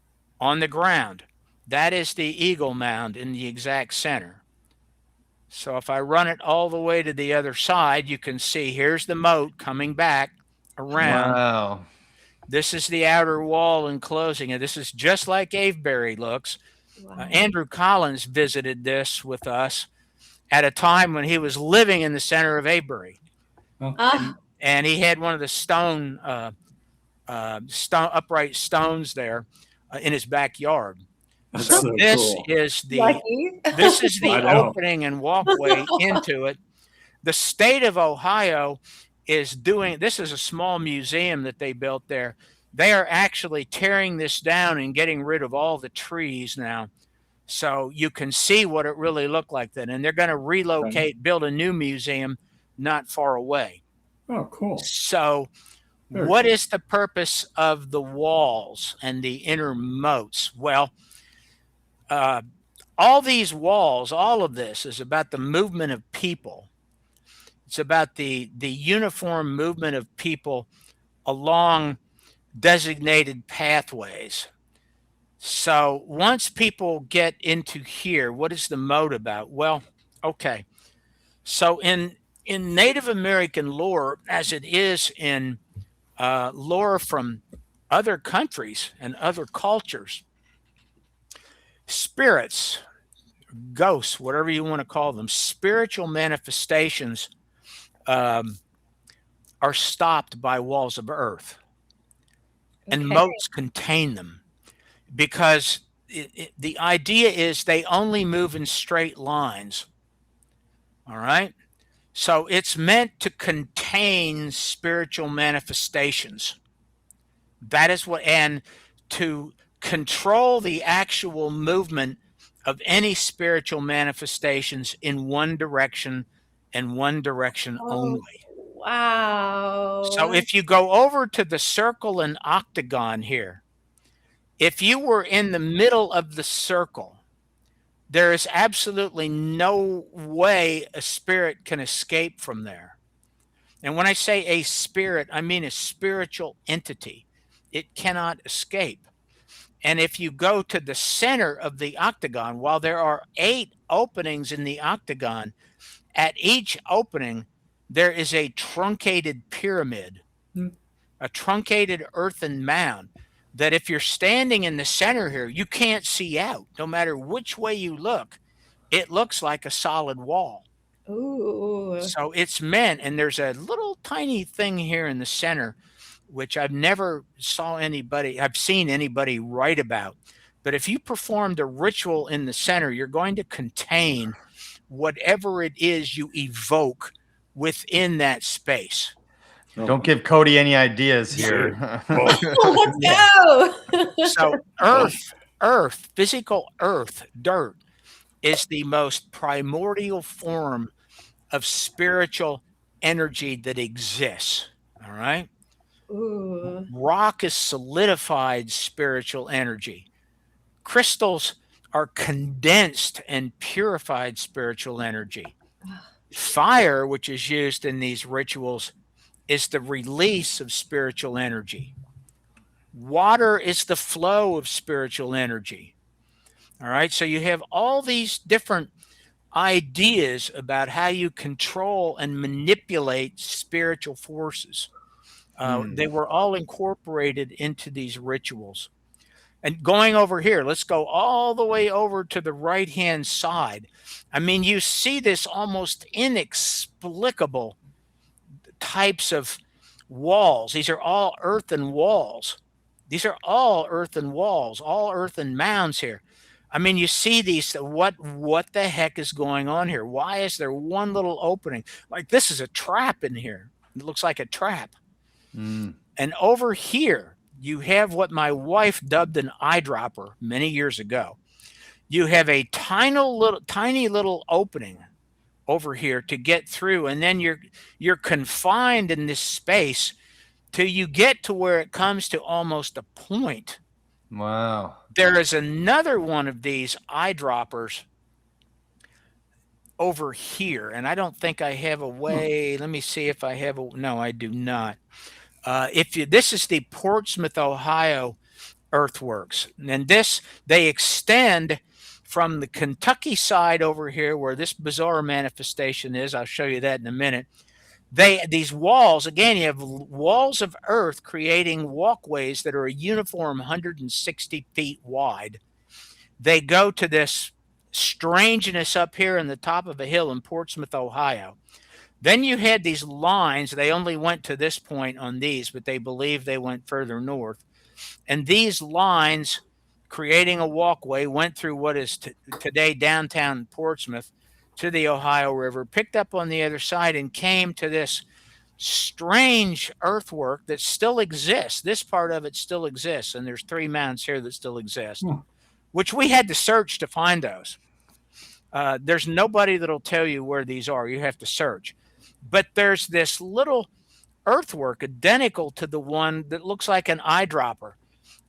[SPEAKER 1] on the ground. That is the eagle mound in the exact center. So if I run it all the way to the other side, you can see here's the moat coming back around.
[SPEAKER 2] Wow.
[SPEAKER 1] This is the outer wall enclosing it. This is just like Avebury looks.
[SPEAKER 4] Wow.
[SPEAKER 1] Andrew Collins visited this with us at a time when he was living in the center of Avebury. And he had one of the stone upright stones there in his backyard.
[SPEAKER 3] That's
[SPEAKER 1] So
[SPEAKER 3] so
[SPEAKER 1] this
[SPEAKER 3] cool.
[SPEAKER 1] is the
[SPEAKER 4] Lucky.
[SPEAKER 1] this is the
[SPEAKER 3] I know.
[SPEAKER 1] opening and walkway into it. The state of Ohio is doing this is a small museum that they built there. They are actually tearing this down and getting rid of all the trees now. So you can see what it really looked like then. And they're going to relocate, build a new museum not far away.
[SPEAKER 3] Oh, cool.
[SPEAKER 1] So
[SPEAKER 3] Very
[SPEAKER 1] what
[SPEAKER 3] cool.
[SPEAKER 1] is the purpose of the walls and the inner moats? Well, all these walls, all of this is about the movement of people. It's about the uniform movement of people along designated pathways. So once people get into here, what is the moat about? Well, okay. So in Native American lore, as it is in lore from other countries and other cultures, spirits, ghosts, whatever you want to call them, spiritual manifestations are stopped by walls of earth. And moats contain them because the idea is they only move in straight lines. All right. So it's meant to contain spiritual manifestations. That is what, and to control the actual movement of any spiritual manifestations in one direction and one direction only.
[SPEAKER 4] Wow.
[SPEAKER 1] So if you go over to the circle and octagon here, if you were in the middle of the circle, there is absolutely no way a spirit can escape from there. And when I say a spirit, I mean a spiritual entity. It cannot escape. And if you go to the center of the octagon, while there are 8 openings in the octagon, at each opening, there is a truncated pyramid, a truncated earthen mound that if you're standing in the center here, you can't see out. No matter which way you look, it looks like a solid wall.
[SPEAKER 4] Ooh.
[SPEAKER 1] So it's meant, and there's a little tiny thing here in the center, which I've never seen anybody write about. But if you performed a ritual in the center, you're going to contain whatever it is you evoke within that space.
[SPEAKER 2] Don't give Cody any ideas here.
[SPEAKER 4] Let's go.
[SPEAKER 1] So earth, physical earth, dirt, is the most primordial form of spiritual energy that exists. All right.
[SPEAKER 4] Ooh.
[SPEAKER 1] Rock is solidified spiritual energy. Crystals are condensed and purified spiritual energy. Fire, which is used in these rituals, is the release of spiritual energy. Water is the flow of spiritual energy. All right. So you have all these different ideas about how you control and manipulate spiritual forces. They were all incorporated into these rituals. And going over here, let's go all the way over to the right-hand side. I mean, you see this almost inexplicable types of walls. These are all earthen walls. These are all earthen walls, all earthen mounds here. I mean, you see these, what the heck is going on here? Why is there one little opening? Like this is a trap in here. It looks like a trap. And over here, you have what my wife dubbed an eyedropper many years ago. You have a tiny little opening over here to get through, and then you're confined in this space till you get to where it comes to almost a point.
[SPEAKER 2] Wow.
[SPEAKER 1] There is another one of these eyedroppers over here, and I don't think I have a way. Let me see if I have a. No, I do not. If you, this is the Portsmouth, Ohio earthworks, and this they extend from the Kentucky side over here, where this bizarre manifestation is. I'll show you that in a minute. These walls again. You have walls of earth creating walkways that are a uniform 160 feet wide. They go to this strangeness up here in the top of a hill in Portsmouth, Ohio. Then you had these lines. They only went to this point on these, but they believe they went further north. And these lines, creating a walkway, went through what is today downtown Portsmouth to the Ohio River, picked up on the other side, and came to this strange earthwork that still exists. This part of it still exists, and there's 3 mounds here that still exist, which we had to search to find those. There's nobody that'll tell you where these are. You have to search. But there's this little earthwork identical to the one that looks like an eyedropper.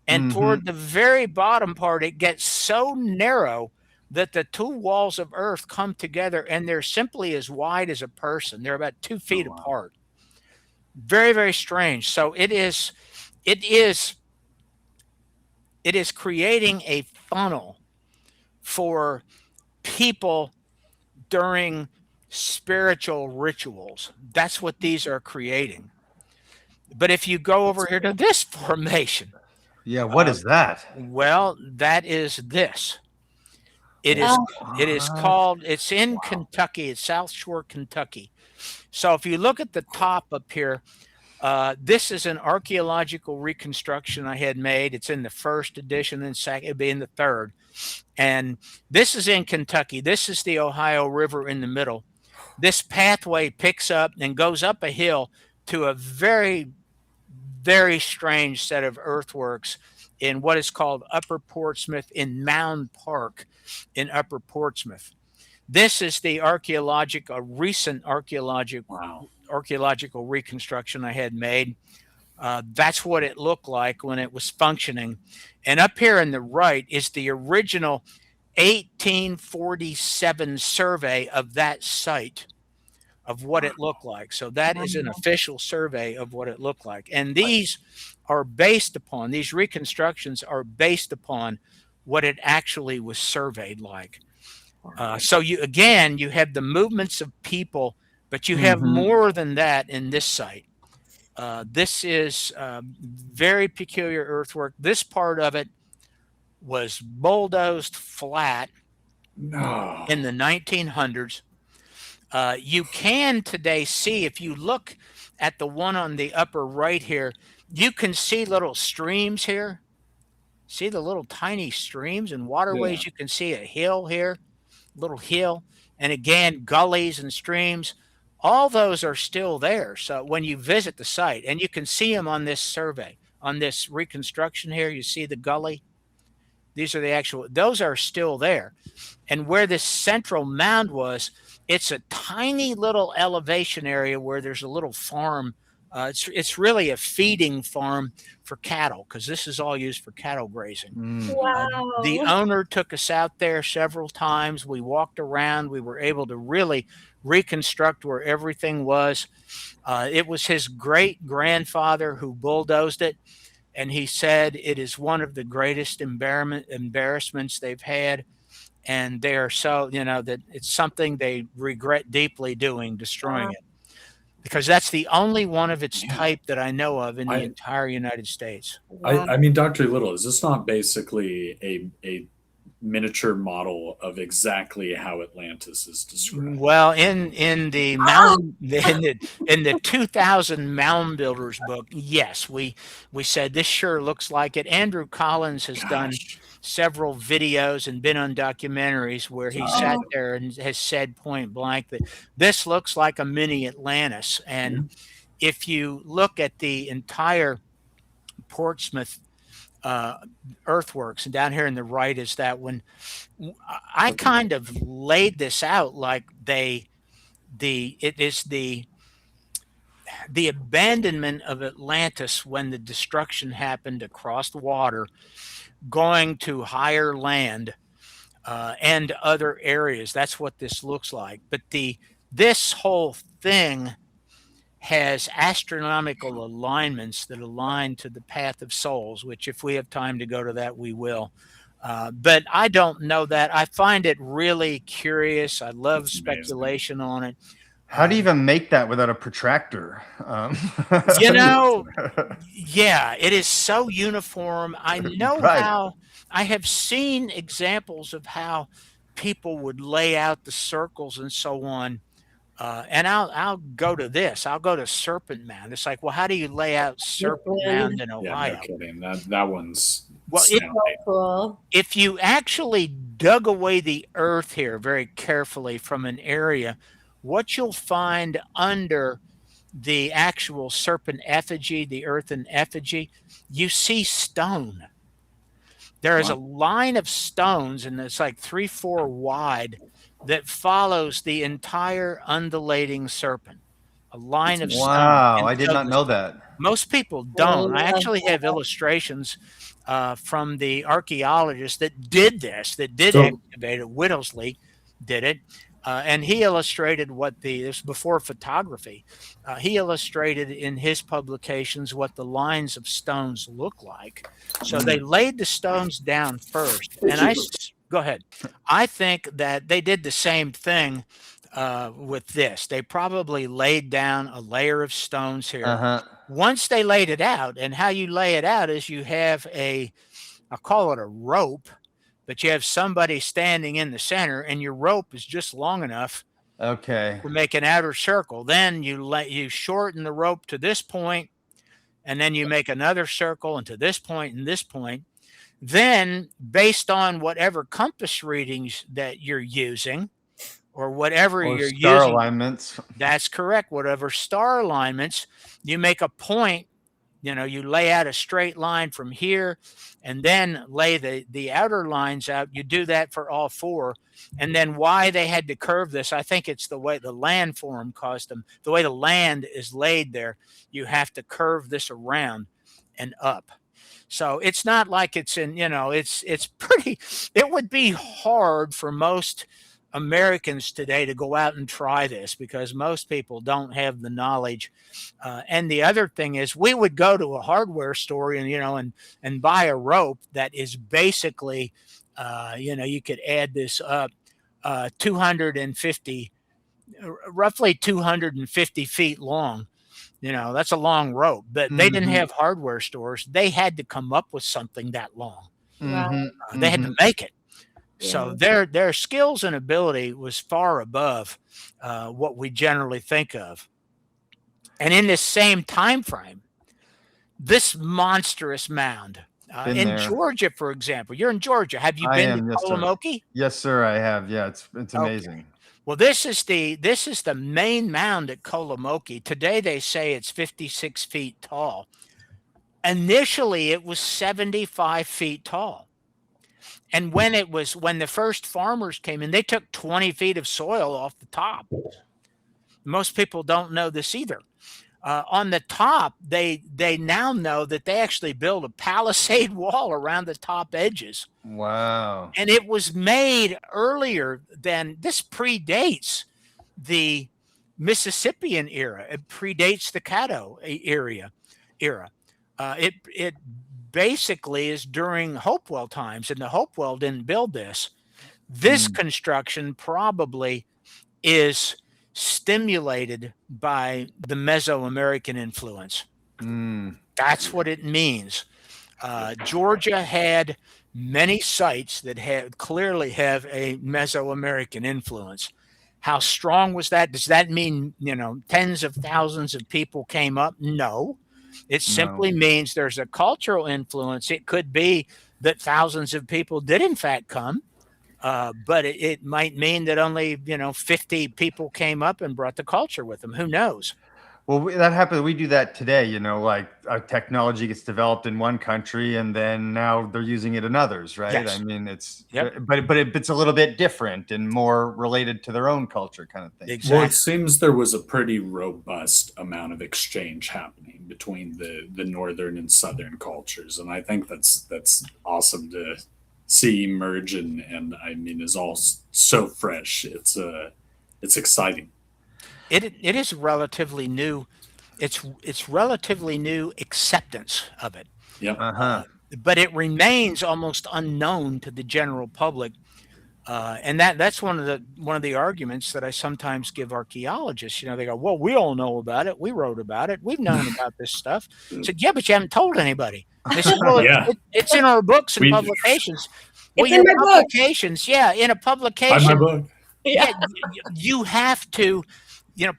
[SPEAKER 1] And toward the very bottom part, it gets so narrow that the 2 walls of earth come together, and they're simply as wide as a person. They're about 2 feet apart. Very, very strange. So it is creating a funnel for people during spiritual rituals. That's what these are creating. But if you go over here to this formation,
[SPEAKER 2] what is that?
[SPEAKER 1] well, that is this. It is called. It's in Kentucky. It's South Shore, Kentucky. So if you look at the top up here, this is an archaeological reconstruction I had made. It's in the first edition, and second, it'd be in the third. And this is in Kentucky. This is the Ohio River in the middle. This pathway picks up and goes up a hill to a very, very strange set of earthworks in what is called Upper Portsmouth in Mound Park in Upper Portsmouth. This is the recent archaeological reconstruction I had made. That's what it looked like when it was functioning. And up here on the right is the original 1847 survey of that site, of what it looked like. So that is an official survey of what it looked like. And these reconstructions are based upon what it actually was surveyed like. So you have the movements of people, but you have more than that in this site. This is very peculiar earthwork. This part of it was bulldozed flat in the 1900s. You can today see, if you look at the one on the upper right here, you can see little streams here. See the little tiny streams and waterways? Yeah. You can see a hill here, little hill, and again, gullies and streams. All those are still there. So when you visit the site, and you can see them on this survey, on this reconstruction here, you see the gully. These are those are still there. And where this central mound was, it's a tiny little elevation area where there's a little farm. It's really a feeding farm for cattle, because this is all used for cattle grazing.
[SPEAKER 4] Wow.
[SPEAKER 1] The owner took us out there several times. We walked around. We were able to really reconstruct where everything was. It was his great grandfather who bulldozed it. And he said it is one of the greatest embarrassments they've had. And they are so, that it's something they regret deeply doing, destroying it. Because that's the only one of its type that I know of in the entire United States.
[SPEAKER 3] I mean, Dr. Little, is this not basically a miniature model of exactly how Atlantis is described?
[SPEAKER 1] Well, in the Mound in the 2000 Moundbuilders book, yes, we said this sure looks like it. Andrew Collins has done several videos and been on documentaries where he sat there and has said point blank that this looks like a mini Atlantis. And if you look at the entire Portsmouth earthworks, and down here in the right is that one, I kind of laid this out like it is the abandonment of Atlantis when the destruction happened across the water, going to higher land. and other areas. That's what this looks like. But this whole thing has astronomical alignments that align to the path of souls, which if we have time to go to that, we will. But I don't know that. I find it really curious. I love
[SPEAKER 3] That's amazing.
[SPEAKER 1] speculation on it.
[SPEAKER 2] How do you even make that without a protractor?
[SPEAKER 1] You know, yeah, it is so uniform. I know
[SPEAKER 2] Right.
[SPEAKER 1] how, I have seen examples of how people would lay out the circles and so on. And I'll go to this. I'll go to Serpent Mound. It's like, well, how do you lay out Serpent Mound in
[SPEAKER 3] Yeah,
[SPEAKER 1] Ohio?
[SPEAKER 3] no kidding. That one's
[SPEAKER 1] Well,
[SPEAKER 4] So cool.
[SPEAKER 1] if you actually dug away the earth here very carefully from an area, what you'll find under the actual serpent effigy, the earthen effigy, you see stone. There is a line of stones, and it's like 3-4 wide, that follows the entire undulating serpent. A line of stone.
[SPEAKER 2] Wow,
[SPEAKER 1] And
[SPEAKER 2] I did
[SPEAKER 1] so
[SPEAKER 2] not know that.
[SPEAKER 1] most people don't. I actually have illustrations from the archaeologist that did this, that did excavate it. Whittlesley did it. And he illustrated this before photography. He illustrated in his publications what the lines of stones look like. So they laid the stones down first. And go ahead. I think that they did the same thing with this. They probably laid down a layer of stones here. Once they laid it out, and how you lay it out is you have I call it a rope, but you have somebody standing in the center, and your rope is just long enough to make an outer circle. Then you shorten the rope to this point, and then you make another circle and to this point and this point. Then, based on whatever compass readings that you're using, or whatever you're using,
[SPEAKER 2] star alignments.
[SPEAKER 1] That's correct. Whatever star alignments, you make a point. You lay out a straight line from here, and then lay the outer lines out. You do that for all 4. And then why they had to curve this, I think it's the way the landform caused them. The way the land is laid there, you have to curve this around and up. So it's not like it's in, it's pretty, it would be hard for most Americans today to go out and try this because most people don't have the knowledge. And the other thing is we would go to a hardware store and buy a rope that is basically, you could add this up, 250, roughly 250 feet long. That's a long rope, but they didn't have hardware stores. They had to come up with something that long. They had to make it. So their skills and ability was far above what we generally think of. And in this same time frame, this monstrous mound in Georgia, for example, you're in Georgia. Have you been to Colonial?
[SPEAKER 2] Yes, sir, I have. Yeah, it's amazing.
[SPEAKER 1] Okay. Well, this is the main mound at Colonial. Today they say it's 56 feet tall. Initially, it was 75 feet tall. And when the first farmers came in, they took 20 feet of soil off the top. Most people don't know this either. On the top, they now know that they actually built a palisade wall around the top edges.
[SPEAKER 2] Wow.
[SPEAKER 1] And it was made earlier than this. Predates the Mississippian era. It predates the Caddo era. It basically is during Hopewell times, and the Hopewell didn't build this. This construction probably is stimulated by the Mesoamerican influence. That's what it means. Georgia had many sites that clearly have a Mesoamerican influence. How strong was that? Does that mean, tens of thousands of people came up? No. It simply means there's a cultural influence. It could be that thousands of people did in fact come, but it might mean that only 50 people came up and brought the culture with them. Who knows?
[SPEAKER 2] Well, that happens. We do that today. Like our technology gets developed in one country, and then now they're using it in others, right?
[SPEAKER 1] Yes.
[SPEAKER 2] I mean, it's but it's a little bit different and more related to their own culture, kind of thing.
[SPEAKER 1] Exactly.
[SPEAKER 3] Well, it seems there was a pretty robust amount of exchange happening between the northern and southern cultures, and I think that's awesome to see emerge, and I mean is all so fresh. It's exciting.
[SPEAKER 1] It is relatively new. It's relatively new acceptance of it,
[SPEAKER 3] Yep.
[SPEAKER 1] but it remains almost unknown to the general public. And that's one of the arguments that I sometimes give archaeologists. You know, they go, "Well, we all know about it. We wrote about it. We've known about this stuff." I said, "Yeah, but you haven't told anybody." They said, "Well,
[SPEAKER 3] Yeah.
[SPEAKER 1] it's in our books and
[SPEAKER 3] We-
[SPEAKER 1] publications." Well,
[SPEAKER 4] It's in my book.
[SPEAKER 1] publications, yeah, in a
[SPEAKER 3] Buy my
[SPEAKER 1] publication,
[SPEAKER 3] book.
[SPEAKER 1] yeah, you have to,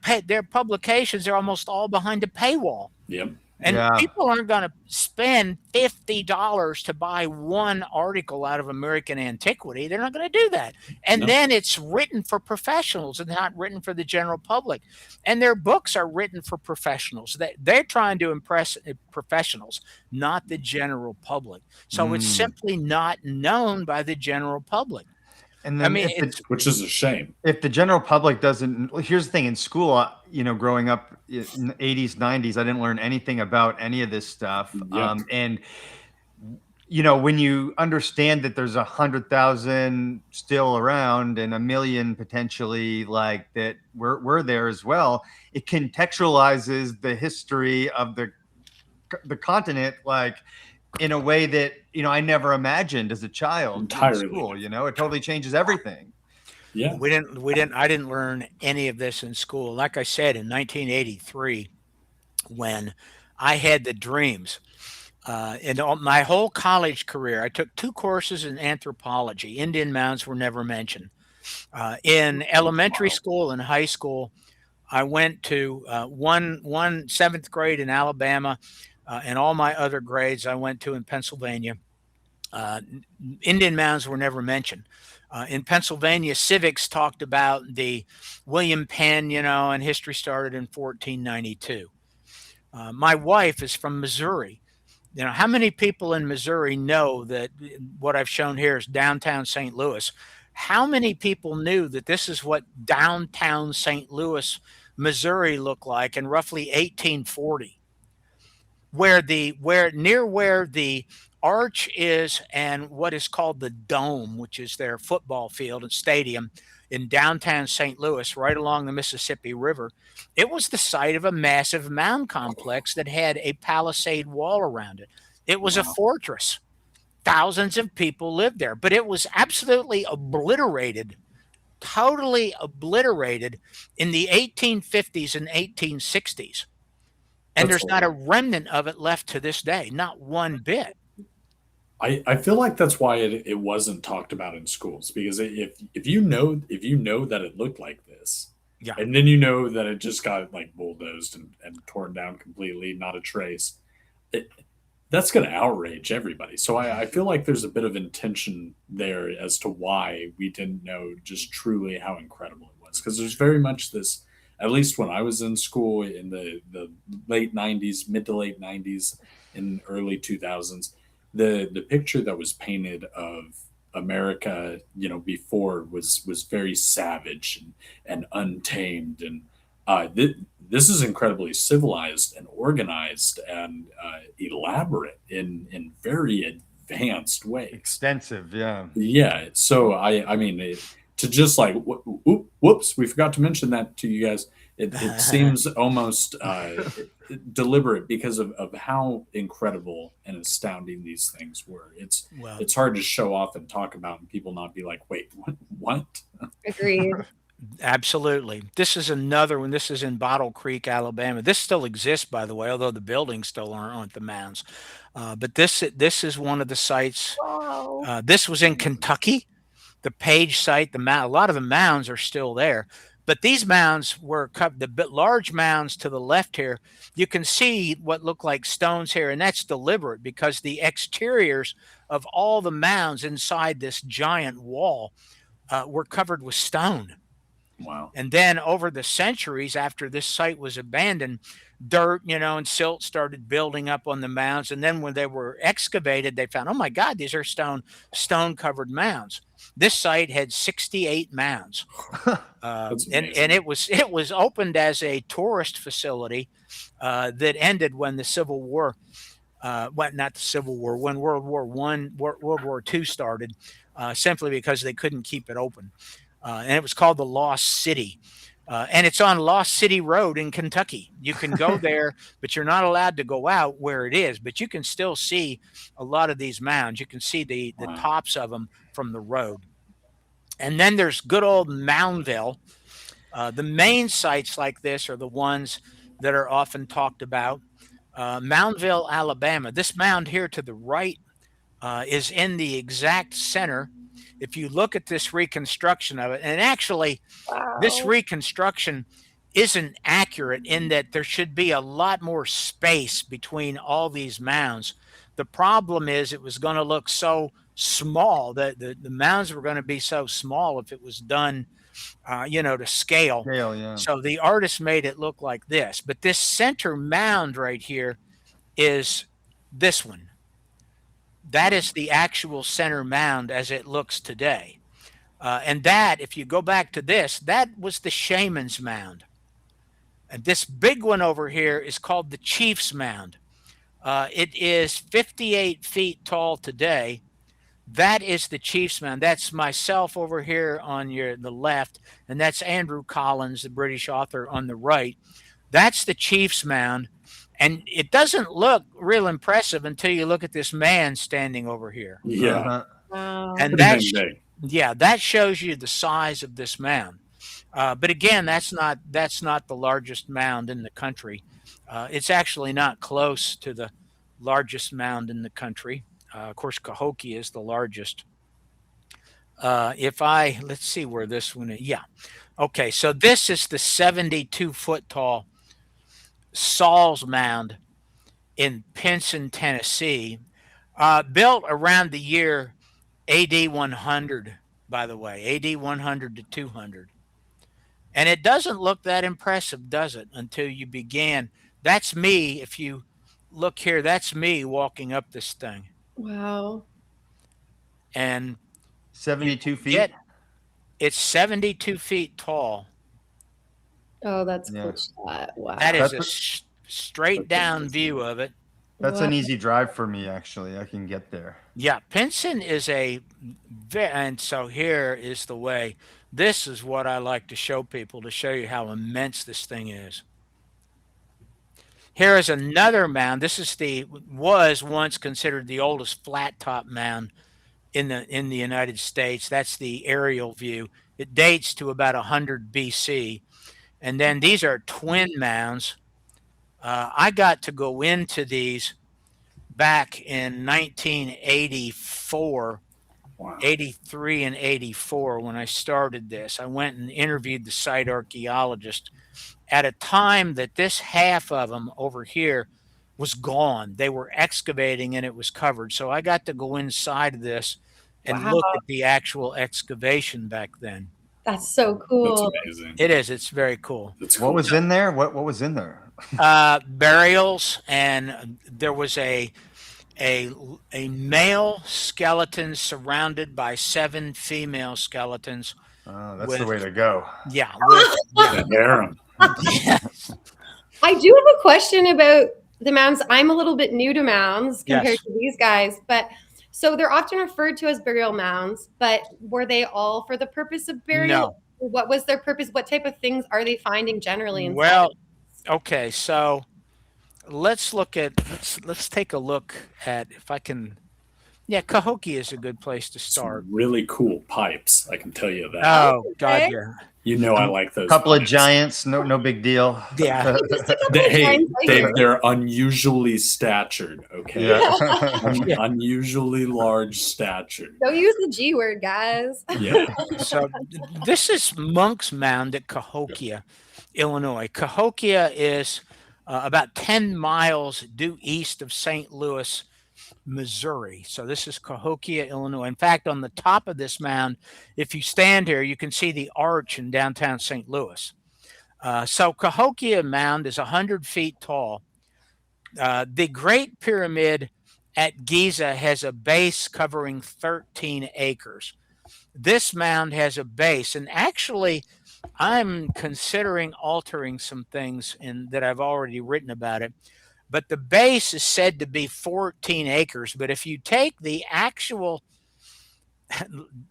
[SPEAKER 1] pay their publications. They're almost all behind a paywall.
[SPEAKER 3] Yep.
[SPEAKER 1] And
[SPEAKER 2] Yeah.
[SPEAKER 1] people aren't going to spend $50 to buy one article out of American antiquity. They're not going to do that. And
[SPEAKER 3] No.
[SPEAKER 1] then it's written for professionals and not written for the general public. And their books are written for professionals. They're trying to impress professionals, not the general public. So it's simply not known by the general public.
[SPEAKER 2] And then
[SPEAKER 1] I mean,
[SPEAKER 3] Which is a shame.
[SPEAKER 2] if the general public doesn't, well, here's the thing: in school, growing up in the 80s, 90s, I didn't learn anything about any of this stuff.
[SPEAKER 3] Yeah.
[SPEAKER 2] And when you understand that there's 100,000 still around and 1 million potentially like that, we're there as well. It contextualizes the history of the continent, like in a way that I never imagined as a child
[SPEAKER 3] Entirely.
[SPEAKER 2] in school. It totally changes everything.
[SPEAKER 3] Yeah.
[SPEAKER 1] I didn't learn any of this in school. Like I said, in 1983, when I had the dreams, in my whole college career, I took 2 courses in anthropology. Indian mounds were never mentioned. In elementary school and high school, I went to one 7th grade in Alabama, and all my other grades I went to in Pennsylvania. Indian mounds were never mentioned. In Pennsylvania, civics talked about the William Penn, and history started in 1492. My wife is from Missouri. How many people in Missouri know that what I've shown here is downtown St. Louis? How many people knew that this is what downtown St. Louis, Missouri looked like in roughly 1840? Where the arch is and what is called the Dome, which is their football field and stadium in downtown St. Louis, right along the Mississippi River, it was the site of a massive mound complex that had a palisade wall around it. It was a fortress. Thousands of people lived there, but it was absolutely obliterated, totally obliterated in the 1850s and 1860s. And there's not a remnant of it left to this day, not one bit.
[SPEAKER 3] I feel like that's why it wasn't talked about in schools, because if you know that it looked like this,
[SPEAKER 1] Yeah.
[SPEAKER 3] and then you know that it just got like bulldozed and torn down completely, not a trace, that's going to outrage everybody. So I feel like there's a bit of intention there as to why we didn't know just truly how incredible it was, because there's very much this. At least when I was in school in the late 90s, mid to late 90s, and early 2000s, the picture that was painted of America, before was very savage and untamed, and this is incredibly civilized and organized and elaborate in very advanced ways.
[SPEAKER 2] Extensive, yeah.
[SPEAKER 3] Yeah. So I mean. To just like, whoops, we forgot to mention that to you guys. It seems almost deliberate because of how incredible and astounding these things were. It's hard to show off and talk about and people not be like, wait, what?
[SPEAKER 4] Agreed.
[SPEAKER 1] Absolutely. This is another one. This is in Bottle Creek, Alabama. This still exists, by the way, although the buildings still aren't the mounds. But this is one of the sites.
[SPEAKER 4] Wow.
[SPEAKER 1] This was in Kentucky. The Page site, a lot of the mounds are still there, but these mounds were the large mounds to the left here. You can see what look like stones here, and that's deliberate because the exteriors of all the mounds inside this giant wall were covered with stone.
[SPEAKER 3] Wow.
[SPEAKER 1] And then over the centuries after this site was abandoned, dirt, and silt started building up on the mounds. And then when they were excavated, they found, oh my God, these are stone covered mounds. This site had 68 mounds. And it was opened as a tourist facility that ended when the Civil War well, not the Civil War, when World War II started, simply because they couldn't keep it open. And it was called the Lost City. And it's on Lost City Road in Kentucky. You can go there, but you're not allowed to go out where it is. But you can still see a lot of these mounds. You can see the tops of them from the road. And then there's good old Moundville. The main sites like this are the ones that are often talked about. Moundville, Alabama. This mound here to the right is in the exact center. If you look at this reconstruction of it, and actually this reconstruction isn't accurate in that there should be a lot more space between all these mounds. The problem is it was going to look so small that the mounds were going to be so small if it was done to scale.
[SPEAKER 2] Yeah.
[SPEAKER 1] So the artist made it look like this. But this center mound right here is this one. That is the actual center mound as it looks today. And that, if you go back to this, that was the shaman's mound. And this big one over here is called the chief's mound. It is 58 feet tall today. That is the chief's mound. That's myself over here on the left, and that's Andrew Collins, the British author, on the right. That's the chief's mound, and it doesn't look real impressive until you look at this man standing over here.
[SPEAKER 3] Yeah.
[SPEAKER 4] Wow.
[SPEAKER 1] And that shows you the size of this mound. But again, that's not the largest mound in the country. It's actually not close to the largest mound in the country. Of course, Cahokia is the largest. Let's see where this one is. Yeah. Okay, so this is the 72-foot tall Saul's Mound in Pinson, Tennessee, built around the year AD 100, by the way, AD 100 to 200. And it doesn't look that impressive, does it, until you begin. That's me. If you look here, that's me walking up this thing.
[SPEAKER 4] Wow.
[SPEAKER 2] And 72 feet?
[SPEAKER 1] It's 72 feet tall.
[SPEAKER 4] Oh, that's cool shot. Wow.
[SPEAKER 1] That is a straight down view of it.
[SPEAKER 2] That's an easy drive for me, actually. I can get there.
[SPEAKER 1] Yeah, Pinson is and so here is the way. This is what I like to show people, to show you how immense this thing is. Here is another mound. This is was once considered the oldest flat top mound in the United States. That's the aerial view. It dates to about 100 BC. And then these are twin mounds. I got to go into these back in 1984, 83 and 84 when I started this. I went and interviewed the site archaeologist at a time that this half of them over here was gone. They were excavating and it was covered. So I got to go inside of this and look at the actual excavation back then.
[SPEAKER 4] That's so cool.
[SPEAKER 3] That's amazing.
[SPEAKER 1] It is. It's very cool.
[SPEAKER 2] What was in there? What was in there?
[SPEAKER 1] Burials, and there was a male skeleton surrounded by 7 female skeletons.
[SPEAKER 2] That's the way to go.
[SPEAKER 1] Yeah.
[SPEAKER 3] Harem.
[SPEAKER 1] Yes.
[SPEAKER 4] I do have a question about the mounds. I'm a little bit new to mounds compared to these guys, but so they're often referred to as burial mounds, but were they all for the purpose of burial?
[SPEAKER 1] No.
[SPEAKER 4] What was their purpose? What type of things are they finding generally inside?
[SPEAKER 1] Well, okay, so let's take a look at, if I can. Yeah, Cahokia is a good place to start.
[SPEAKER 3] Some really cool pipes, I can tell you that.
[SPEAKER 1] Oh, God, yeah.
[SPEAKER 3] You know I like those.
[SPEAKER 2] Couple of giants, no big deal.
[SPEAKER 1] Yeah.
[SPEAKER 3] They're unusually statured, okay?
[SPEAKER 2] Yeah.
[SPEAKER 3] Unusually large statured.
[SPEAKER 4] Don't use the G word, guys.
[SPEAKER 3] Yeah.
[SPEAKER 1] So this is Monk's Mound at Cahokia, Illinois. Cahokia is about 10 miles due east of St. Louis, Missouri. So this is Cahokia, Illinois. In fact, on the top of this mound, if you stand here, you can see the arch in downtown St. Louis. So Cahokia Mound is 100 feet tall. The Great Pyramid at Giza has a base covering 13 acres. This mound has a base, and actually, I'm considering altering some things that I've already written about it. but the base is said to be 14 acres. But if you take the actual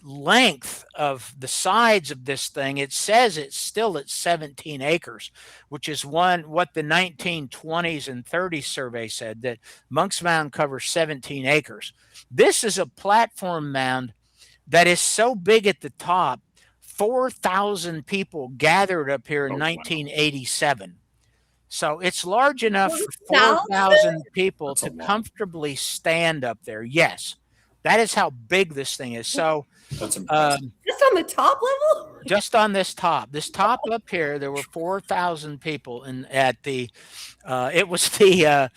[SPEAKER 1] length of the sides of this thing, it says it's still at 17 acres, which is what the 1920s and 30s survey said, that Monk's Mound covers 17 acres. This is a platform mound that is so big at the top, 4,000 people gathered up here in 1987. So it's large enough for 4,000 people to comfortably stand up there. Yes, that is how big this thing is. So
[SPEAKER 3] that's impressive.
[SPEAKER 4] Just on the top level?
[SPEAKER 1] Just on this top up here, there were 4,000 people at the, it was the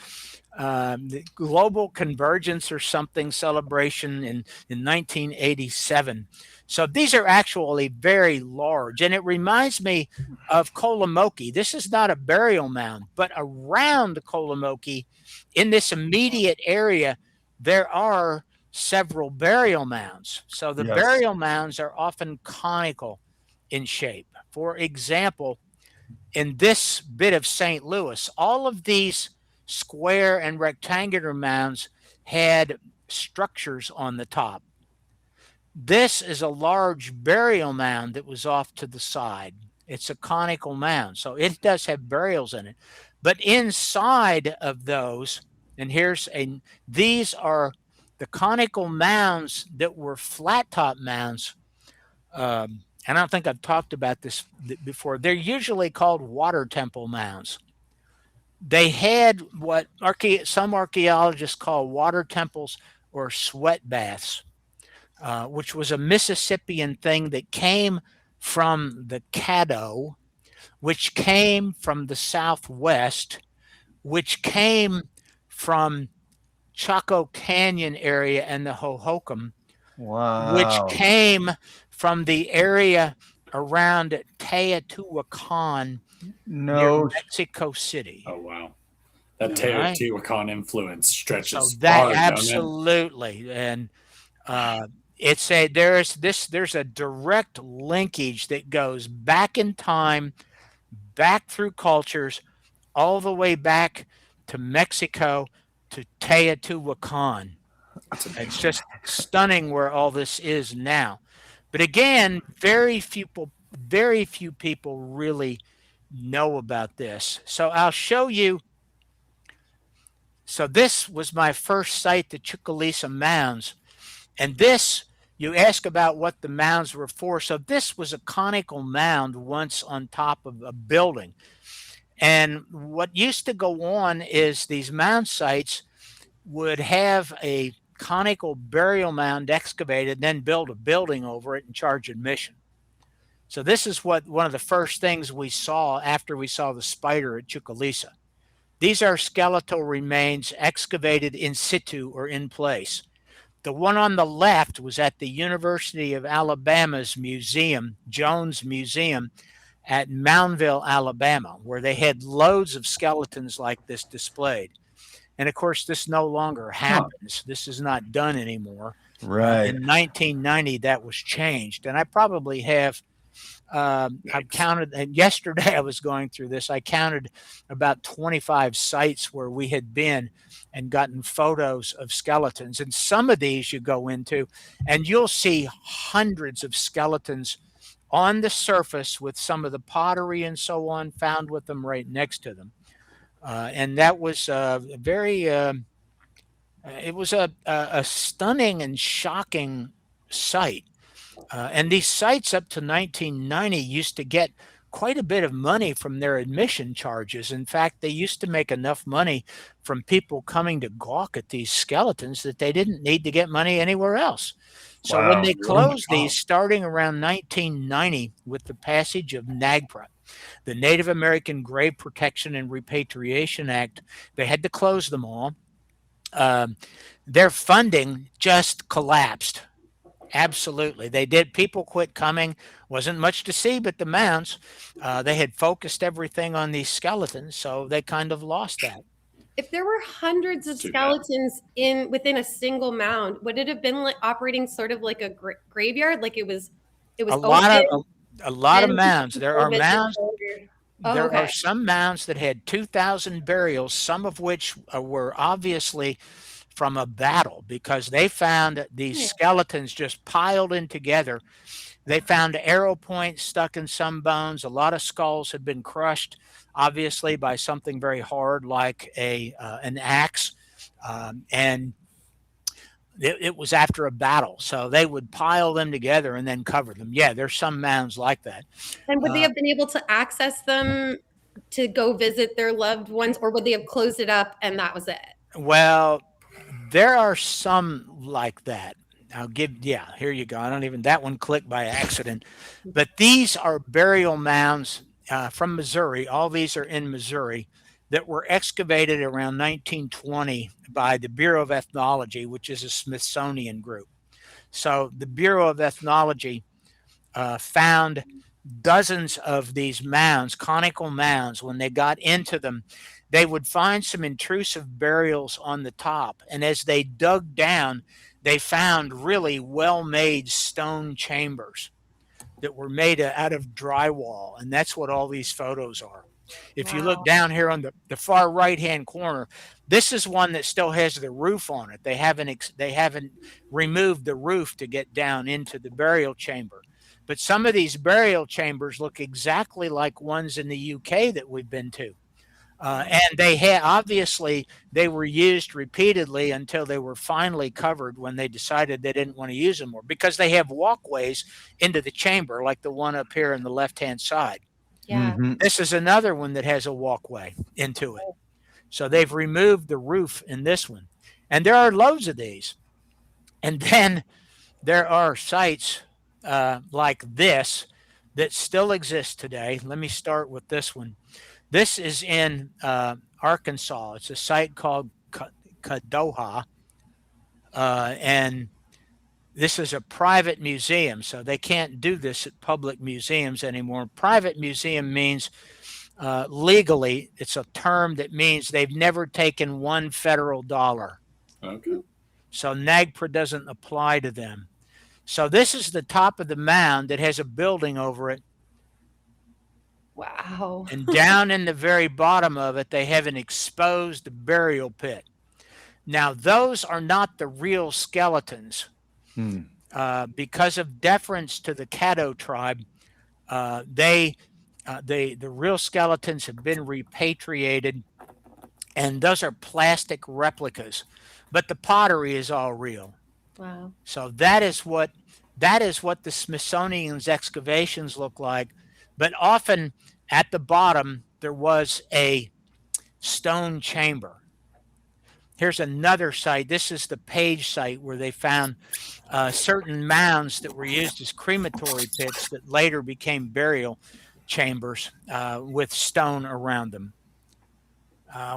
[SPEAKER 1] Global Convergence or something celebration in 1987. So these are actually very large, and it reminds me of Kolomoki. This is not a burial mound, but around Kolomoki, in this immediate area, there are several burial mounds. So the burial mounds are often conical in shape. For example, in this bit of St. Louis, all of these square and rectangular mounds had structures on the top. This is a large burial mound that was off to the side. It's a conical mound, so it does have burials in it. But inside of those, and these are the conical mounds that were flat top mounds. And I don't think I've talked about this before. They're usually called water temple mounds. They had what some archaeologists call water temples or sweat baths, which was a Mississippian thing that came from the Caddo, which came from the Southwest, which came from Chaco Canyon area and the Hohokam, which came from the area around Teotihuacan near Mexico City.
[SPEAKER 3] Oh, wow. That Teotihuacan influence stretches
[SPEAKER 1] so that
[SPEAKER 3] far,
[SPEAKER 1] absolutely. And there's a direct linkage that goes back in time, back through cultures, all the way back to Mexico, to Teotihuacan. It's just stunning where all this is now. But again, very few people really know about this. So I'll show you. So this was my first site, the Chucalissa Mounds. And this, you ask about what the mounds were for. So this was a conical mound once on top of a building. And what used to go on is these mound sites would have a conical burial mound excavated, then build a building over it and charge admission. So this is one of the first things we saw after we saw the spider at Chucalissa. These are skeletal remains excavated in situ or in place. The one on the left was at the University of Alabama's museum, Jones Museum, at Moundville, Alabama, where they had loads of skeletons like this displayed. And of course, this no longer happens. This is not done anymore.
[SPEAKER 2] Right.
[SPEAKER 1] In 1990, that was changed. And I probably have, I've counted, and yesterday I was going through this, I counted about 25 sites where we had been and gotten photos of skeletons. And some of these you go into and you'll see hundreds of skeletons on the surface with some of the pottery and so on found with them right next to them. And that was it was a stunning and shocking sight. And these sites up to 1990 used to get quite a bit of money from their admission charges. In fact, they used to make enough money from people coming to gawk at these skeletons that they didn't need to get money anywhere else. So when they closed these, starting around 1990 with the passage of NAGPRA, the Native American Grave Protection and Repatriation Act, they had to close them all. Their funding just collapsed. Absolutely. They did. People quit coming. Wasn't much to see but the mounds. They had focused everything on these skeletons, so they kind of lost that.
[SPEAKER 4] If there were hundreds of skeletons within a single mound, would it have been like operating sort of like a graveyard? Like it was
[SPEAKER 1] a lot of mounds. There are mounds.
[SPEAKER 4] Oh,
[SPEAKER 1] There are
[SPEAKER 4] okay.
[SPEAKER 1] some mounds that had 2,000 burials, some of which were obviously from a battle because they found these
[SPEAKER 4] Yeah.
[SPEAKER 1] skeletons just piled in together. They found arrow points stuck in some bones. A lot of skulls had been crushed, obviously, by something very hard like an axe. And it was after a battle. So they would pile them together and then cover them. Yeah, there's some mounds like that.
[SPEAKER 4] And would they
[SPEAKER 1] Uh,
[SPEAKER 4] have been able to access them to go visit their loved ones, or would they have closed it up and that was it?
[SPEAKER 1] well, there are some like that. Yeah, here you go. I don't even, that one clicked by accident. But these are burial mounds from Missouri. All these are in Missouri that were excavated around 1920 by the Bureau of Ethnology, which is a Smithsonian group. So the Bureau of Ethnology found dozens of these mounds, conical mounds. When they got into them, they would find some intrusive burials on the top. And as they dug down, they found really well-made stone chambers that were made out of drywall. And that's what all these photos are. If you look
[SPEAKER 4] Wow.
[SPEAKER 1] down here on the far right-hand corner, this is one that still has the roof on it. They haven't removed the roof to get down into the burial chamber. But some of these burial chambers look exactly like ones in the UK that we've been to. And they had obviously they were used repeatedly until they were finally covered when they decided they didn't want to use them more because they have walkways into the chamber like the one up here on the left-hand side.
[SPEAKER 4] Yeah.
[SPEAKER 2] Mhm.
[SPEAKER 1] This is another one that has a walkway into it. So they've removed the roof in this one. And there are loads of these. And then there are sites like this that still exist today. Let me start with this one. This is in Arkansas. It's a site called Kadoha. And this is a private museum, so they can't do this at public museums anymore. Private museum means legally, it's a term that means they've never taken one federal dollar.
[SPEAKER 3] Okay.
[SPEAKER 1] So NAGPRA doesn't apply to them. So this is the top of the mound that has a building over it.
[SPEAKER 4] Wow.
[SPEAKER 1] And down in the very bottom of it, they have an exposed burial pit. Now, those are not the real skeletons. Because of deference to the Caddo tribe, the real skeletons have been repatriated, and those are plastic replicas. But the pottery is all real.
[SPEAKER 4] Wow.
[SPEAKER 1] So that is what the Smithsonian's excavations look like. But often at the bottom there was a stone chamber. Here's another site. This is the Page site where they found certain mounds that were used as crematory pits that later became burial chambers with stone around them.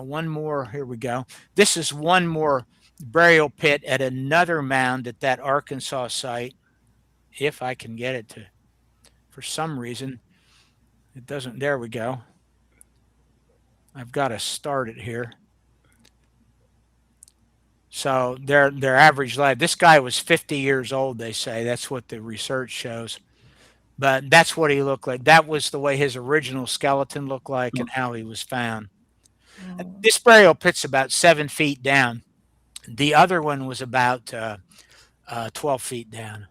[SPEAKER 1] One more. Here we go. This is one more burial pit at another mound at that Arkansas site. If I can get it to, for some reason, it doesn't. There we go. I've got to start it here. So their average life, this guy was 50 years old, they say. That's what the research shows. But that's what he looked like. That was the way his original skeleton looked like and how he was found.
[SPEAKER 4] Wow.
[SPEAKER 1] This burial pit's about 7 feet down. The other one was about 12 feet down.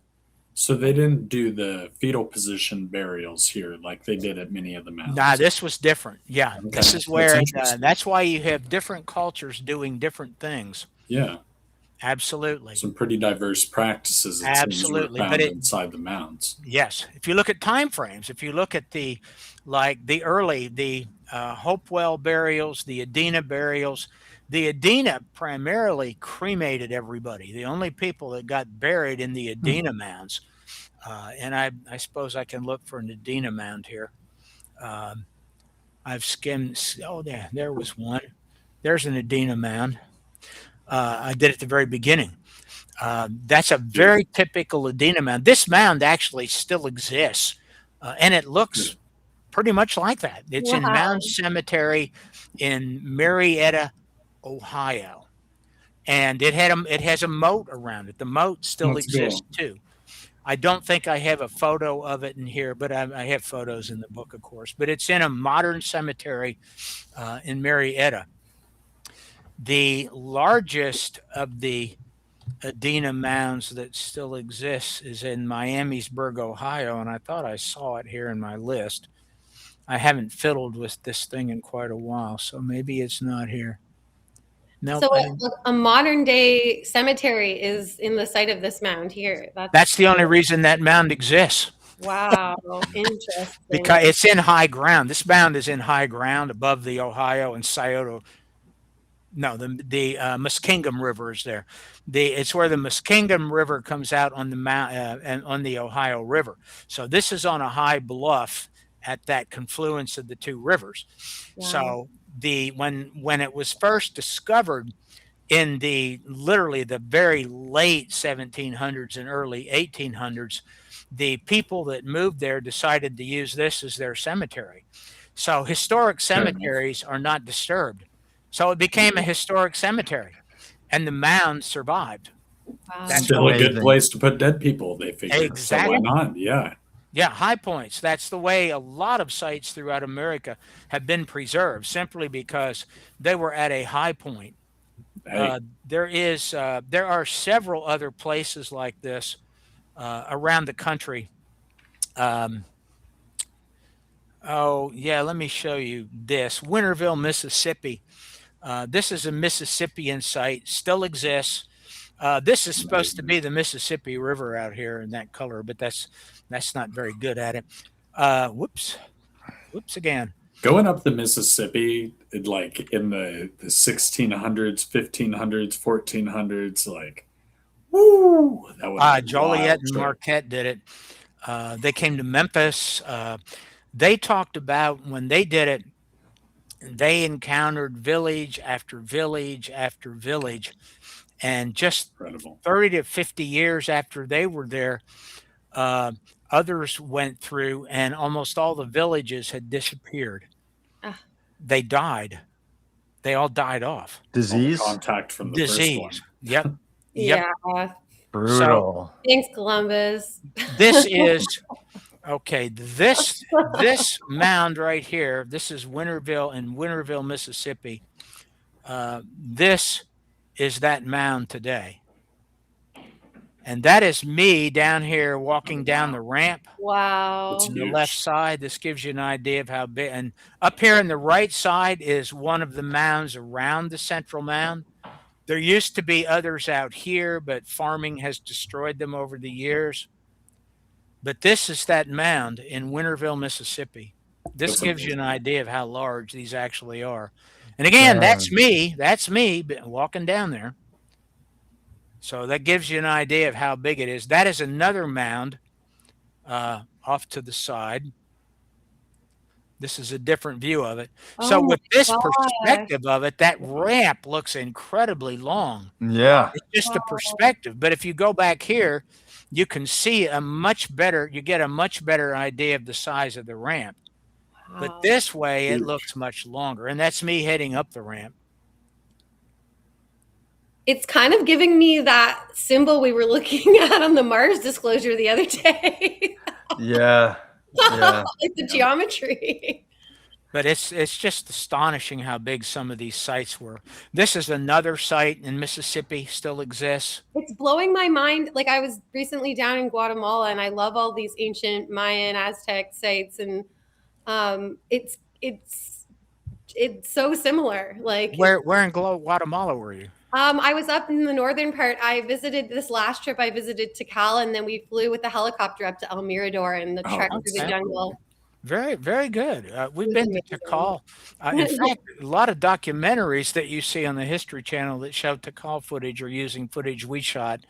[SPEAKER 3] So they didn't do the fetal position burials here like they did at many of the mounds.
[SPEAKER 1] Nah, this was different. Yeah,
[SPEAKER 3] Okay.
[SPEAKER 1] this is
[SPEAKER 3] That's
[SPEAKER 1] where
[SPEAKER 3] interesting.
[SPEAKER 1] that's why you have different cultures doing different things.
[SPEAKER 3] Yeah.
[SPEAKER 1] Absolutely.
[SPEAKER 3] Some pretty diverse practices, it seems, were
[SPEAKER 1] Absolutely.
[SPEAKER 3] found
[SPEAKER 1] But
[SPEAKER 3] inside the mounds.
[SPEAKER 1] yes, if you look at time frames, if you look at the Hopewell burials, the Adena burials, the Adena primarily cremated everybody. The only people that got buried in the Adena mounds, and I suppose I can look for an Adena mound here. I've skimmed. Oh, there was one. There's an Adena mound. I did at the very beginning. That's a very typical Adena mound. This mound actually still exists, and it looks pretty much like that. It's in
[SPEAKER 4] Wow.
[SPEAKER 1] Mound Cemetery in Marietta, Ohio, and it has a moat around it. The moat still
[SPEAKER 3] That's
[SPEAKER 1] exists
[SPEAKER 3] cool.
[SPEAKER 1] too. I don't think I have a photo of it in here, but I have photos in the book, of course. But it's in a modern cemetery in Marietta. The largest of the Adena mounds that still exists is in Miamisburg, Ohio, and I thought I saw it here in my list. I haven't fiddled with this thing in quite a while, so maybe it's not here. No,
[SPEAKER 4] So a modern day cemetery is in the site of this mound here.
[SPEAKER 1] That's the only reason that mound exists.
[SPEAKER 4] Wow, interesting.
[SPEAKER 1] Because it's in high ground. This mound is in high ground above the Ohio and Scioto. No, the Muskingum River is there. It's where the Muskingum River comes out on the mount and on the Ohio River. So this is on a high bluff at that confluence of the two rivers.
[SPEAKER 4] Wow.
[SPEAKER 1] So when it was first discovered in literally the very late 1700s and early 1800s, the people that moved there decided to use this as their cemetery. So historic cemeteries are not disturbed. So it became a historic cemetery, and the mound survived.
[SPEAKER 4] Wow.
[SPEAKER 1] That's
[SPEAKER 3] Still a good place to put dead people, they figured.
[SPEAKER 1] Exactly.
[SPEAKER 3] So why not? Yeah.
[SPEAKER 1] Yeah, high points. That's the way a lot of sites throughout America have been preserved, simply because they were at a high point.
[SPEAKER 3] Hey.
[SPEAKER 1] There are several other places like this around the country. Oh, yeah, let me show you this. Winterville, Mississippi. This is a Mississippian site, still exists. This is supposed to be the Mississippi River out here in that color, but that's not very good at it. Whoops again.
[SPEAKER 3] Going up the Mississippi, like in the 1600s, 1500s, 1400s, like, woo! That was
[SPEAKER 1] Joliet and Marquette did it. They came to Memphis. They talked about when they did it, they encountered village after village after village. And just
[SPEAKER 3] incredible.
[SPEAKER 1] 30 to 50 years after they were there, others went through and almost all the villages had disappeared. They died. They all died off.
[SPEAKER 2] Disease?
[SPEAKER 3] Contact from the first one.
[SPEAKER 1] Yep.
[SPEAKER 4] Yeah.
[SPEAKER 2] Brutal.
[SPEAKER 4] So, thanks, Columbus.
[SPEAKER 1] This is okay. This mound right here. This is Winterville in Winterville, Mississippi. This is that mound today, and that is me down here walking down the ramp.
[SPEAKER 4] Wow.
[SPEAKER 1] On the left side. This gives you an idea of how big. And up here on the right side is one of the mounds around the central mound. There used to be others out here, but farming has destroyed them over the years. But this is that mound in Winterville, Mississippi. This gives you an idea of how large these actually are. And again, that's me walking down there. So that gives you an idea of how big it is. That is another mound off to the side. This is a different view of it. So with this perspective of it, that ramp looks incredibly long.
[SPEAKER 2] Yeah.
[SPEAKER 1] It's just a perspective. But if you go back here, you can see you get a much better idea of the size of the ramp.
[SPEAKER 4] Wow.
[SPEAKER 1] But this way it looks much longer. And that's me heading up the ramp.
[SPEAKER 4] It's kind of giving me that symbol we were looking at on the Mars disclosure the other day.
[SPEAKER 2] Yeah. Yeah.
[SPEAKER 4] Like the geometry.
[SPEAKER 1] But it's just astonishing how big some of these sites were. This is another site in Mississippi, still exists.
[SPEAKER 4] It's blowing my mind. Like I was recently down in Guatemala, and I love all these ancient Mayan, Aztec sites, and it's so similar. Like
[SPEAKER 1] where in Guatemala were you?
[SPEAKER 4] I was up in the northern part. I visited this last trip. I visited Tikal, and then we flew with the helicopter up to El Mirador and the trek through the jungle.
[SPEAKER 1] Very, very good. We've been to Tikal. In fact, a lot of documentaries that you see on the History Channel that show Tikal footage are using footage we shot.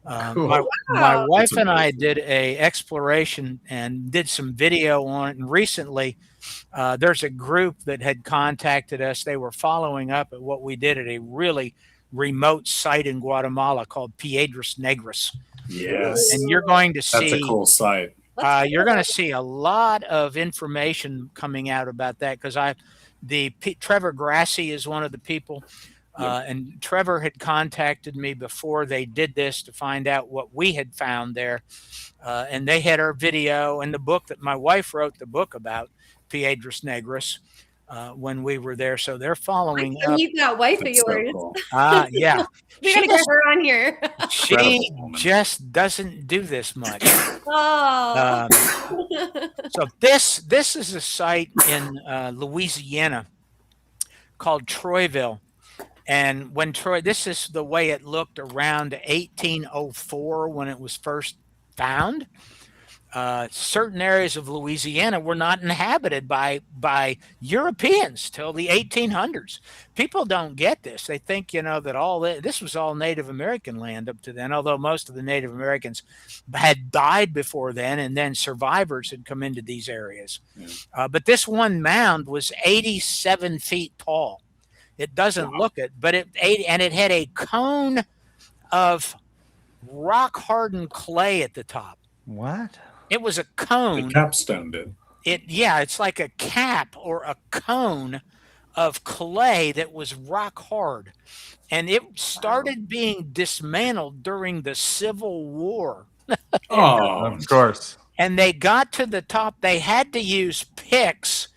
[SPEAKER 2] Cool.
[SPEAKER 1] My wife and I did a exploration and did some video on it. And recently, there's a group that had contacted us. They were following up at what we did at a really remote site in Guatemala called Piedras Negras.
[SPEAKER 3] Yes.
[SPEAKER 1] And you're going to see...
[SPEAKER 3] That's a cool site.
[SPEAKER 1] You're going to see a lot of information coming out about that because Trevor Grassi is one of the people. And Trevor had contacted me before they did this to find out what we had found there. And they had our video and the book that my wife wrote the book about, Piedras Negras, when we were there. So they're following
[SPEAKER 4] I
[SPEAKER 1] up.
[SPEAKER 4] need that wife of
[SPEAKER 3] That's so
[SPEAKER 4] yours.
[SPEAKER 3] cool.
[SPEAKER 1] Yeah.
[SPEAKER 4] We gotta get her on here.
[SPEAKER 1] She
[SPEAKER 3] Incredible woman.
[SPEAKER 1] just doesn't do this much.
[SPEAKER 4] Oh.
[SPEAKER 1] So this is a site in Louisiana called Troyville. And when this is the way it looked around 1804 when it was first found. Certain areas of Louisiana were not inhabited by Europeans till the 1800s. People don't get this. They think, that this was all Native American land up to then, although most of the Native Americans had died before then, and then survivors had come into these areas. But this one mound was 87 feet tall. It doesn't look it, but it had a cone of rock-hardened clay at the top.
[SPEAKER 2] What?
[SPEAKER 1] It was a cone.
[SPEAKER 3] The capstone did.
[SPEAKER 1] It's like a cap or a cone of clay that was rock hard. And it started being dismantled during the Civil War.
[SPEAKER 3] Oh,
[SPEAKER 2] Of course.
[SPEAKER 1] And they got to the top. They had to use picks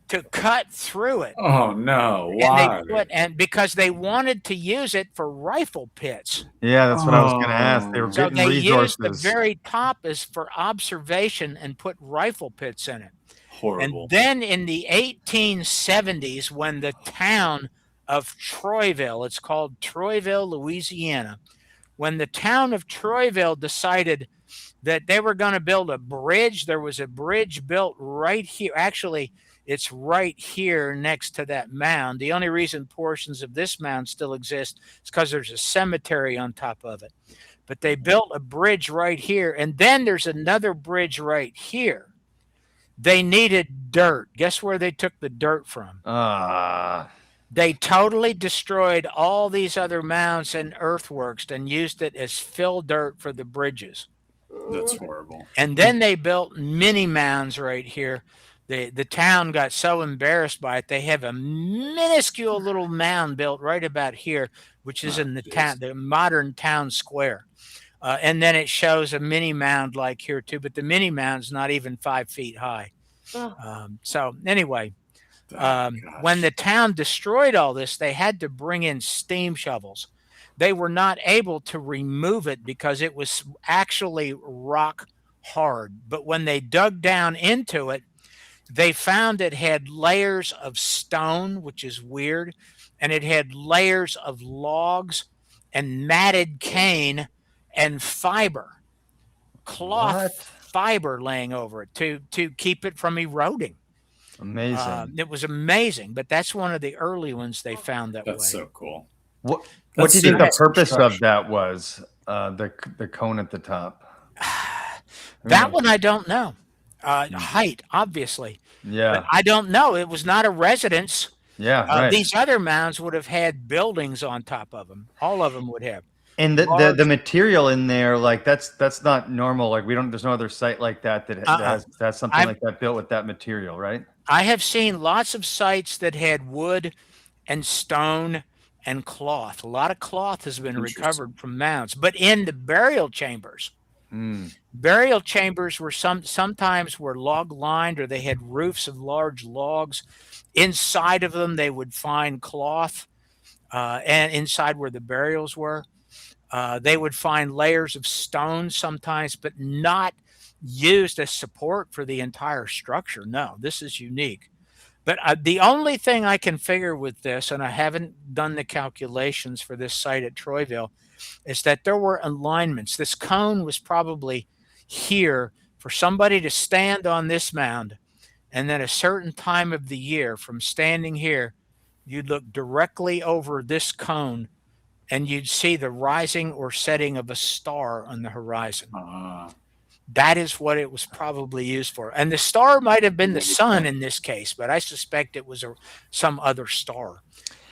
[SPEAKER 1] to cut through it.
[SPEAKER 3] oh no! Why?
[SPEAKER 1] And because they wanted to use it for rifle pits.
[SPEAKER 2] Yeah, that's what I was going to ask. They were
[SPEAKER 1] So
[SPEAKER 2] getting
[SPEAKER 1] they
[SPEAKER 2] resources.
[SPEAKER 1] used the very top as for observation and put rifle pits in it.
[SPEAKER 3] Horrible.
[SPEAKER 1] And then in the 1870s, when the town of Troyville, it's called Troyville, Louisiana, when the town of Troyville decided that they were going to build a bridge, there was a bridge built right here. Actually, it's right here next to that mound. The only reason portions of this mound still exist is because there's a cemetery on top of it. But they built a bridge right here, and then there's another bridge right here. They needed dirt. Guess where they took the dirt from? They totally destroyed all these other mounds and earthworks and used it as fill dirt for the bridges.
[SPEAKER 3] That's horrible.
[SPEAKER 1] And then they built mini mounds right here. The town got so embarrassed by it, they have a minuscule little mound built right about here, which is in the modern town square. And then it shows a mini mound like here too, but the mini mound's not even 5 feet high. So anyway, when the town destroyed all this, they had to bring in steam shovels. They were not able to remove it because it was actually rock hard. But when they dug down into it, they found it had layers of stone, which is weird, and it had layers of logs and matted cane and fiber, cloth fiber laying over it to keep it from eroding.
[SPEAKER 2] Amazing.
[SPEAKER 1] It was amazing, but that's one of the early ones they found that way.
[SPEAKER 3] That's so cool.
[SPEAKER 2] What do you think the purpose of that was? The cone at the top.
[SPEAKER 1] That one I don't know. Height, obviously.
[SPEAKER 2] Yeah.
[SPEAKER 1] But I don't know. It was not a residence.
[SPEAKER 2] Yeah. Right.
[SPEAKER 1] These other mounds would have had buildings on top of them. All of them would have.
[SPEAKER 2] And the material in there, like that's not normal. Like there's no other site like that has something like that built with that material, right?
[SPEAKER 1] I have seen lots of sites that had wood and stone and cloth. A lot of cloth has been recovered from mounds, but in the burial chambers. Burial chambers were sometimes were log lined, or they had roofs of large logs. Inside of them, they would find cloth, and inside where the burials were, they would find layers of stone sometimes, but not used as support for the entire structure. No, this is unique. But the only thing I can figure with this, and I haven't done the calculations for this site at Troyville, is that there were alignments. This cone was probably here for somebody to stand on this mound, and then a certain time of the year, from standing here, you'd look directly over this cone, and you'd see the rising or setting of a star on the horizon. That is what it was probably used for. And the star might have been the sun in this case, but I suspect it was some other star.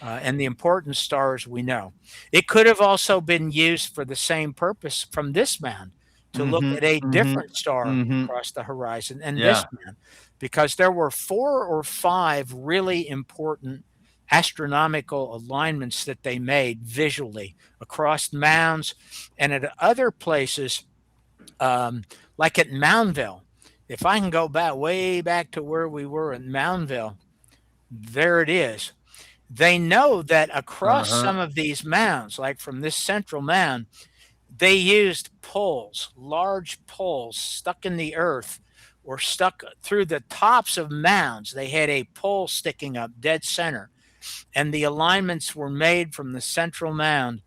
[SPEAKER 1] And the important stars we know. It could have also been used for the same purpose from this mound, to look at a different star across the horizon and this mound, because there were 4 or 5 really important astronomical alignments that they made visually across mounds and at other places, like at Moundville. If I can go back way back to where we were in Moundville, there it is. They know that across some of these mounds, like from this central mound, they used poles, large poles stuck in the earth or stuck through the tops of mounds. They had a pole sticking up dead center, and the alignments were made from the central mound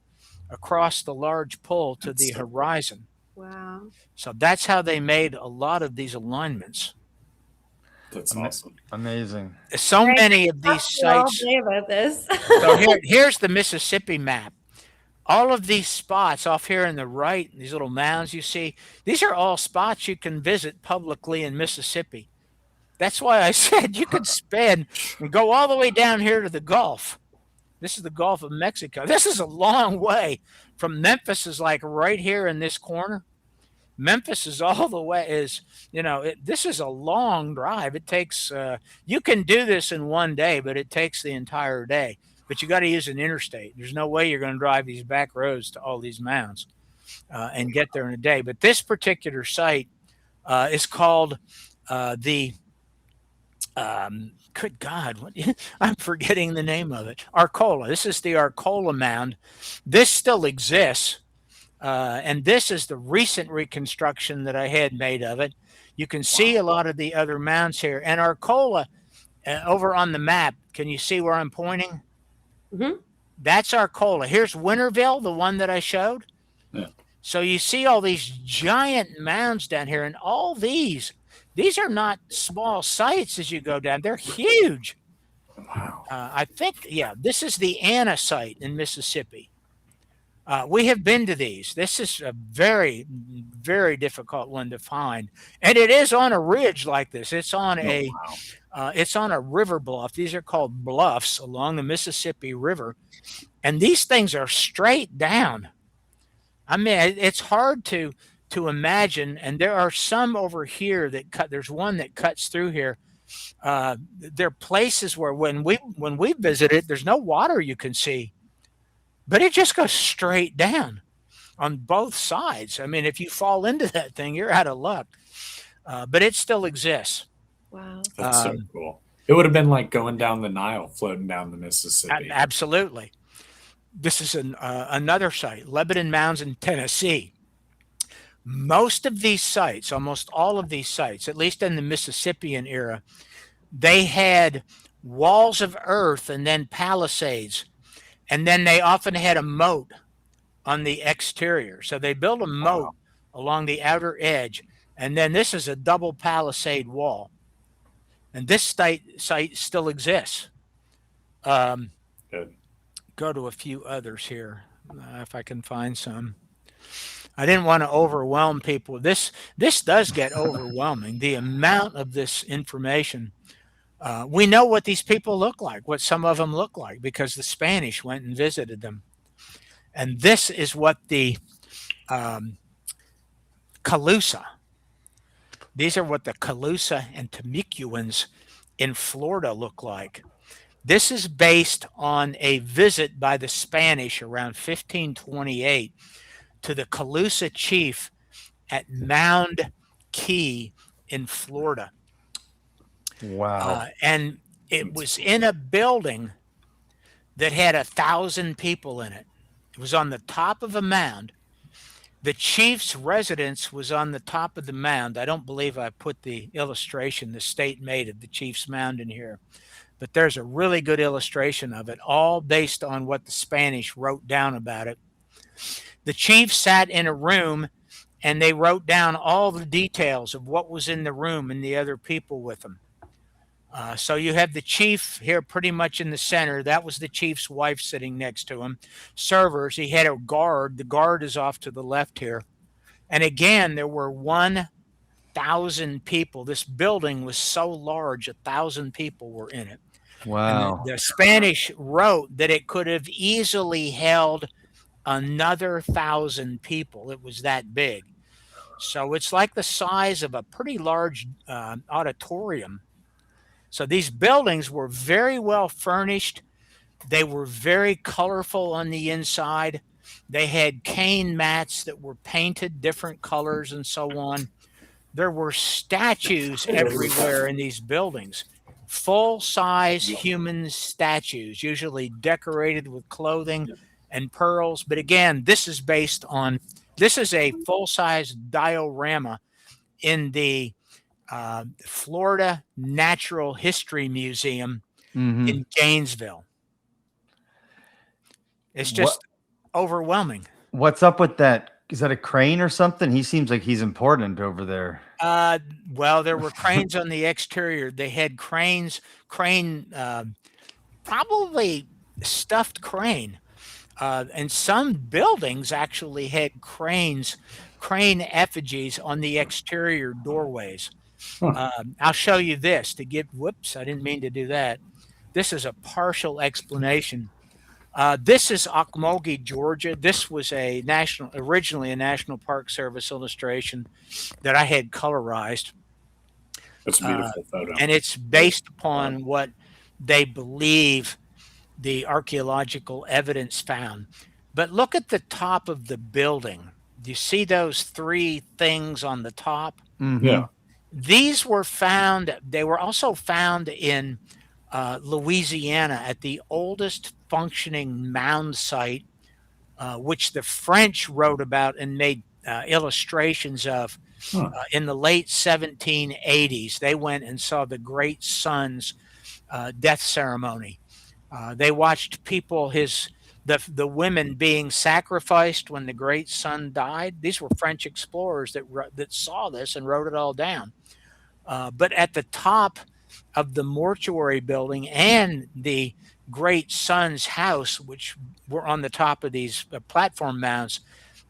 [SPEAKER 1] across the large pole to the horizon.
[SPEAKER 4] Wow.
[SPEAKER 1] So that's how they made a lot of these alignments.
[SPEAKER 3] That's awesome.
[SPEAKER 2] Amazing.
[SPEAKER 1] So many of these
[SPEAKER 4] All
[SPEAKER 1] sites.
[SPEAKER 4] day about this.
[SPEAKER 1] So here's the Mississippi map. All of these spots off here in the right, these little mounds you see, these are all spots you can visit publicly in Mississippi. That's why I said you could spend and go all the way down here to the Gulf. This is the Gulf of Mexico. This is a long way from Memphis, is like right here in this corner. Memphis is all the way this is a long drive. It takes, you can do this in one day, but it takes the entire day. But you got to use an interstate. There's no way you're going to drive these back roads to all these mounds and get there in a day. But this particular site is called good God, I'm forgetting the name of it. Arcola. This is the Arcola Mound. This still exists. And this is the recent reconstruction that I had made of it. You can see a lot of the other mounds here. And Arcola, over on the map, can you see where I'm pointing?
[SPEAKER 4] Mm-hmm.
[SPEAKER 1] That's Arcola. Here's Winterville, the one that I showed.
[SPEAKER 3] Yeah.
[SPEAKER 1] So you see all these giant mounds down here, and all these are not small sites as you go down. They're huge.
[SPEAKER 3] Wow.
[SPEAKER 1] I think, this is the Anna site in Mississippi. We have been to these. This is a very, very difficult one to find, and it is on a ridge like this. It's on it's on a river bluff. These are called bluffs along the Mississippi River, and these things are straight down. I mean, it's hard to imagine. And there are some over here that cut. There's one that cuts through here. There are places where when we visited, there's no water you can see. But it just goes straight down on both sides. I mean, if you fall into that thing, you're out of luck. But it still exists.
[SPEAKER 4] Wow.
[SPEAKER 3] That's so cool. It would have been like going down the Nile, floating down the Mississippi.
[SPEAKER 1] Absolutely. This is another site, Lebanon Mounds in Tennessee. Most of these sites, almost all of these sites, at least in the Mississippian era, they had walls of earth and then palisades. And then they often had a moat on the exterior. So they built a moat along the outer edge. And then this is a double palisade wall. And this site still exists.
[SPEAKER 3] Good.
[SPEAKER 1] Go to a few others here, if I can find some. I didn't want to overwhelm people. This does get overwhelming, the amount of this information. We know what these people look like, what some of them look like, because the Spanish went and visited them. And this is what the Calusa, these are what the Calusa and Temeculans in Florida look like. This is based on a visit by the Spanish around 1528 to the Calusa chief at Mound Key in Florida.
[SPEAKER 2] Wow.
[SPEAKER 1] And it was in a building that had 1,000 people in it. It was on the top of a mound. The chief's residence was on the top of the mound. I don't believe I put the illustration the state made of the chief's mound in here, but there's a really good illustration of it, all based on what the Spanish wrote down about it. The chief sat in a room and they wrote down all the details of what was in the room and the other people with them. So you have the chief here pretty much in the center. That was the chief's wife sitting next to him. Servers, he had a guard. The guard is off to the left here. And again, there were 1,000 people. This building was so large, 1,000 people were in it.
[SPEAKER 2] Wow.
[SPEAKER 1] And the Spanish wrote that it could have easily held another 1,000 people. It was that big. So it's like the size of a pretty large auditorium. So these buildings were very well furnished. They were very colorful on the inside. They had cane mats that were painted different colors and so on. There were statues everywhere in these buildings, full size human statues, usually decorated with clothing and pearls. But again, this is a full size diorama in the Florida Natural History Museum in Gainesville. It's just overwhelming.
[SPEAKER 2] What's up with that? Is that a crane or something? He seems like he's important over there.
[SPEAKER 1] Well, there were cranes on the exterior. They had crane, probably stuffed crane. And some buildings actually had crane effigies on the exterior doorways. I'll show you this to give, whoops, I didn't mean to do that. This is a partial explanation. This is Ocmulgee, Georgia. This was originally a National Park Service illustration that I had colorized.
[SPEAKER 3] That's a beautiful photo.
[SPEAKER 1] And it's based upon what they believe the archaeological evidence found. But look at the top of the building. Do you see those three things on the top?
[SPEAKER 3] Yeah.
[SPEAKER 1] These were found. They were also found in Louisiana at the oldest functioning mound site, which the French wrote about and made illustrations of in the late 1780s. They went and saw the great son's death ceremony. They watched people, the women being sacrificed when the great son died. These were French explorers that saw this and wrote it all down. But at the top of the mortuary building and the great son's house, which were on the top of these platform mounds,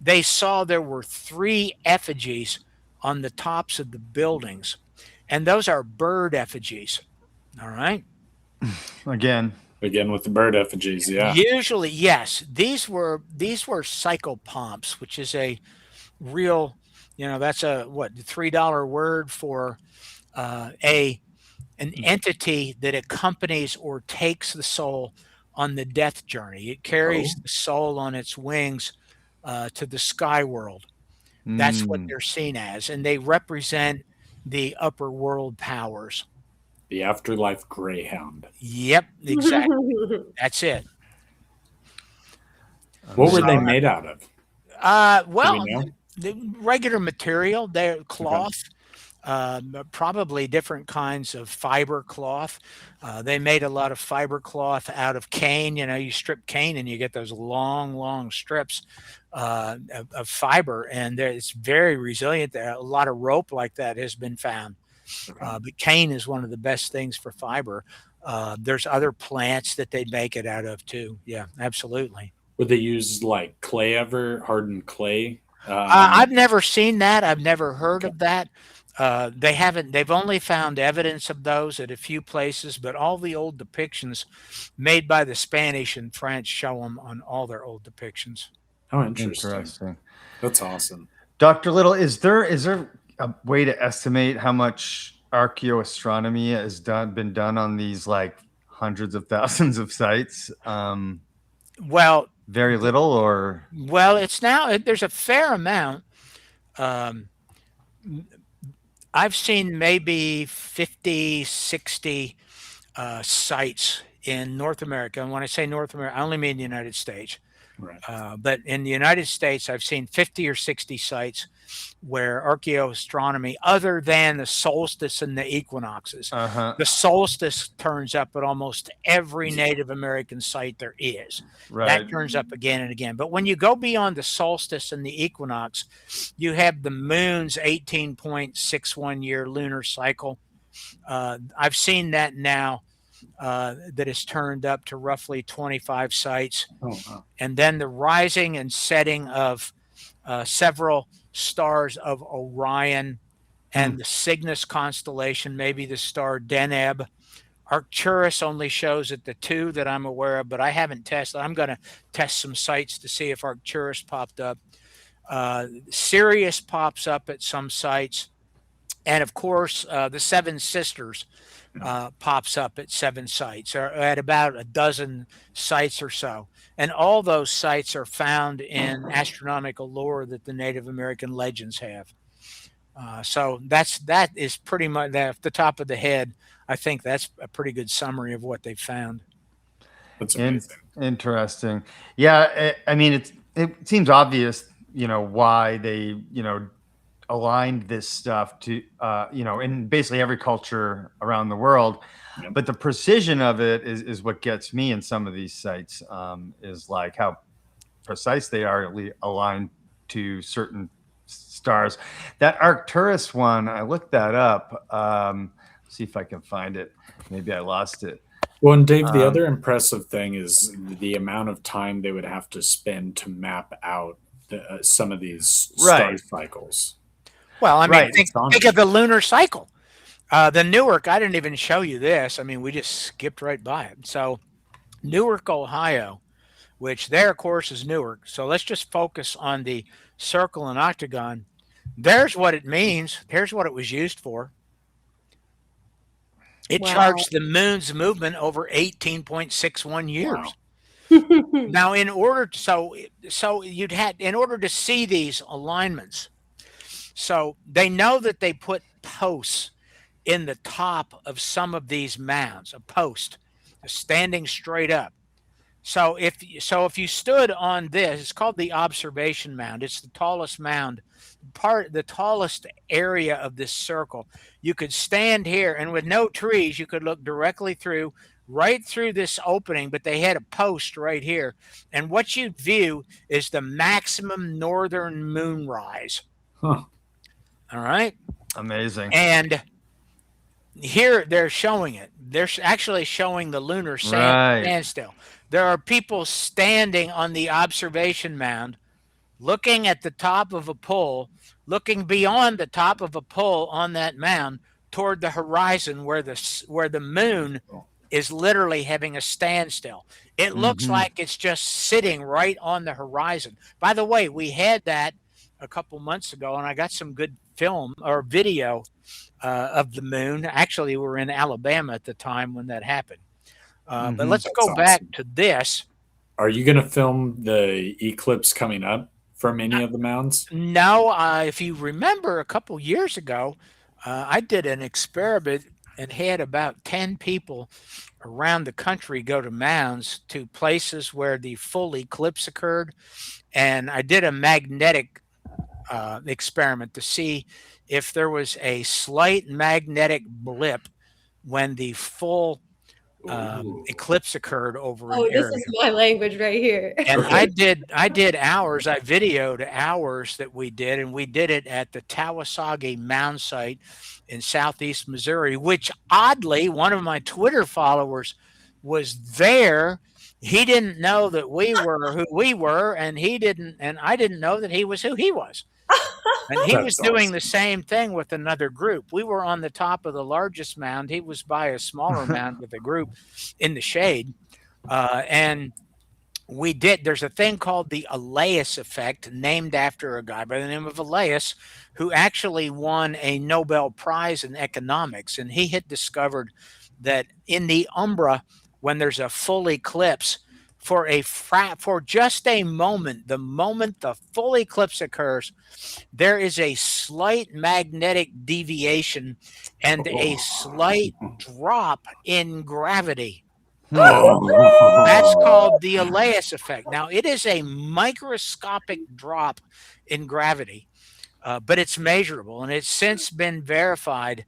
[SPEAKER 1] they saw there were 3 effigies on the tops of the buildings. And those are bird effigies. All right.
[SPEAKER 2] Again
[SPEAKER 1] with
[SPEAKER 3] the bird effigies, yeah.
[SPEAKER 1] Usually, yes. These were psychopomps, which is a real, that's a $3 word for an entity that accompanies or takes the soul on the death journey. It carries the soul on its wings to the sky world. That's what they're seen as, and they represent the upper world powers.
[SPEAKER 3] The afterlife greyhound.
[SPEAKER 1] Yep, exactly. That's it.
[SPEAKER 3] What were they made out of?
[SPEAKER 1] Well, the regular material. They're cloth. Probably different kinds of fiber cloth. They made a lot of fiber cloth out of cane. You strip cane and you get those long strips of fiber, and it's very resilient. A lot of rope like that has been found. But cane is one of the best things for fiber. There's other plants that they make it out of too. Yeah, absolutely.
[SPEAKER 3] Would they use like clay ever? Hardened clay?
[SPEAKER 1] I've never seen that. I've never heard of that. They've only found evidence of those at a few places, but all the old depictions made by the Spanish and French show them on all their old depictions.
[SPEAKER 3] Oh, interesting. That's awesome.
[SPEAKER 2] Dr. Little, is there a way to estimate how much archaeoastronomy has been done on these like hundreds of thousands of sites?
[SPEAKER 1] Well,
[SPEAKER 2] very little, or
[SPEAKER 1] it's now there's a fair amount. I've seen maybe 50, 60 sites in North America. And when I say North America, I only mean the United States.
[SPEAKER 3] Right.
[SPEAKER 1] But in the United States, I've seen 50 or 60 sites where archaeoastronomy, other than the solstice and the equinoxes, the solstice turns up at almost every Native American site there is.
[SPEAKER 2] Right.
[SPEAKER 1] That turns up again and again. But when you go beyond the solstice and the equinox, you have the moon's 18.61 year lunar cycle. I've seen that now. That is turned up to roughly 25 sites. And then the rising and setting of several stars of Orion and the Cygnus constellation, maybe the star Deneb. Arcturus only shows at the 2 that I'm aware of, but I haven't tested. I'm going to test some sites to see if Arcturus popped up. Sirius pops up at some sites. And of course, the Seven Sisters pops up at 7 sites, or at about a dozen sites or so. And all those sites are found in astronomical lore that the Native American legends have. So that is pretty much off the top of the head. I think that's a pretty good summary of what they found.
[SPEAKER 3] That's amazing.
[SPEAKER 2] Interesting. Yeah, I mean, it seems obvious, why they, aligned this stuff to, in basically every culture around the world.
[SPEAKER 3] Yep.
[SPEAKER 2] But the precision of it is what gets me in some of these sites, is like how precise they are aligned to certain stars. That Arcturus one, I looked that up. See if I can find it. Maybe I lost it.
[SPEAKER 3] Well, and Dave, the other impressive thing is the amount of time they would have to spend to map out some of these star cycles.
[SPEAKER 1] Well, I mean, think of the lunar cycle. The Newark, I didn't even show you this. I mean, we just skipped right by it. So Newark, Ohio, which there, of course, is Newark. So let's just focus on the circle and octagon. There's what it means. Here's what it was used for. It charged the moon's movement over 18.61 years.
[SPEAKER 4] Wow.
[SPEAKER 1] Now, in order to see these alignments, so they know that they put posts in the top of some of these mounds, a post standing straight up. So if you stood on this, it's called the observation mound. It's the tallest mound, the tallest area of this circle. You could stand here, and with no trees, you could look directly through, right through this opening, but they had a post right here. And what you view is the maximum northern moonrise.
[SPEAKER 3] Huh.
[SPEAKER 1] All right.
[SPEAKER 2] Amazing.
[SPEAKER 1] And here they're showing it. They're actually showing the lunar standstill. There are people standing on the observation mound, looking at the top of a pole, looking beyond the top of a pole on that mound toward the horizon where the moon is literally having a standstill. It looks like it's just sitting right on the horizon. By the way, we had that a couple months ago, and I got some good film or video of the moon. Actually, we were in Alabama at the time when that happened. But let's go back to this.
[SPEAKER 3] Are you going to film the eclipse coming up from any of the mounds?
[SPEAKER 1] No. If you remember a couple years ago, I did an experiment and had about 10 people around the country go to mounds, to places where the full eclipse occurred. And I did a magnetic experiment to see if there was a slight magnetic blip when the full eclipse occurred over an area.
[SPEAKER 4] This is my language right here.
[SPEAKER 1] And I did hours. I videoed hours that we did, and we did it at the Tawasagi Mound site in southeast Missouri, which oddly, one of my Twitter followers was there. He didn't know that we were who we were, and I didn't know that he was who he was. And he was doing the same thing with another group. We were on the top of the largest mound. He was by a smaller mound with a group in the shade. And there's a thing called the Elias effect, named after a guy by the name of Elias, who actually won a Nobel Prize in economics. And he had discovered that in the umbra, when there's a full eclipse, for just a moment, the moment the full eclipse occurs, there is a slight magnetic deviation and a slight drop in gravity. That's called the Elias effect. Now, it is a microscopic drop in gravity, but it's measurable, and it's since been verified.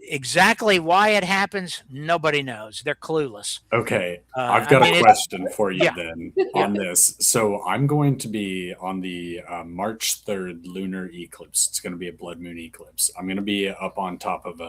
[SPEAKER 1] Exactly why it happens, nobody knows. They're clueless.
[SPEAKER 3] Okay, I've got a question for you then on this. So I'm going to be on the March 3rd lunar eclipse. It's going to be a blood moon eclipse. I'm going to be up on top of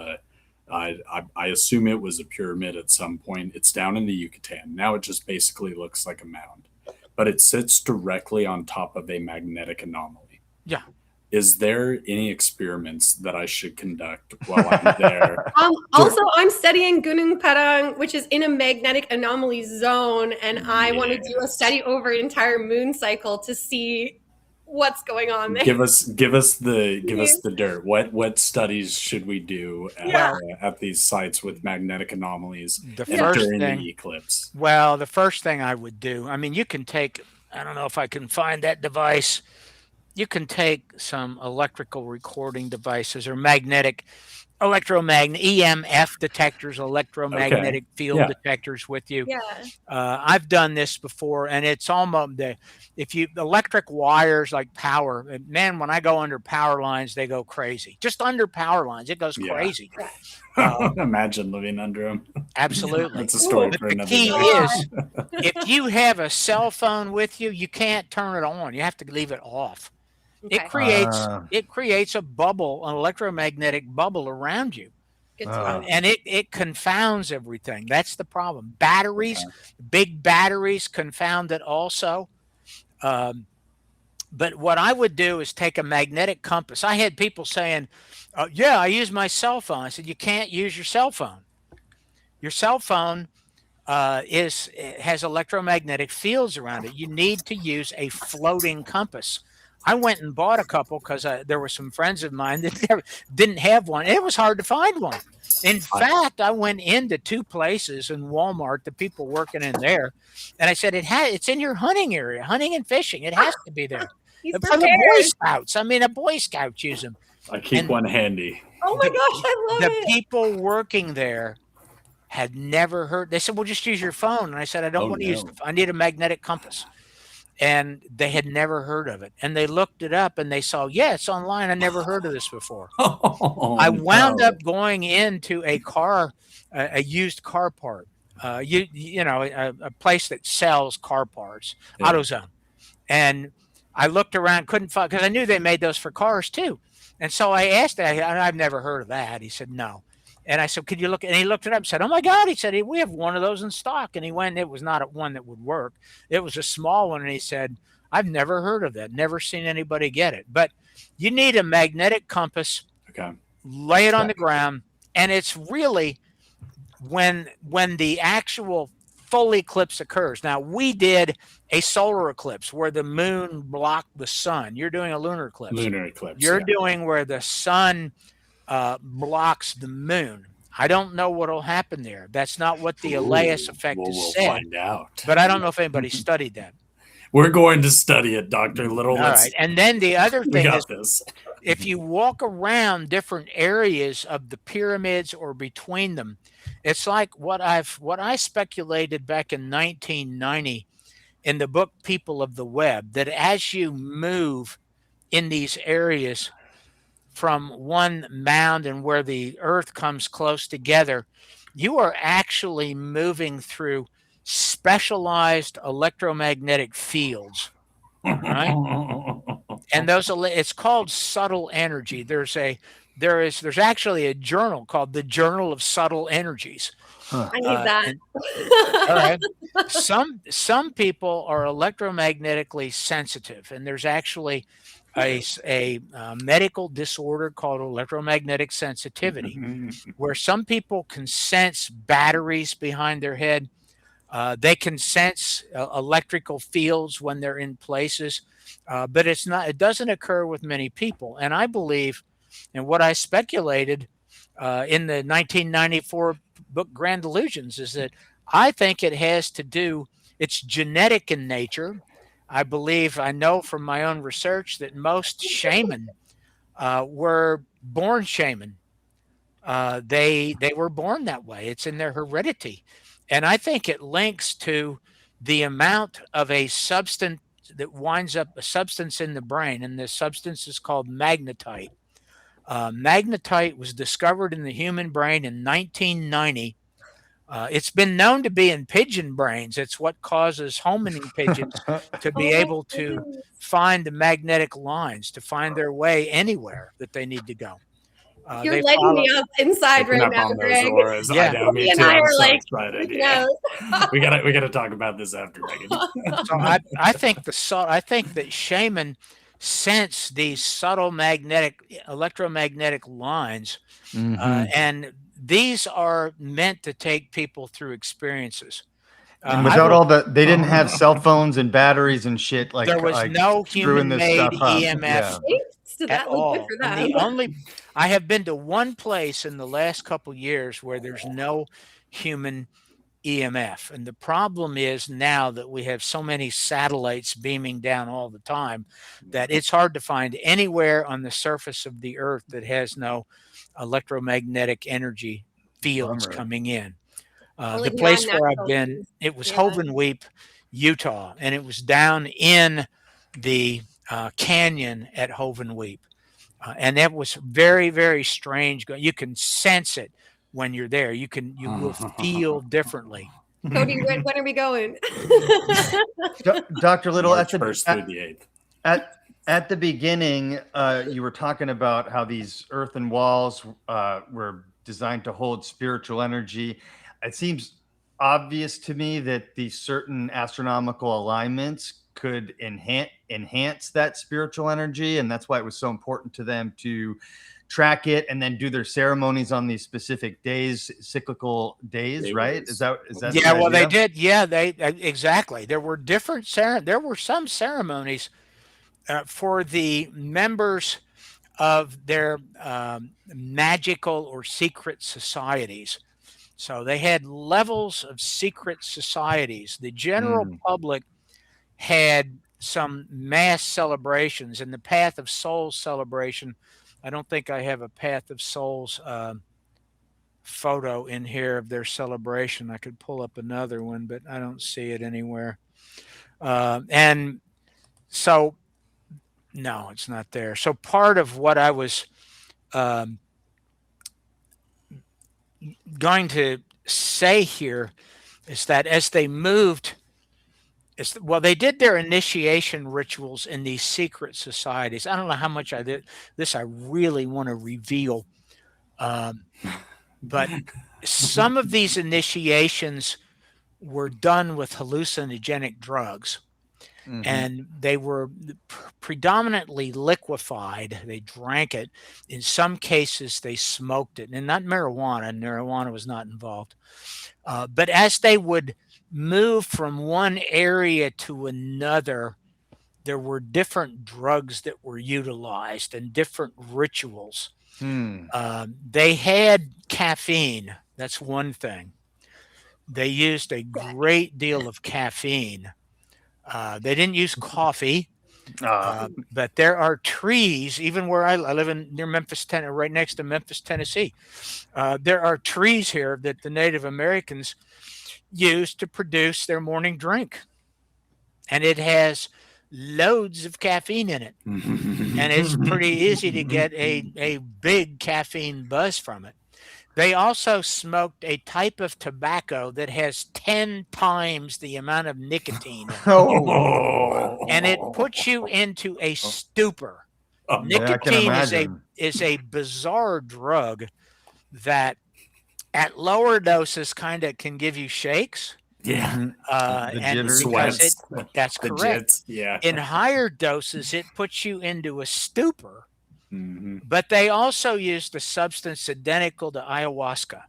[SPEAKER 3] I assume it was a pyramid at some point. It's down in the Yucatan. Now it just basically looks like a mound, but it sits directly on top of a magnetic anomaly.
[SPEAKER 1] Yeah.
[SPEAKER 3] Is there any experiments that I should conduct while I'm there?
[SPEAKER 4] Also, I'm studying Gunung Padang, which is in a magnetic anomaly zone, and I want to do a study over an entire moon cycle to see what's going on there.
[SPEAKER 3] Give us the dirt. What studies should we do at these sites with magnetic anomalies during the eclipse?
[SPEAKER 1] Well, the first thing I would do, I mean, you can take, I don't know if I can find that device. You can take some electrical recording devices or electromagnetic EMF detectors, electromagnetic field detectors with you.
[SPEAKER 4] Yeah.
[SPEAKER 1] I've done this before, and it's almost electric wires like power, man, when I go under power lines, they go crazy. Just under power lines, it goes crazy.
[SPEAKER 3] Imagine living under them.
[SPEAKER 1] Absolutely.
[SPEAKER 3] That's a story for
[SPEAKER 1] the
[SPEAKER 3] another
[SPEAKER 1] key
[SPEAKER 3] day.
[SPEAKER 1] is, if you have a cell phone with you, you can't turn it on. You have to leave it off.
[SPEAKER 4] Okay.
[SPEAKER 1] It creates a bubble, an electromagnetic bubble around you. And it confounds everything. That's the problem. Batteries, big batteries confound it also. But what I would do is take a magnetic compass. I had people saying, yeah, I use my cell phone. I said, you can't use your cell phone. Your cell phone has electromagnetic fields around it. You need to use a floating compass. I went and bought a couple because there were some friends of mine that didn't have one. It was hard to find one. In fact, I went into 2 places in Walmart, the people working in there, and I said, it's in your hunting area, hunting and fishing. It has to be there.
[SPEAKER 4] He's
[SPEAKER 1] For the Boy Scouts. I mean, a Boy Scout use them.
[SPEAKER 3] I keep one handy.
[SPEAKER 4] Oh my gosh, I love it.
[SPEAKER 1] The people working there had never heard. They said, well, just use your phone. And I said, I don't want to use I need a magnetic compass. And they had never heard of it. And they looked it up and they saw, it's online. I never heard of this before. I wound up going into a used car part, a place that sells car parts, AutoZone. And I looked around, couldn't find, because I knew they made those for cars too. And so I asked, I've never heard of that. He said, no. And I said, could you look? And he looked it up and said, oh my God. He said, we have one of those in stock. And he went, it was not one that would work. It was a small one. And he said, I've never heard of that. Never seen anybody get it. But you need a magnetic compass.
[SPEAKER 3] Okay.
[SPEAKER 1] Lay it on the ground. And it's really when the actual full eclipse occurs. Now, we did a solar eclipse where the moon blocked the sun. You're doing a lunar eclipse. You're doing where the sun blocks the moon. I don't know what will happen there. That's not what the Elias effect is said. We'll
[SPEAKER 3] find out.
[SPEAKER 1] But I don't know if anybody studied that.
[SPEAKER 3] We're going to study it, Dr. Little.
[SPEAKER 1] All right. And then the other thing
[SPEAKER 3] is,
[SPEAKER 1] if you walk around different areas of the pyramids or between them, it's like what I speculated back in 1990 in the book People of the Web, that as you move in these areas from one mound and where the earth comes close together, you are actually moving through specialized electromagnetic fields, right? And it's called subtle energy. There's actually a journal called the Journal of Subtle Energies.
[SPEAKER 4] I need that.
[SPEAKER 1] All right. Some people are electromagnetically sensitive, and there's actually a medical disorder called electromagnetic sensitivity, where some people can sense batteries behind their head. They can sense electrical fields when they're in places, but it doesn't occur with many people. And I believe, and what I speculated in the 1994 book Grand Illusions, is that I think it has to do, it's genetic in nature. I know from my own research that most shaman were born shaman. They were born that way. It's in their heredity. And I think it links to the amount of a substance that winds up a substance in the brain. And this substance is called magnetite. Magnetite was discovered in the human brain in 1990. It's been known to be in pigeon brains. It's what causes homing pigeons to be able to find the magnetic lines, to find their way anywhere that they need to go.
[SPEAKER 4] You're lighting me up inside right now, Greg.
[SPEAKER 3] Yeah, I know, me too.
[SPEAKER 4] I'm
[SPEAKER 3] so
[SPEAKER 4] like,
[SPEAKER 3] excited. Yeah. we gotta talk about this after, Megan.
[SPEAKER 1] So I think that shaman sense these subtle electromagnetic lines, and these are meant to take people through experiences.
[SPEAKER 2] And
[SPEAKER 1] I
[SPEAKER 2] without
[SPEAKER 1] will-
[SPEAKER 2] all they didn't have cell phones and batteries and shit like
[SPEAKER 1] there was no
[SPEAKER 2] screwing this
[SPEAKER 1] human-made
[SPEAKER 2] stuff up.
[SPEAKER 1] EMF
[SPEAKER 4] So
[SPEAKER 1] at
[SPEAKER 4] that looked good
[SPEAKER 1] all.
[SPEAKER 4] for
[SPEAKER 1] And
[SPEAKER 4] them.
[SPEAKER 1] the only I have been to one place in the last couple years where there's no human EMF. And the problem is now that we have so many satellites beaming down all the time that it's hard to find anywhere on the surface of the earth that has no electromagnetic energy fields
[SPEAKER 2] Bummer.
[SPEAKER 1] coming in.
[SPEAKER 4] Or
[SPEAKER 1] The
[SPEAKER 4] like
[SPEAKER 1] place where I've
[SPEAKER 4] non-natural
[SPEAKER 1] been,
[SPEAKER 4] things.
[SPEAKER 1] it was
[SPEAKER 4] Yeah.
[SPEAKER 1] Hovenweep, Utah, and it was down in the canyon at Hovenweep. And that was very, very strange. You can sense it when you're there. You will feel differently.
[SPEAKER 4] Cody, when are we going?
[SPEAKER 2] Dr. Little,
[SPEAKER 3] March 1st through the 8th.
[SPEAKER 2] at the beginning, you were talking about how these earthen walls were designed to hold spiritual energy. It seems obvious to me that these certain astronomical alignments could enhance that spiritual energy, and that's why it was so important to them to track it and then do their ceremonies on these specific days, cyclical days, right? Is that
[SPEAKER 1] Yeah,
[SPEAKER 2] the
[SPEAKER 1] well, they
[SPEAKER 2] idea?
[SPEAKER 1] did. Yeah, they exactly. There were there were some ceremonies for the members of their magical or secret societies. So they had levels of secret societies. The general public had some mass celebrations, and the Path of Souls celebration. I don't think I have a Path of Souls photo in here of their celebration. I could pull up another one, but I don't see it anywhere. And so, no, it's not there. So part of what I was going to say here is that as they moved, well, they did their initiation rituals in these secret societies. I don't know how much I did this. I really want to reveal, but some of these initiations were done with hallucinogenic drugs. And they were predominantly liquefied. They drank it. In some cases, they smoked it, and not marijuana. Marijuana was not involved. But as they would move from one area to another, there were different drugs that were utilized and different rituals. They had caffeine. That's one thing. They used a great deal of caffeine. They didn't use coffee, but there are trees, even where I live near Memphis, Tennessee, right next to Memphis, Tennessee. There are trees here that the Native Americans used to produce their morning drink. And it has loads of caffeine in it. And it's pretty easy to get a big caffeine buzz from it. They also smoked a type of tobacco that has 10 times the amount of nicotine in it. And it puts you into a stupor. Nicotine is a bizarre drug that at lower doses kind of can give you shakes.
[SPEAKER 3] Yeah.
[SPEAKER 1] And because that's correct.
[SPEAKER 3] Yeah.
[SPEAKER 1] In higher doses, it puts you into a stupor. But they also used a substance identical to ayahuasca.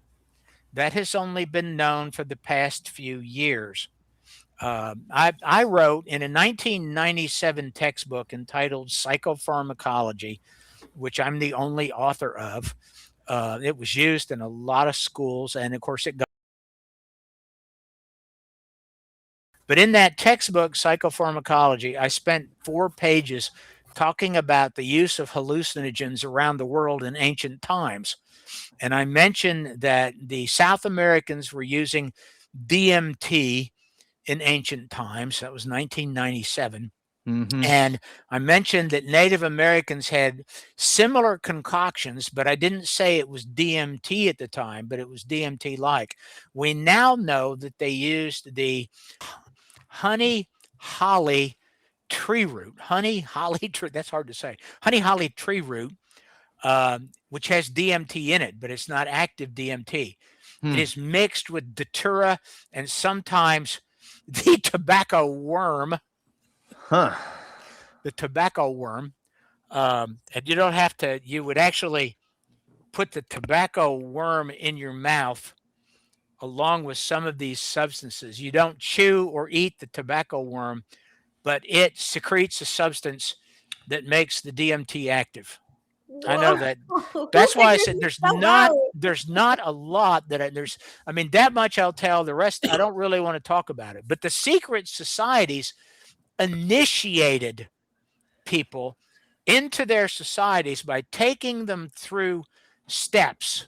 [SPEAKER 1] That has only been known for the past few years. I wrote in a 1997 textbook entitled Psychopharmacology, which I'm the only author of. It was used in a lot of schools, and of course it got. But in that textbook, Psychopharmacology, I spent 4 pages talking about the use of hallucinogens around the world in ancient times. And I mentioned that the South Americans were using DMT in ancient times. That was 1997. And I mentioned that Native Americans had similar concoctions, but I didn't say it was DMT at the time, but it was DMT-like. We now know that they used the honey holly tree root, that's hard to say, honey holly tree root, which has DMT in it, but it's not active DMT. It is mixed with datura and sometimes the tobacco worm. The tobacco worm. And you don't have to, you would actually put the tobacco worm in your mouth along with some of these substances. You don't chew or eat the tobacco worm, but it secretes a substance that makes the DMT active. I know that.
[SPEAKER 4] Whoa.
[SPEAKER 1] That's
[SPEAKER 4] Who
[SPEAKER 1] why I
[SPEAKER 4] figured
[SPEAKER 1] said
[SPEAKER 4] this stuff out?
[SPEAKER 1] there's not a lot that there's. I mean, that much I'll tell. The rest I don't really want to talk about it. But the secret societies initiated people into their societies by taking them through steps.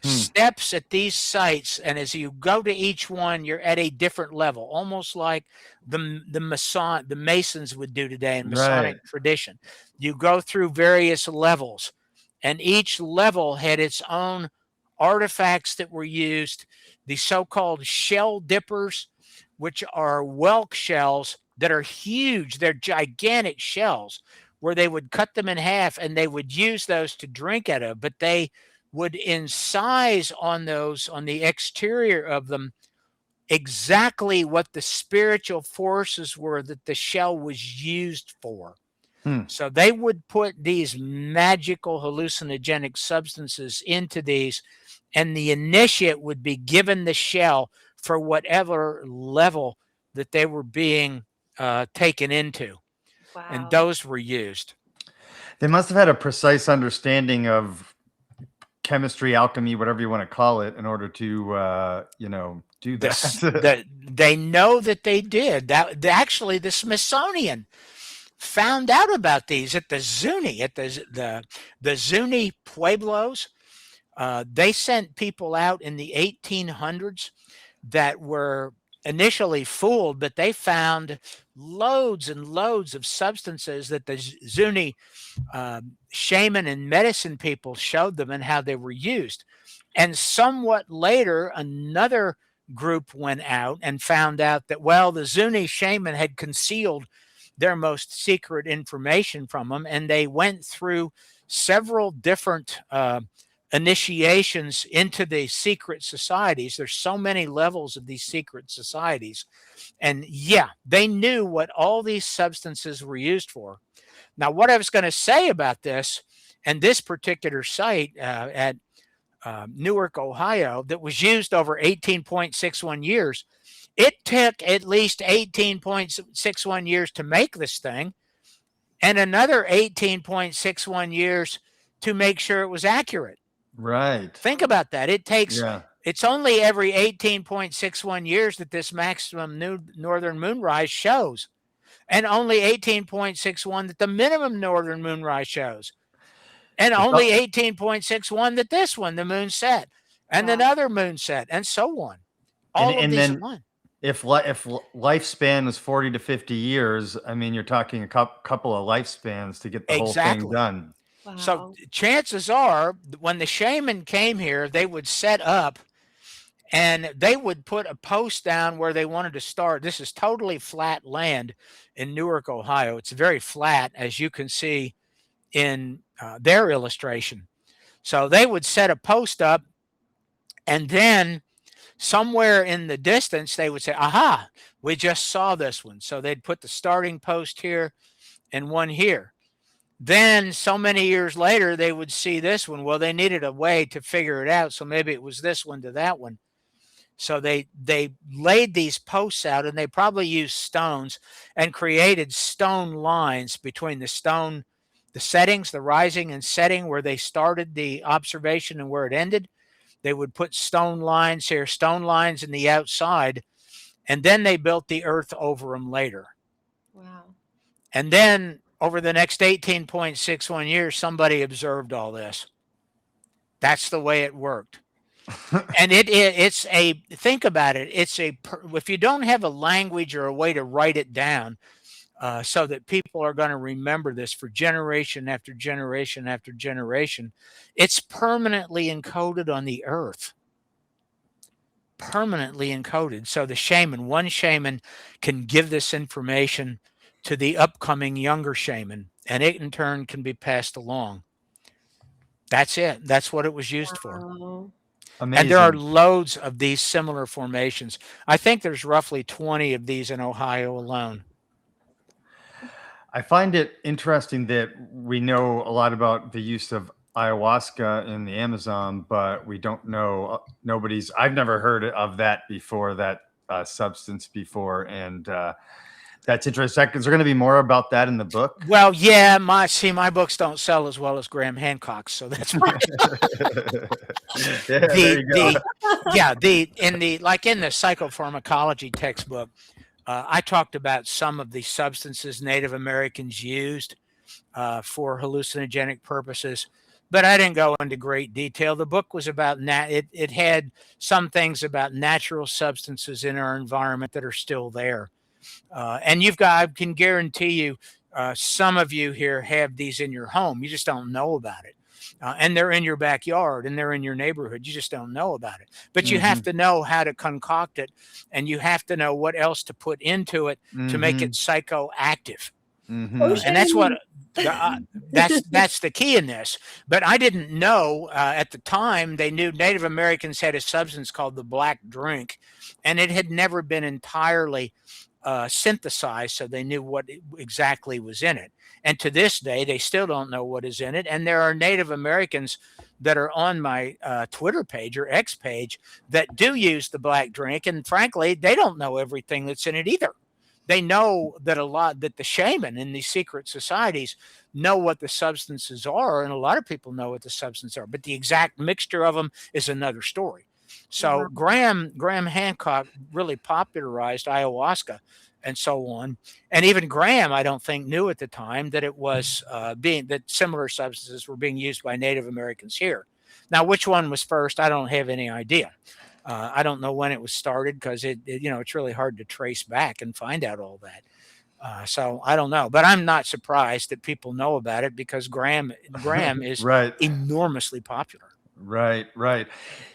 [SPEAKER 1] Steps at these sites, and as you go to each one, you're at a different level, almost like the Masons would do today in Masonic
[SPEAKER 2] Right.
[SPEAKER 1] tradition. You go through various levels, and each level had its own artifacts that were used. The so-called shell dippers, which are whelk shells that are huge. They're gigantic shells where they would cut them in half and they would use those to drink out of, but they would incise on those, on the exterior of them, exactly what the spiritual forces were that the shell was used for. So they would put these magical hallucinogenic substances into these, and the initiate would be given the shell for whatever level that they were being taken into.
[SPEAKER 4] Wow.
[SPEAKER 1] And those were used.
[SPEAKER 2] They must have had a precise understanding of chemistry, alchemy, whatever you want to call it, in order to, do that.
[SPEAKER 1] They know that they did. That actually, the Smithsonian found out about these at the Zuni, at the Zuni pueblos. They sent people out in the 1800s that were initially fooled, but they found loads and loads of substances that the Zuni shaman and medicine people showed them and how they were used. And somewhat later, another group went out and found out that, well, the Zuni shaman had concealed their most secret information from them, and they went through several different initiations into the secret societies. There's so many levels of these secret societies. And yeah, they knew what all these substances were used for. Now, what I was going to say about this and this particular site at Newark, Ohio, that was used over 18.61 years, it took at least 18.61 years to make this thing and another 18.61 years to make sure it was accurate.
[SPEAKER 2] Right.
[SPEAKER 1] Think about that. It takes, it's only every 18.61 years that this maximum new northern moonrise shows, and only 18.61 that the minimum northern moonrise shows, and only 18.61 that this one, the moon set, and another moon set, and so on. All of these one.
[SPEAKER 2] If lifespan was 40 to 50 years, I mean, you're talking a couple of lifespans to get the whole thing done.
[SPEAKER 4] Wow.
[SPEAKER 1] So chances are, when the shaman came here, they would set up and they would put a post down where they wanted to start. This is totally flat land in Newark, Ohio. It's very flat, as you can see in their illustration. So they would set a post up, and then somewhere in the distance, they would say, aha, we just saw this one. So they'd put the starting post here and one here. Then so many years later, they would see this one. Well, they needed a way to figure it out. So maybe it was this one to that one. So they laid these posts out, and they probably used stones and created stone lines between the settings, the rising and setting, where they started the observation and where it ended. They would put stone lines here, stone lines in the outside, and then they built the earth over them later.
[SPEAKER 4] Wow.
[SPEAKER 1] And then over the next 18.61 years, somebody observed all this. That's the way it worked. And it's a, think about it, if you don't have a language or a way to write it down so that people are going to remember this for generation after generation after generation, it's permanently encoded on the earth. Permanently encoded. So one shaman can give this information to the upcoming younger shaman, and it in turn can be passed along. That's it. That's what it was used for.
[SPEAKER 2] Amazing.
[SPEAKER 1] And there are loads of these similar formations. I think there's roughly 20 of these in Ohio alone.
[SPEAKER 2] I find it interesting that we know a lot about the use of ayahuasca in the Amazon, but we don't know. I've never heard of that before, that substance before. And that's interesting. Is there going to be more about that in the book?
[SPEAKER 1] Well, yeah, my books don't sell as well as Graham Hancock's, so that's why.
[SPEAKER 2] Yeah, there you go.
[SPEAKER 1] In the psychopharmacology textbook, I talked about some of the substances Native Americans used for hallucinogenic purposes, but I didn't go into great detail. The book was about it had some things about natural substances in our environment that are still there. And I can guarantee you, some of you here have these in your home. You just don't know about it. And they're in your backyard and they're in your neighborhood. You just don't know about it. But you have to know how to concoct it, and you have to know what else to put into it to make it psychoactive. And that's what that's the key in this. But I didn't know at the time. They knew Native Americans had a substance called the black drink, and it had never been entirely synthesized, so they knew what exactly was in it. And to this day, they still don't know what is in it. And there are Native Americans that are on my Twitter page or X page that do use the black drink, and frankly, they don't know everything that's in it either. They know that that the shaman in these secret societies know what the substances are, and a lot of people know what the substances are, but the exact mixture of them is another story. So Graham Hancock really popularized ayahuasca and so on. And even Graham, I don't think, knew at the time that it was that similar substances were being used by Native Americans here. Now, which one was first? I don't have any idea. I don't know when it was started, because it's really hard to trace back and find out all that. So I don't know, but I'm not surprised that people know about it, because Graham is enormously popular.
[SPEAKER 2] Right.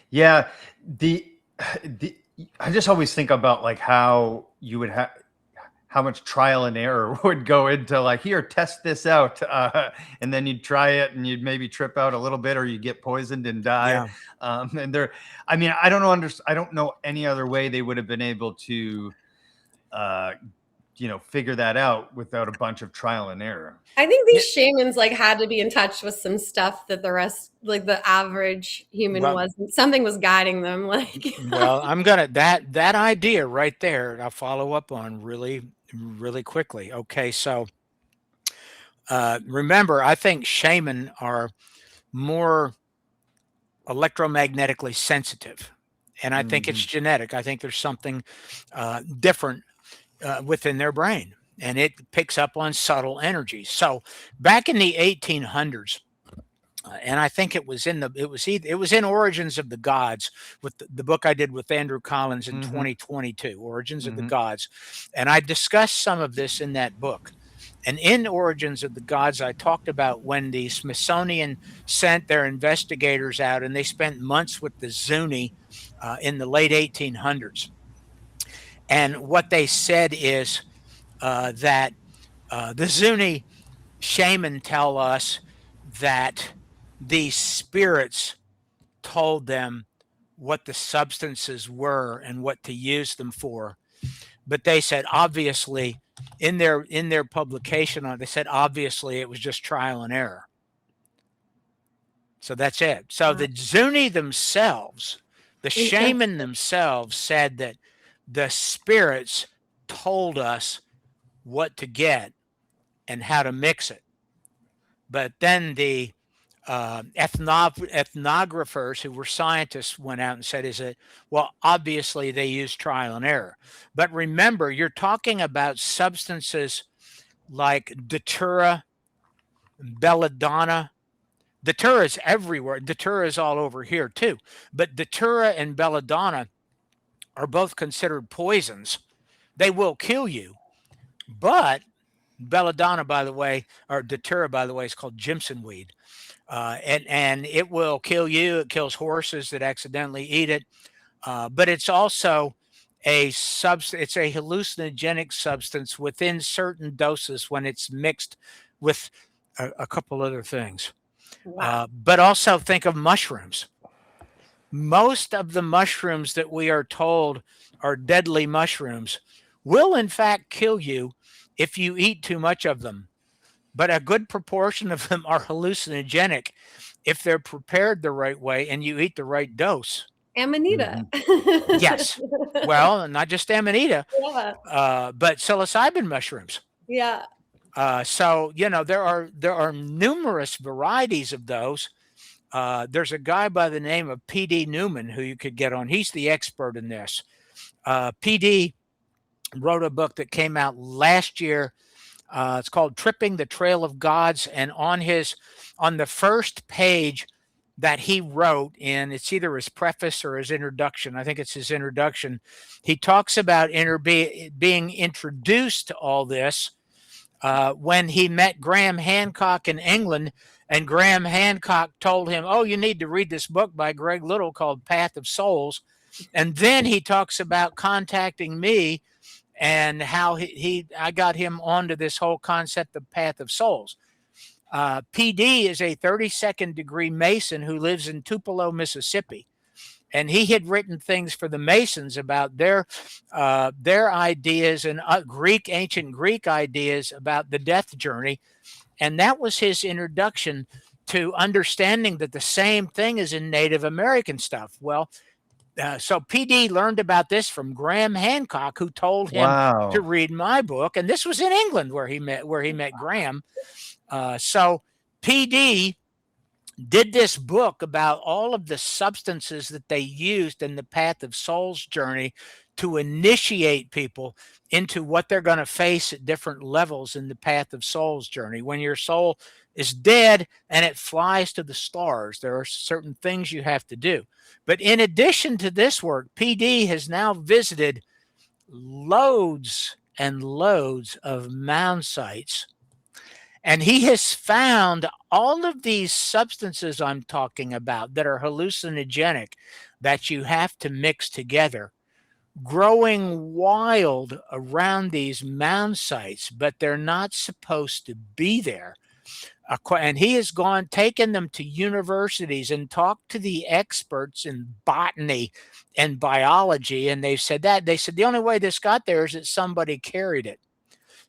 [SPEAKER 2] Yeah. I just always think about like how you would have, how much trial and error would go into like, here, test this out. And then you'd try it and you'd maybe trip out a little bit, or you get poisoned and die. Yeah. I don't know any other way they would have been able to, figure that out without a bunch of trial and error.
[SPEAKER 4] I think these shamans had to be in touch with some stuff that the rest, the average human wasn't. Something was guiding them.
[SPEAKER 1] Well, I'm gonna that idea right there, I'll follow up on really, really quickly. Okay, so remember, I think shaman are more electromagnetically sensitive, and I think it's genetic. I think there's something different within their brain, and it picks up on subtle energies. So back in the 1800s, and I think it was in Origins of the Gods, with the book I did with Andrew Collins in 2022, Origins of the Gods, and I discussed some of this in that book. And in Origins of the Gods, I talked about when the Smithsonian sent their investigators out, and they spent months with the Zuni in the late 1800s. And what they said is that the Zuni shaman tell us that these spirits told them what the substances were and what to use them for. But they said, obviously, in their publication, they said, obviously, it was just trial and error. So that's it. So the Zuni themselves, the shaman themselves, said that the spirits told us what to get and how to mix it. But then the ethnographers, who were scientists, went out and said, well, obviously they use trial and error. But remember, you're talking about substances like datura, belladonna. Datura is everywhere. Datura is all over here too. But datura and belladonna are both considered poisons. They will kill you. But belladonna, by the way, or datura, by the way, is called Jimson weed. And it will kill you. It kills horses that accidentally eat it. But it's also it's a hallucinogenic substance within certain doses when it's mixed with a couple other things. Wow. But also think of mushrooms. Most of the mushrooms that we are told are deadly mushrooms will in fact kill you if you eat too much of them. But a good proportion of them are hallucinogenic if they're prepared the right way and you eat the right dose.
[SPEAKER 4] Amanita.
[SPEAKER 1] Yes. Well, not just amanita,
[SPEAKER 4] Yeah.
[SPEAKER 1] but psilocybin mushrooms.
[SPEAKER 4] Yeah.
[SPEAKER 1] So there are numerous varieties of those. There's a guy by the name of P.D. Newman who you could get on. He's the expert in this. P.D. wrote a book that came out last year. It's called Tripping the Trail of Gods. And on the first page that he wrote in, it's either his preface or his introduction. I think it's his introduction. He talks about being introduced to all this when he met Graham Hancock in England, and Graham Hancock told him, "Oh, you need to read this book by Greg Little called Path of Souls." And then he talks about contacting me and how I got him onto this whole concept of Path of Souls. PD is a 32nd degree Mason who lives in Tupelo, Mississippi. And he had written things for the Masons about their ideas and ancient Greek ideas about the death journey. And that was his introduction to understanding that the same thing is in Native American stuff. Well, so PD learned about this from Graham Hancock, who told him to read my book. And this was in England where he met Graham. So PD did this book about all of the substances that they used in the Path of Souls journey to initiate people into what they're going to face at different levels in the Path of Souls journey. When your soul is dead and it flies to the stars, there are certain things you have to do. But in addition to this work, PD has now visited loads and loads of mound sites. And he has found all of these substances I'm talking about that are hallucinogenic that you have to mix together, growing wild around these mound sites, but they're not supposed to be there. And he has taken them to universities and talked to the experts in botany and biology. And they said the only way this got there is that somebody carried it.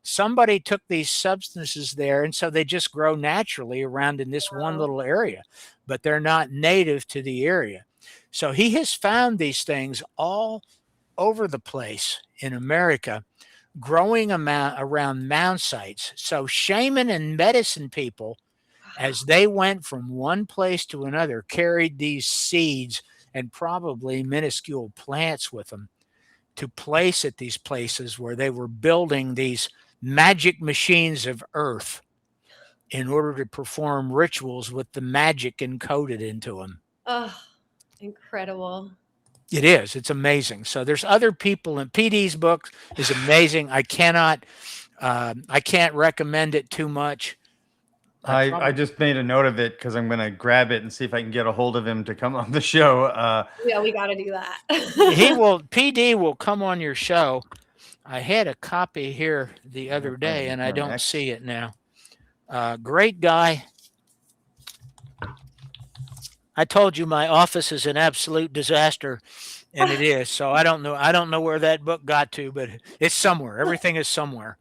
[SPEAKER 1] Somebody took these substances there, and so they just grow naturally around in this one little area, but they're not native to the area. So he has found these things all over the place in America, growing around mound sites. So shaman and medicine people, as they went from one place to another, carried these seeds and probably minuscule plants with them to place at these places where they were building these magic machines of earth in order to perform rituals with the magic encoded into them.
[SPEAKER 4] Oh, incredible.
[SPEAKER 1] It is. It's amazing. So there's other people, and PD's book is amazing. I can't recommend it too much.
[SPEAKER 2] I just made a note of it because I'm going to grab it and see if I can get a hold of him to come on the show.
[SPEAKER 4] Yeah, we got to do that.
[SPEAKER 1] PD will come on your show. I had a copy here the other day, and I don't see it now. Great guy. I told you my office is an absolute disaster, and it is. So I don't know where that book got to, but it's somewhere. Everything is somewhere.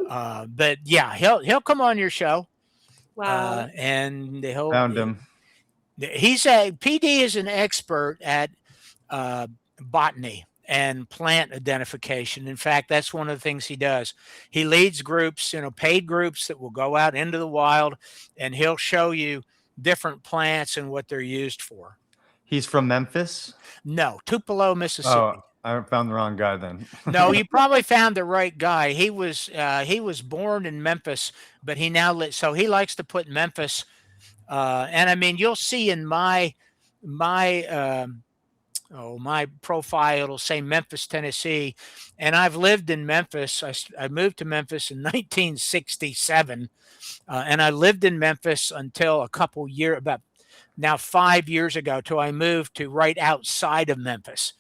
[SPEAKER 1] But yeah, he'll come on your show.
[SPEAKER 4] Wow.
[SPEAKER 1] And
[SPEAKER 2] found him.
[SPEAKER 1] PD is an expert at botany and plant identification. In fact, that's one of the things he does. He leads groups, paid groups that will go out into the wild, and he'll show you different plants and what they're used for.
[SPEAKER 2] He's from Memphis?
[SPEAKER 1] No, Tupelo, Mississippi.
[SPEAKER 2] Oh, I found the wrong guy then.
[SPEAKER 1] No, you probably found the right guy. He was born in Memphis, but he likes to put Memphis. And I mean, you'll see in my profile, it'll say Memphis, Tennessee. And I've lived in Memphis. I moved to Memphis in 1967. And I lived in Memphis until about 5 years ago, till I moved to right outside of Memphis.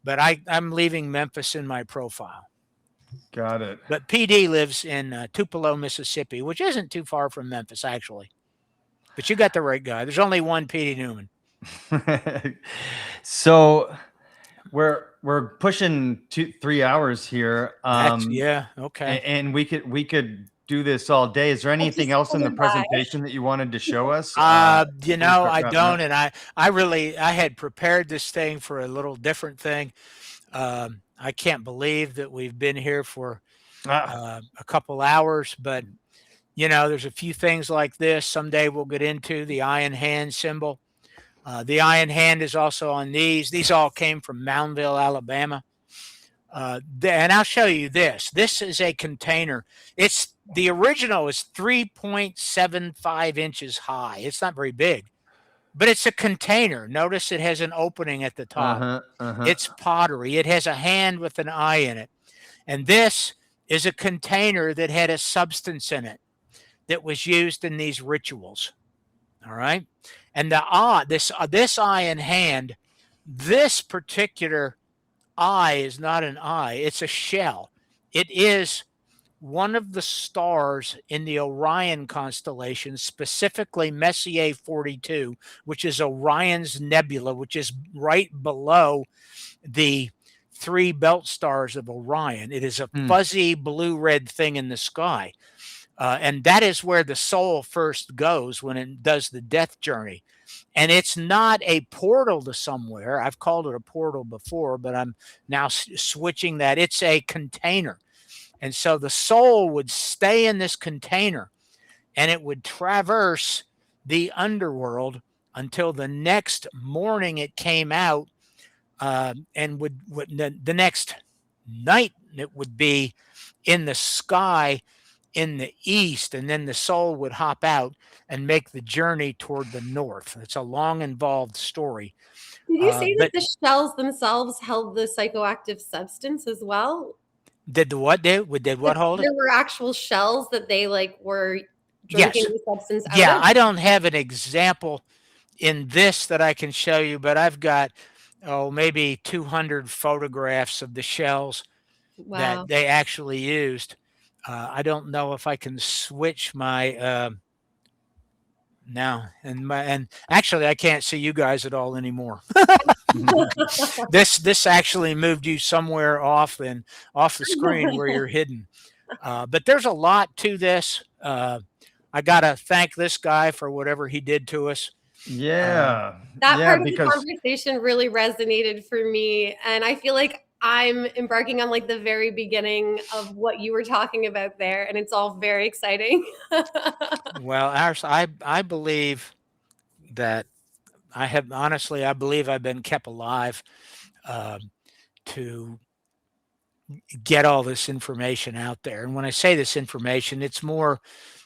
[SPEAKER 1] But I'm leaving Memphis in my profile.
[SPEAKER 2] Got it.
[SPEAKER 1] But PD lives in Tupelo, Mississippi, which isn't too far from Memphis, actually. But you got the right guy. There's only one PD Newman.
[SPEAKER 2] So we're pushing 3 hours here.
[SPEAKER 1] Yeah. Okay.
[SPEAKER 2] And we could do this all day. Is there anything
[SPEAKER 4] just
[SPEAKER 2] else in the
[SPEAKER 4] coming by.
[SPEAKER 2] presentation that you wanted to show us?
[SPEAKER 1] You know, I don't, and I had prepared this thing for a little different thing. I can't believe that we've been here for a couple hours, but you know, there's a few things like this. Someday we'll get into the iron hand symbol. The iron hand is also on these. These all came from Moundville, Alabama. And I'll show you this. This is a container. It's the original is 3.75 inches high. It's not very big, but it's a container. Notice it has an opening at the top. It's pottery. It has a hand with an eye in it. And this is a container that had a substance in it that was used in these rituals. All right. And this iron hand, this particular eye is not an eye, it's a shell. It is one of the stars in the Orion constellation, specifically Messier 42, which is Orion's nebula, which is right below the three belt stars of Orion. It is a fuzzy blue-red thing in the sky. And that is where the soul first goes when it does the death journey. And it's not a portal to somewhere. I've called it a portal before, but I'm now switching that. It's a container. And so the soul would stay in this container and it would traverse the underworld until the next morning it came out, and the next night it would be in the sky in the east, and then the soul would hop out and make the journey toward the north. It's a long, involved story.
[SPEAKER 4] Did you say that the shells themselves held the psychoactive substance as well?
[SPEAKER 1] Did the what do? Did what hold it?
[SPEAKER 4] There were actual shells that they like were drinking the substance out
[SPEAKER 1] Yeah,
[SPEAKER 4] of?
[SPEAKER 1] I don't have an example in this that I can show you, but I've got maybe 200 photographs of the shells that they actually used. I don't know if I can switch my now, and actually I can't see you guys at all anymore. This actually moved you somewhere off the screen where you're hidden. But there's a lot to this. I gotta thank this guy for whatever he did to us.
[SPEAKER 2] Yeah,
[SPEAKER 4] that part of the conversation really resonated for me, and I feel like I'm embarking on like the very beginning of what you were talking about there, and it's all very exciting.
[SPEAKER 1] Well, I believe that I believe I've been kept alive to get all this information out there. And when I say this information, it's more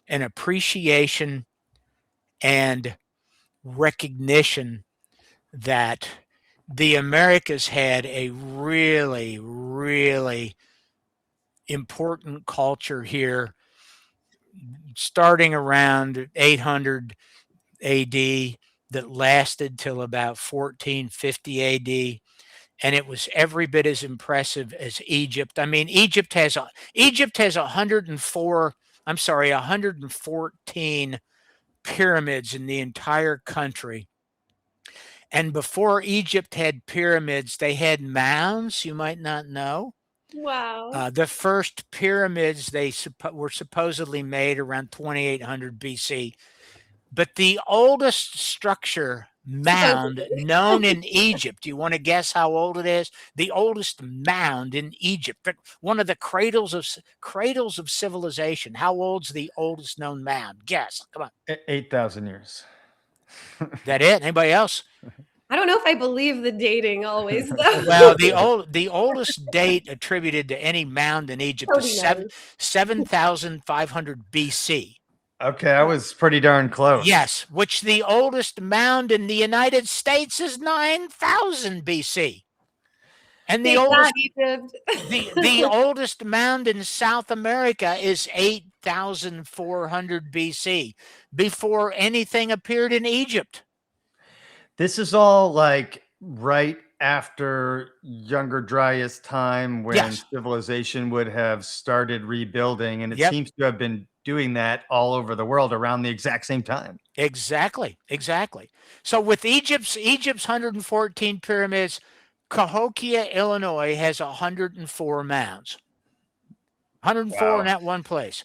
[SPEAKER 1] an appreciation and recognition that the Americas had a really, really important culture here starting around 800 AD that lasted till about 1450 AD. And it was every bit as impressive as Egypt. I mean, Egypt has 114 pyramids in the entire country. And before Egypt had pyramids, they had mounds, you might not know.
[SPEAKER 4] Wow.
[SPEAKER 1] The first pyramids, were supposedly made around 2800 BC. But the oldest structure, mound, known in Egypt, you want to guess how old it is? The oldest mound in Egypt, one of the cradles of civilization. How old's the oldest known mound? Guess. Come on.
[SPEAKER 2] 8,000 years.
[SPEAKER 1] That it? Anybody else?
[SPEAKER 4] I don't know if I believe the dating always, though.
[SPEAKER 1] Well, the oldest date attributed to any mound in Egypt is 7,500 BC.
[SPEAKER 2] Okay, I was pretty darn close.
[SPEAKER 1] Yes, which the oldest mound in the United States is 9,000 BC. And the oldest mound in South America is 8,400 BC, before anything appeared in Egypt.
[SPEAKER 2] This is all like right after Younger Dryas time when civilization would have started rebuilding, and it seems to have been doing that all over the world around the exact same time.
[SPEAKER 1] Exactly. So with Egypt's 114 pyramids, Cahokia, Illinois has 104 mounds. 104 in that one place.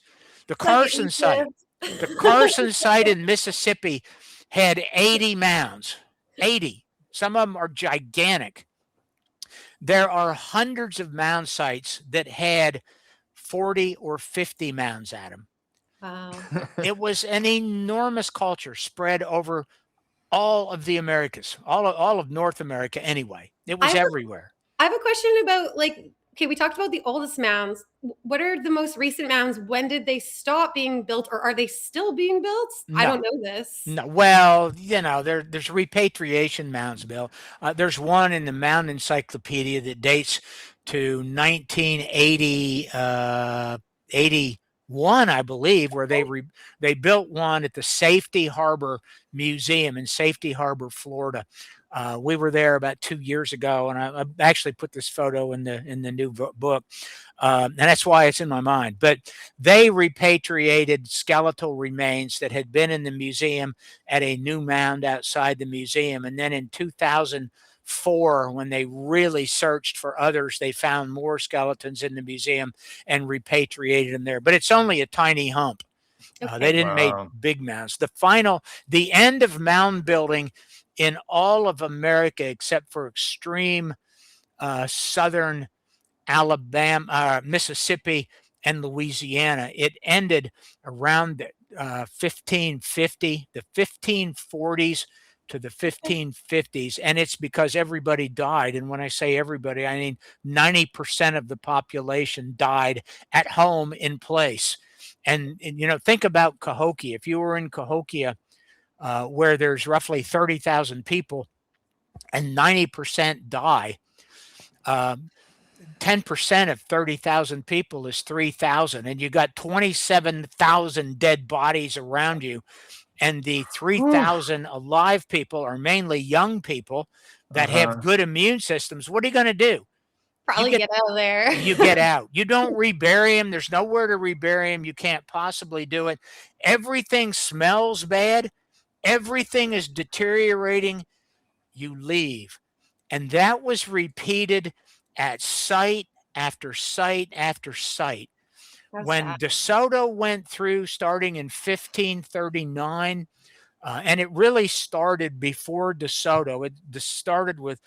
[SPEAKER 1] The
[SPEAKER 4] Like
[SPEAKER 1] Carson site. The Carson site in Mississippi had 80 mounds. 80. Some of them are gigantic. There are hundreds of mound sites that had 40 or 50 mounds at them.
[SPEAKER 4] Wow.
[SPEAKER 1] It was an enormous culture spread over all of the Americas, all of North America anyway. It was everywhere.
[SPEAKER 4] I have a question about, like, okay, we talked about the oldest mounds. What are the most recent mounds? When did they stop being built, or are they still being built? I don't know this.
[SPEAKER 1] No, well, there's repatriation mounds, Bill. There's one in the Mound Encyclopedia that dates to 1980, 81, I believe, where they built one at the Safety Harbor Museum in Safety Harbor, Florida. We were there about 2 years ago, and I actually put this photo in the new book, and that's why it's in my mind. But they repatriated skeletal remains that had been in the museum at a new mound outside the museum, and then in 2004, when they really searched for others, they found more skeletons in the museum and repatriated them there. But it's only a tiny hump.
[SPEAKER 4] Okay.
[SPEAKER 1] They didn't make big mounds. The end of mound building in all of America, except for extreme southern Alabama, Mississippi, and Louisiana, it ended around 1550, the 1540s to the 1550s, and it's because everybody died. And when I say everybody, I mean 90% of the population died at home in place. And think about Cahokia. If you were in Cahokia, where there's roughly 30,000 people and 90% die, 10% of 30,000 people is 3,000, and you got 27,000 dead bodies around you. And the 3,000 alive people are mainly young people that have good immune systems. What are you going to do?
[SPEAKER 4] Probably get out of there.
[SPEAKER 1] You get out. You don't rebury them. There's nowhere to rebury them. You can't possibly do it. Everything smells bad. Everything is deteriorating. You leave. And that was repeated at site after site after site. When DeSoto went through, starting in 1539, and it really started before DeSoto. It started with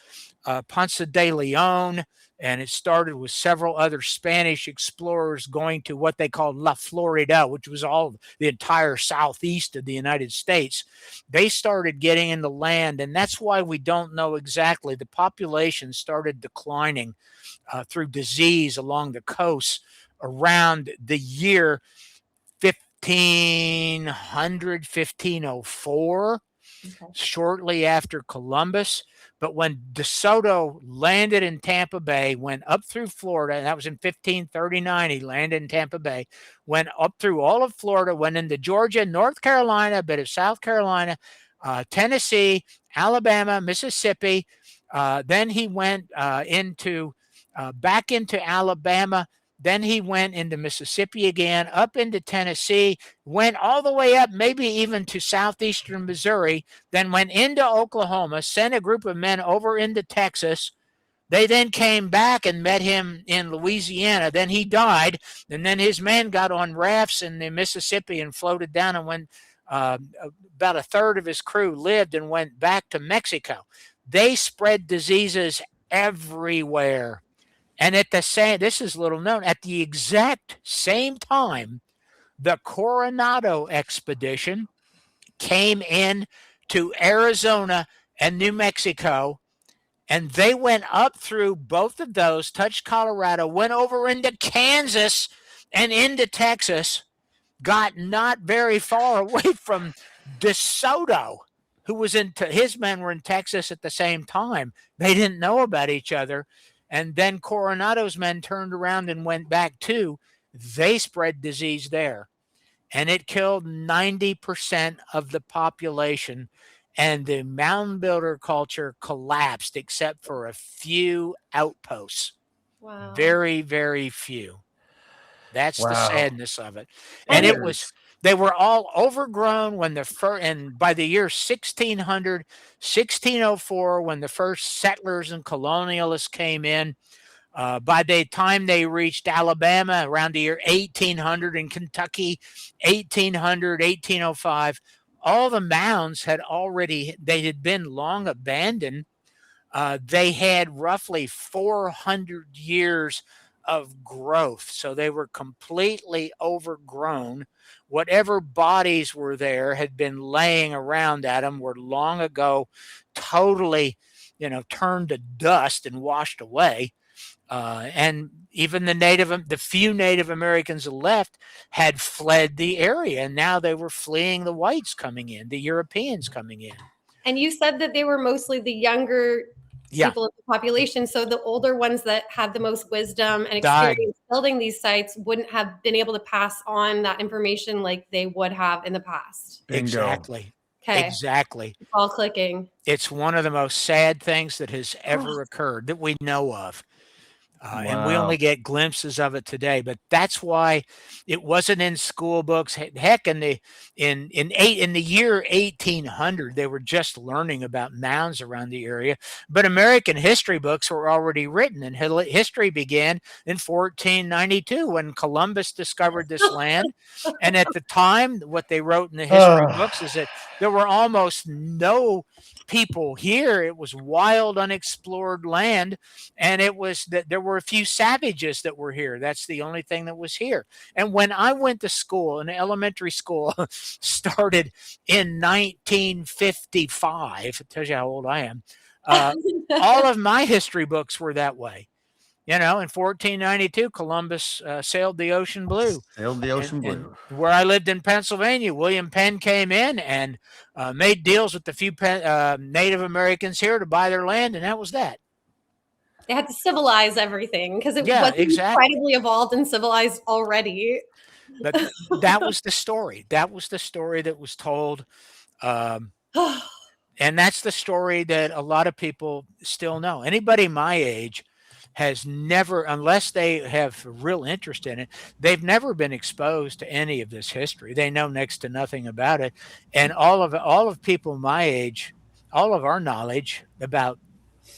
[SPEAKER 1] Ponce de Leon, and it started with several other Spanish explorers going to what they called La Florida, which was all the entire southeast of the United States. They started getting into land, and that's why we don't know exactly. The population started declining through disease along the coast around the year 1500, 1504, shortly after Columbus. But when DeSoto landed in Tampa Bay, went up through Florida, and that was in 1539, he landed in Tampa Bay, went up through all of Florida, went into Georgia, North Carolina, a bit of South Carolina, Tennessee, Alabama, Mississippi. Then he went back into Alabama. Then he went into Mississippi again, up into Tennessee, went all the way up, maybe even to southeastern Missouri, then went into Oklahoma, sent a group of men over into Texas. They then came back and met him in Louisiana. Then he died, and then his men got on rafts in the Mississippi and floated down, and went about a third of his crew lived and went back to Mexico. They spread diseases everywhere. And this is little known, at the exact same time, the Coronado expedition came in to Arizona and New Mexico, and they went up through both of those, touched Colorado, went over into Kansas and into Texas, got not very far away from DeSoto, who was his men were in Texas at the same time. They didn't know about each other. And then Coronado's men turned around and went back too. They spread disease there. And it killed 90% of the population. And the mound builder culture collapsed except for a few outposts.
[SPEAKER 4] Wow.
[SPEAKER 1] Very, very few. That's the sadness of it.
[SPEAKER 2] And
[SPEAKER 1] they were all overgrown when and by the year 1600, 1604, when the first settlers and colonialists came in, By the time they reached Alabama around the year 1800, in Kentucky, 1800, 1805, all the mounds they had been long abandoned. They had roughly 400 years of growth. So they were completely overgrown. Whatever bodies were there had been laying around at them, were long ago totally, turned to dust and washed away. And even the few Native Americans left had fled the area, and now they were fleeing the whites coming in, the Europeans coming in.
[SPEAKER 4] And you said that they were mostly the younger people of the population. So the older ones that had the most wisdom and experience building these sites wouldn't have been able to pass on that information like they would have in the past.
[SPEAKER 2] Bingo.
[SPEAKER 1] Exactly.
[SPEAKER 4] Okay.
[SPEAKER 1] Exactly.
[SPEAKER 4] It's all clicking.
[SPEAKER 1] It's one of the most sad things that has ever occurred that we know of. And we only get glimpses of it today, but that's why it wasn't in school books. Heck, in the year 1800, they were just learning about mounds around the area. But American history books were already written, and history began in 1492 when Columbus discovered this land. And at the time, what they wrote in the history books is that there were almost no people here. It was wild, unexplored land, and it was that there were a few savages that were here. That's the only thing that was here. And when I went to school, in elementary school, started in 1955, it tells you how old I am. All of my history books were that way. In 1492, Columbus sailed the ocean blue. And where I lived in Pennsylvania, William Penn came in and made deals with the few Native Americans here to buy their land, and that was that.
[SPEAKER 4] They had to civilize everything because it wasn't incredibly evolved and civilized already.
[SPEAKER 1] But that was the story. That was the story that was told. And that's the story that a lot of people still know. Anybody my age has never, unless they have real interest in it, they've never been exposed to any of this history. They know next to nothing about it. And all of people my age, all of our knowledge about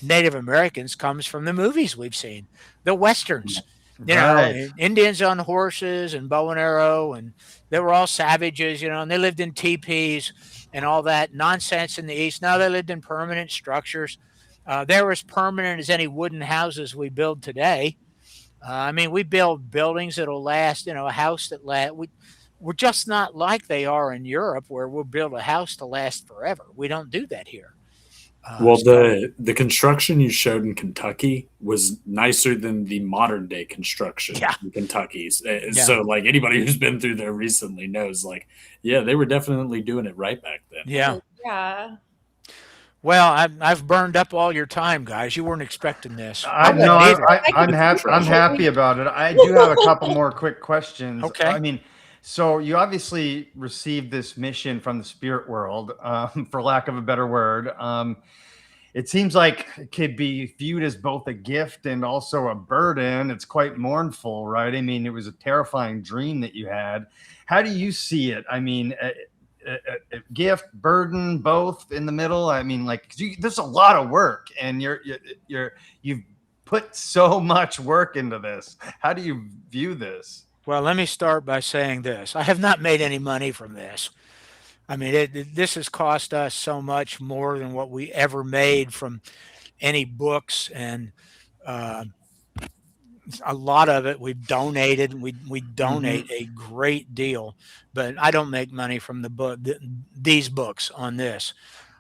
[SPEAKER 1] Native Americans comes from the movies we've seen, the Westerns. Indians on horses and bow and arrow, and they were all savages, and they lived in teepees and all that nonsense in the East. Now they lived in permanent structures. They were as permanent as any wooden houses we build today. We build buildings that'll last, a house that lasts. We're just not like they are in Europe, where we'll build a house to last forever. We don't do that here.
[SPEAKER 3] The construction you showed in Kentucky was nicer than the modern day construction in Kentucky. So like anybody who's been through there recently knows, they were definitely doing it right back then.
[SPEAKER 1] Yeah.
[SPEAKER 4] Yeah.
[SPEAKER 1] Well, I've burned up all your time, guys. You weren't expecting this.
[SPEAKER 2] I'm happy about it. I do have a couple more quick questions.
[SPEAKER 1] Okay.
[SPEAKER 2] So you obviously received this mission from the spirit world, for lack of a better word. It seems like it could be viewed as both a gift and also a burden. It's quite mournful, right? It was a terrifying dream that you had. How do you see it? A gift, burden, both in the middle. There's a lot of work, and you've put so much work into this. How do you view this?
[SPEAKER 1] Well, let me start by saying this. I have not made any money from this. This has cost us so much more than what we ever made from any books, and a lot of it we've donated. We donate a great deal, but I don't make money from these books on this.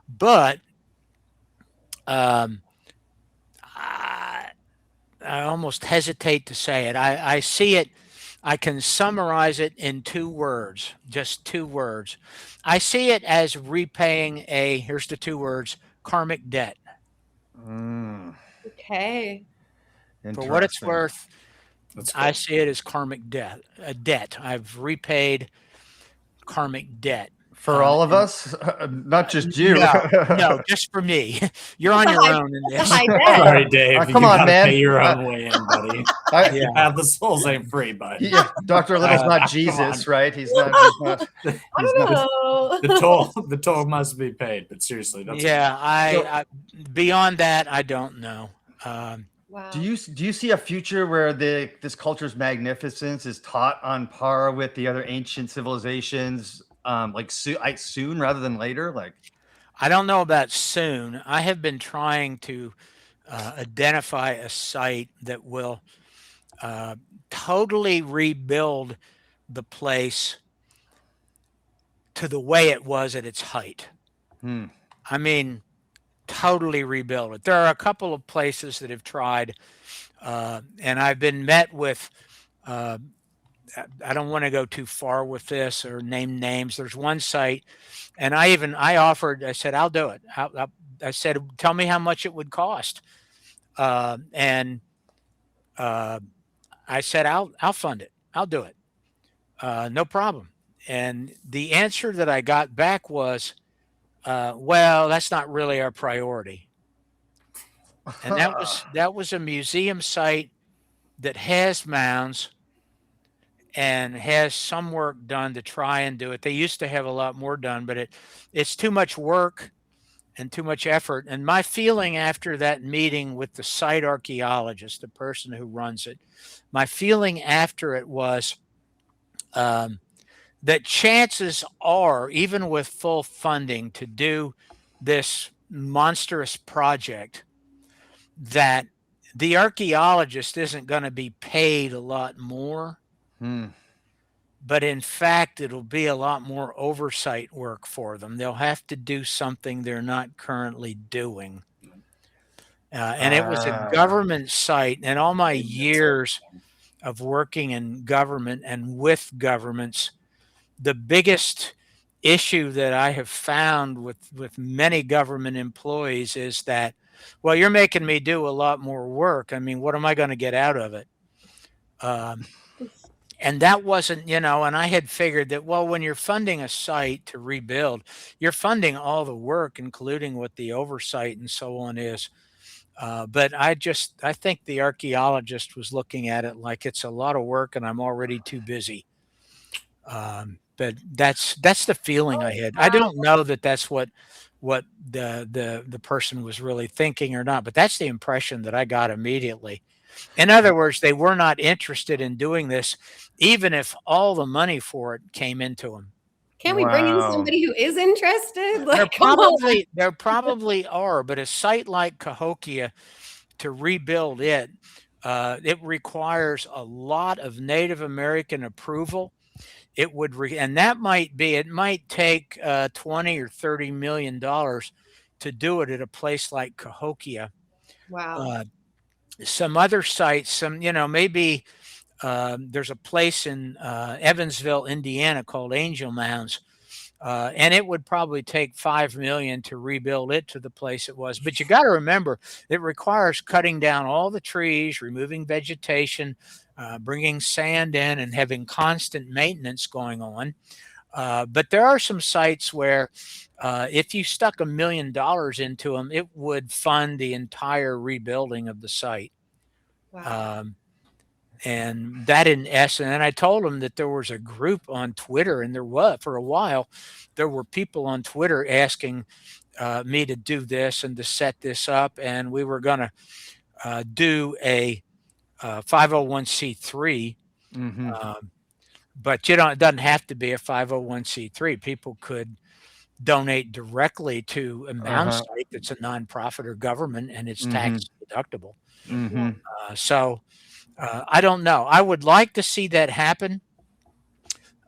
[SPEAKER 1] But I almost hesitate to say it. I see it. I can summarize it in two words, just two words. I see it as repaying here's the two words, karmic debt.
[SPEAKER 4] Okay.
[SPEAKER 1] For what it's worth, I see it as karmic debt. A debt. I've repaid karmic debt.
[SPEAKER 2] For all of us, not just you.
[SPEAKER 1] No, just for me. You're on your own in this.
[SPEAKER 3] Sorry, Dave.
[SPEAKER 2] Come on, man.
[SPEAKER 3] Pay your own way in, buddy. The souls ain't free, buddy.
[SPEAKER 2] Yeah, Dr. Little's not Jesus, right? He's not.
[SPEAKER 4] I don't know.
[SPEAKER 3] The toll must be paid, but seriously, that's
[SPEAKER 1] I beyond that, I don't know.
[SPEAKER 4] Wow.
[SPEAKER 2] Do you see a future where this culture's magnificence is taught on par with the other ancient civilizations, like soon rather than later? Like,
[SPEAKER 1] I don't know about soon. I have been trying to identify a site that will totally rebuild the place to the way it was at its height.
[SPEAKER 2] hmm.
[SPEAKER 1] I mean, totally rebuild it. There are a couple of places that have tried, and I've been met with. Uh, I don't want to go too far with this or name names. There's one site, and I offered. I said I'll do it. I said, tell me how much it would cost, and I said I'll fund it. I'll do it. No problem. And the answer that I got back was, well, that's not really our priority. And that was a museum site that has mounds and has some work done to try and do it. They used to have a lot more done, but it's too much work and too much effort. And my feeling after that meeting with the site archaeologist, the person who runs it, my feeling after it was that chances are, even with full funding to do this monstrous project, that the archaeologist isn't going to be paid a lot more, but in fact, it'll be a lot more oversight work for them. They'll have to do something they're not currently doing. And it was a government site, and all my years of working in government and with governments, the biggest issue that I have found with many government employees is that, well, you're making me do a lot more work. I mean, what am I going to get out of it? And that wasn't, and I had figured that, well, when you're funding a site to rebuild, you're funding all the work, including what the oversight and so on is. But I think the archaeologist was looking at it like it's a lot of work and I'm already too busy. But that's the feeling I had. I don't know that that's what the person was really thinking or not, but that's the impression that I got immediately. In other words, they were not interested in doing this, even if all the money for it came into them.
[SPEAKER 4] Can we bring in somebody who is interested?
[SPEAKER 1] There probably are, but a site like Cahokia, to rebuild it, it requires a lot of Native American approval. It would, and that might take $20 or $30 million to do it at a place like Cahokia.
[SPEAKER 4] Wow.
[SPEAKER 1] Some other sites, maybe there's a place in Evansville, Indiana called Angel Mounds. And it would probably take $5 million to rebuild it to the place it was. But you got to remember, it requires cutting down all the trees, removing vegetation, bringing sand in, and having constant maintenance going on. But there are some sites where if you stuck $1 million into them, it would fund the entire rebuilding of the site.
[SPEAKER 4] Wow.
[SPEAKER 1] And that in essence, and I told them that there was a group on Twitter, and for a while, there were people on Twitter asking me to do this and to set this up. And we were going to do a 501c3. But it doesn't have to be a 501c3. People could donate directly to a Mound site that's a nonprofit or government, and it's tax deductible. So I don't know. I would like to see that happen,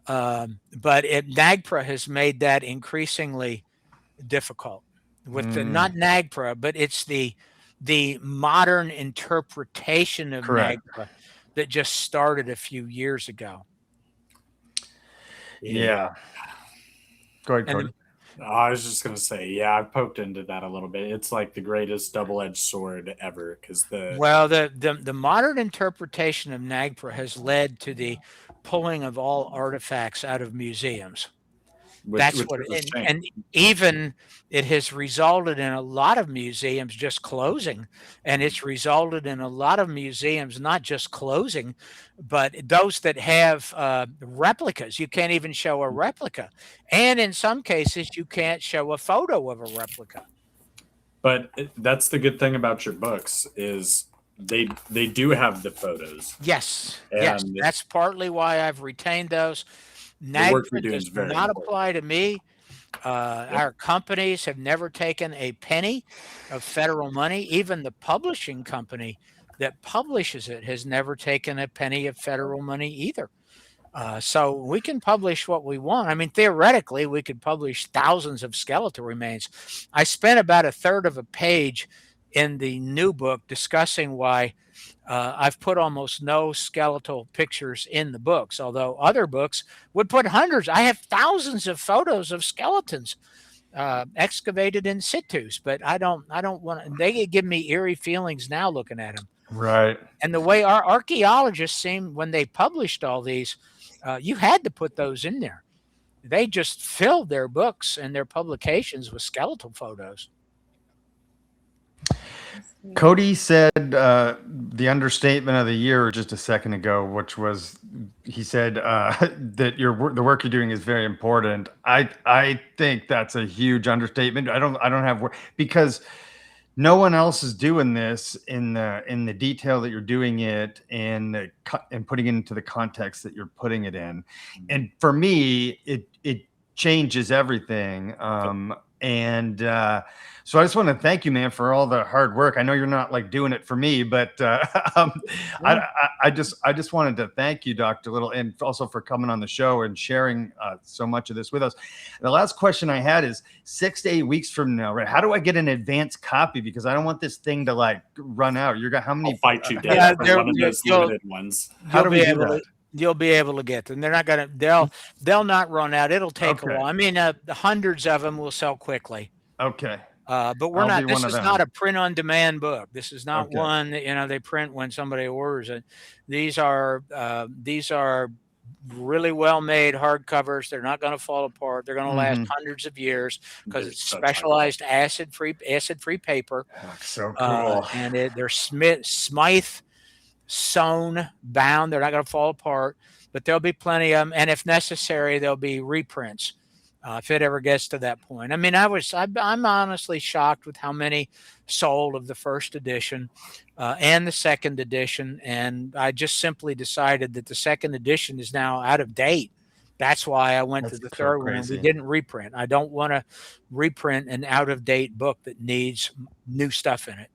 [SPEAKER 1] but NAGPRA has made that increasingly difficult. With not NAGPRA, but it's the modern interpretation of NAGPRA that just started a few years ago.
[SPEAKER 2] Yeah. Go ahead, Cody.
[SPEAKER 3] I was just going to say, yeah, I've poked into that a little bit. It's like the greatest double-edged sword ever, because
[SPEAKER 1] the modern interpretation of NAGPRA has led to the pulling of all artifacts out of museums. And even it has resulted in a lot of museums just closing, and it's resulted in a lot of museums not just closing, but those that have replicas. You can't even show a replica, and in some cases you can't show a photo of a replica.
[SPEAKER 3] But that's the good thing about your books is they do have the photos.
[SPEAKER 1] Yes,
[SPEAKER 3] And
[SPEAKER 1] yes, that's partly why I've retained those.
[SPEAKER 3] the work you're
[SPEAKER 1] NAGPRA
[SPEAKER 3] doing
[SPEAKER 1] does
[SPEAKER 3] is very
[SPEAKER 1] not
[SPEAKER 3] important.
[SPEAKER 1] apply to me. Our companies have never taken a penny of federal money. Even the publishing company that publishes it has never taken a penny of federal money either. So we can publish what we want. I mean, theoretically, we could publish thousands of skeletal remains. I spent about a third of a page in the new book discussing why I've put almost no skeletal pictures in the books, although other books would put hundreds. I have thousands of photos of skeletons excavated in situs, but I don't want. They give me eerie feelings now looking at them.
[SPEAKER 2] Right.
[SPEAKER 1] And the way our archaeologists seem when they published all these, you had to put those in there. They just filled their books and their publications with skeletal photos.
[SPEAKER 2] Cody said the understatement of the year just a second ago, which was he said that the work you're doing is very important. I think that's a huge understatement. I don't have because no one else is doing this in the detail that you're doing it and putting it into the context that you're putting it in. And for me, it changes everything. So I just want to thank you, man, for all the hard work. I know you're not like doing it for me, but I just wanted to thank you, Dr. Little, and also for coming on the show and sharing so much of this with us. The last question I had is 6 to 8 weeks from now, right? How do I get an advanced copy? Because I don't want this thing to like run out. You're gonna how many?
[SPEAKER 3] I'll fight you down for one of those limited ones.
[SPEAKER 2] How do we do that?
[SPEAKER 1] You'll be able to get them. They're not gonna. They'll not run out. It'll take a while. I mean, the hundreds of them will sell quickly.
[SPEAKER 2] Okay.
[SPEAKER 1] But we're not. This is not a print-on-demand book. This is not one that they print when somebody orders it. These are really well-made hardcovers. They're not going to fall apart. They're going to last hundreds of years because it's specialized acid-free paper.
[SPEAKER 2] So cool.
[SPEAKER 1] And they're Smythe sewn, bound. They're not going to fall apart. But there'll be plenty of them, and if necessary, there'll be reprints. If it ever gets to that point. I mean, I'm honestly shocked with how many sold of the first edition and the second edition. And I just simply decided that the second edition is now out of date. That's why I went to the third one. We didn't reprint. I don't want to reprint an out of date book that needs new stuff in it.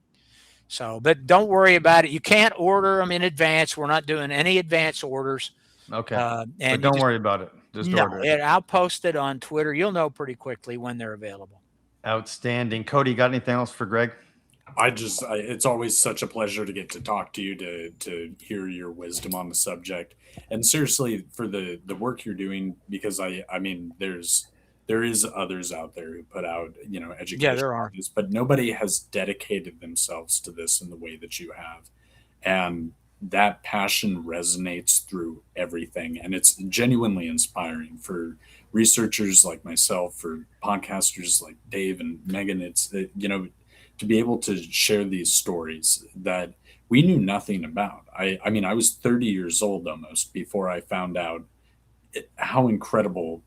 [SPEAKER 1] So, but don't worry about it. You can't order them in advance. We're not doing any advance orders.
[SPEAKER 2] Okay. And don't worry about it. Just order it.
[SPEAKER 1] I'll post it on Twitter. You'll know pretty quickly when they're available.
[SPEAKER 2] Outstanding. Cody, got anything else for Greg?
[SPEAKER 3] It's always such a pleasure to get to talk to you, to hear your wisdom on the subject. And seriously, for the work you're doing, because I mean, there is others out there who put out, education.
[SPEAKER 1] Yeah, there are.
[SPEAKER 3] But nobody has dedicated themselves to this in the way that you have. And that passion resonates through everything, and it's genuinely inspiring for researchers like myself, for podcasters like Dave and Megan. It's to be able to share these stories that we knew nothing about. I mean, I was 30 years old almost before I found out how incredible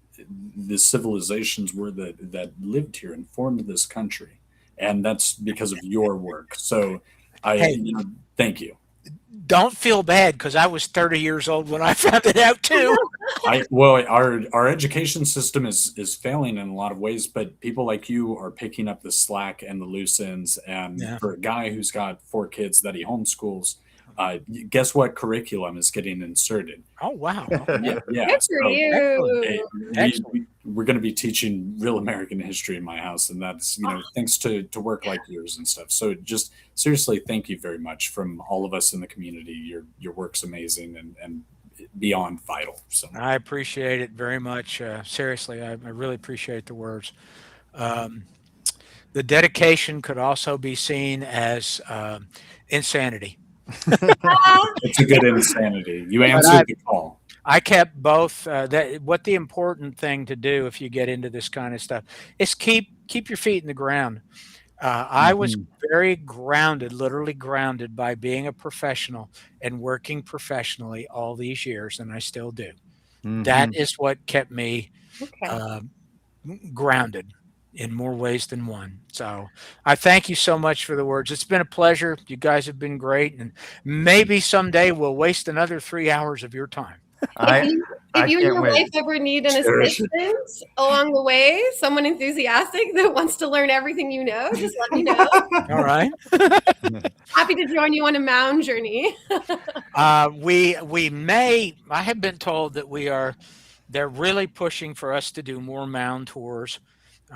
[SPEAKER 3] the civilizations were that lived here and formed this country, and that's because of your work. So thank you.
[SPEAKER 1] Don't feel bad, because I was 30 years old when I found it out too.
[SPEAKER 3] Our education system is failing in a lot of ways, but people like you are picking up the slack and the loose ends. And for a guy who's got 4 kids that he homeschools, guess what curriculum is getting inserted?
[SPEAKER 1] Oh, wow.
[SPEAKER 3] Yeah.
[SPEAKER 4] Good for you.
[SPEAKER 3] We're going to be teaching real American history in my house, and that's thanks to work like yours and stuff. So just seriously, thank you very much from all of us in the community. Your work's amazing and beyond vital. So
[SPEAKER 1] I appreciate it very much. Seriously, I really appreciate the words. The dedication could also be seen as insanity.
[SPEAKER 3] It's a good insanity. You answered the call.
[SPEAKER 1] I kept both. What the important thing to do if you get into this kind of stuff is keep your feet in the ground. I was very grounded, literally grounded, by being a professional and working professionally all these years, and I still do. That is what kept me grounded. in more ways than one. So I thank you so much for the words. It's been a pleasure. You guys have been great. And maybe someday we'll waste another 3 hours of your time.
[SPEAKER 4] If you, if you and
[SPEAKER 2] can't
[SPEAKER 4] your
[SPEAKER 2] wait.
[SPEAKER 4] wife ever need an
[SPEAKER 3] Sure.
[SPEAKER 4] assistant along the way, someone enthusiastic that wants to learn everything you know, just let me know.
[SPEAKER 1] All right.
[SPEAKER 4] Happy to join you on a mound journey.
[SPEAKER 1] We may, I have been told that they're really pushing for us to do more mound tours.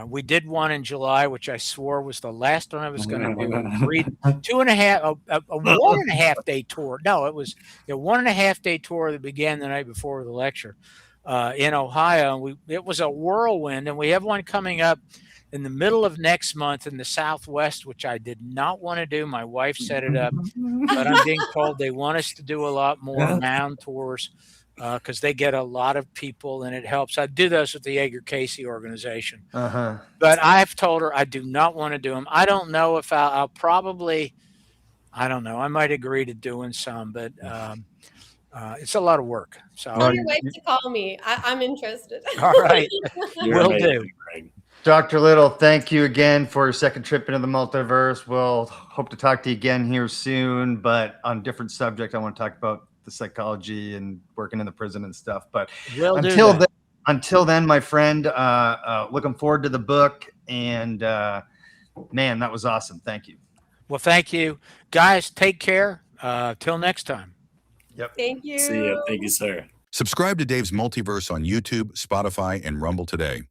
[SPEAKER 1] We did one in July, which I swore was the last one I was going to do. 1.5 day tour. No, it was a 1.5 day tour that began the night before the lecture in Ohio. It was a whirlwind, and we have one coming up in the middle of next month in the Southwest, which I did not want to do. My wife set it up, but I'm being told they want us to do a lot more mound tours because they get a lot of people and it helps. I do those with the Edgar Casey organization. But I've told her I do not want to do them. I don't know if I'll probably, I don't know. I might agree to doing some, but it's a lot of work. So
[SPEAKER 4] Tell your wife to call me. I'm interested.
[SPEAKER 1] All right. Will do.
[SPEAKER 3] Greg.
[SPEAKER 2] Dr. Little, thank you again for your second trip into the multiverse. We'll hope to talk to you again here soon, but on a different subject. I want to talk about the psychology and working in the prison and stuff. But until then, my friend, looking forward to the book. And man, that was awesome. Thank you.
[SPEAKER 1] Well, thank you. Guys, take care. Till next time.
[SPEAKER 2] Yep.
[SPEAKER 4] Thank you.
[SPEAKER 3] See ya. Thank you, sir.
[SPEAKER 5] Subscribe to Dave's Multiverse on YouTube, Spotify, and Rumble today.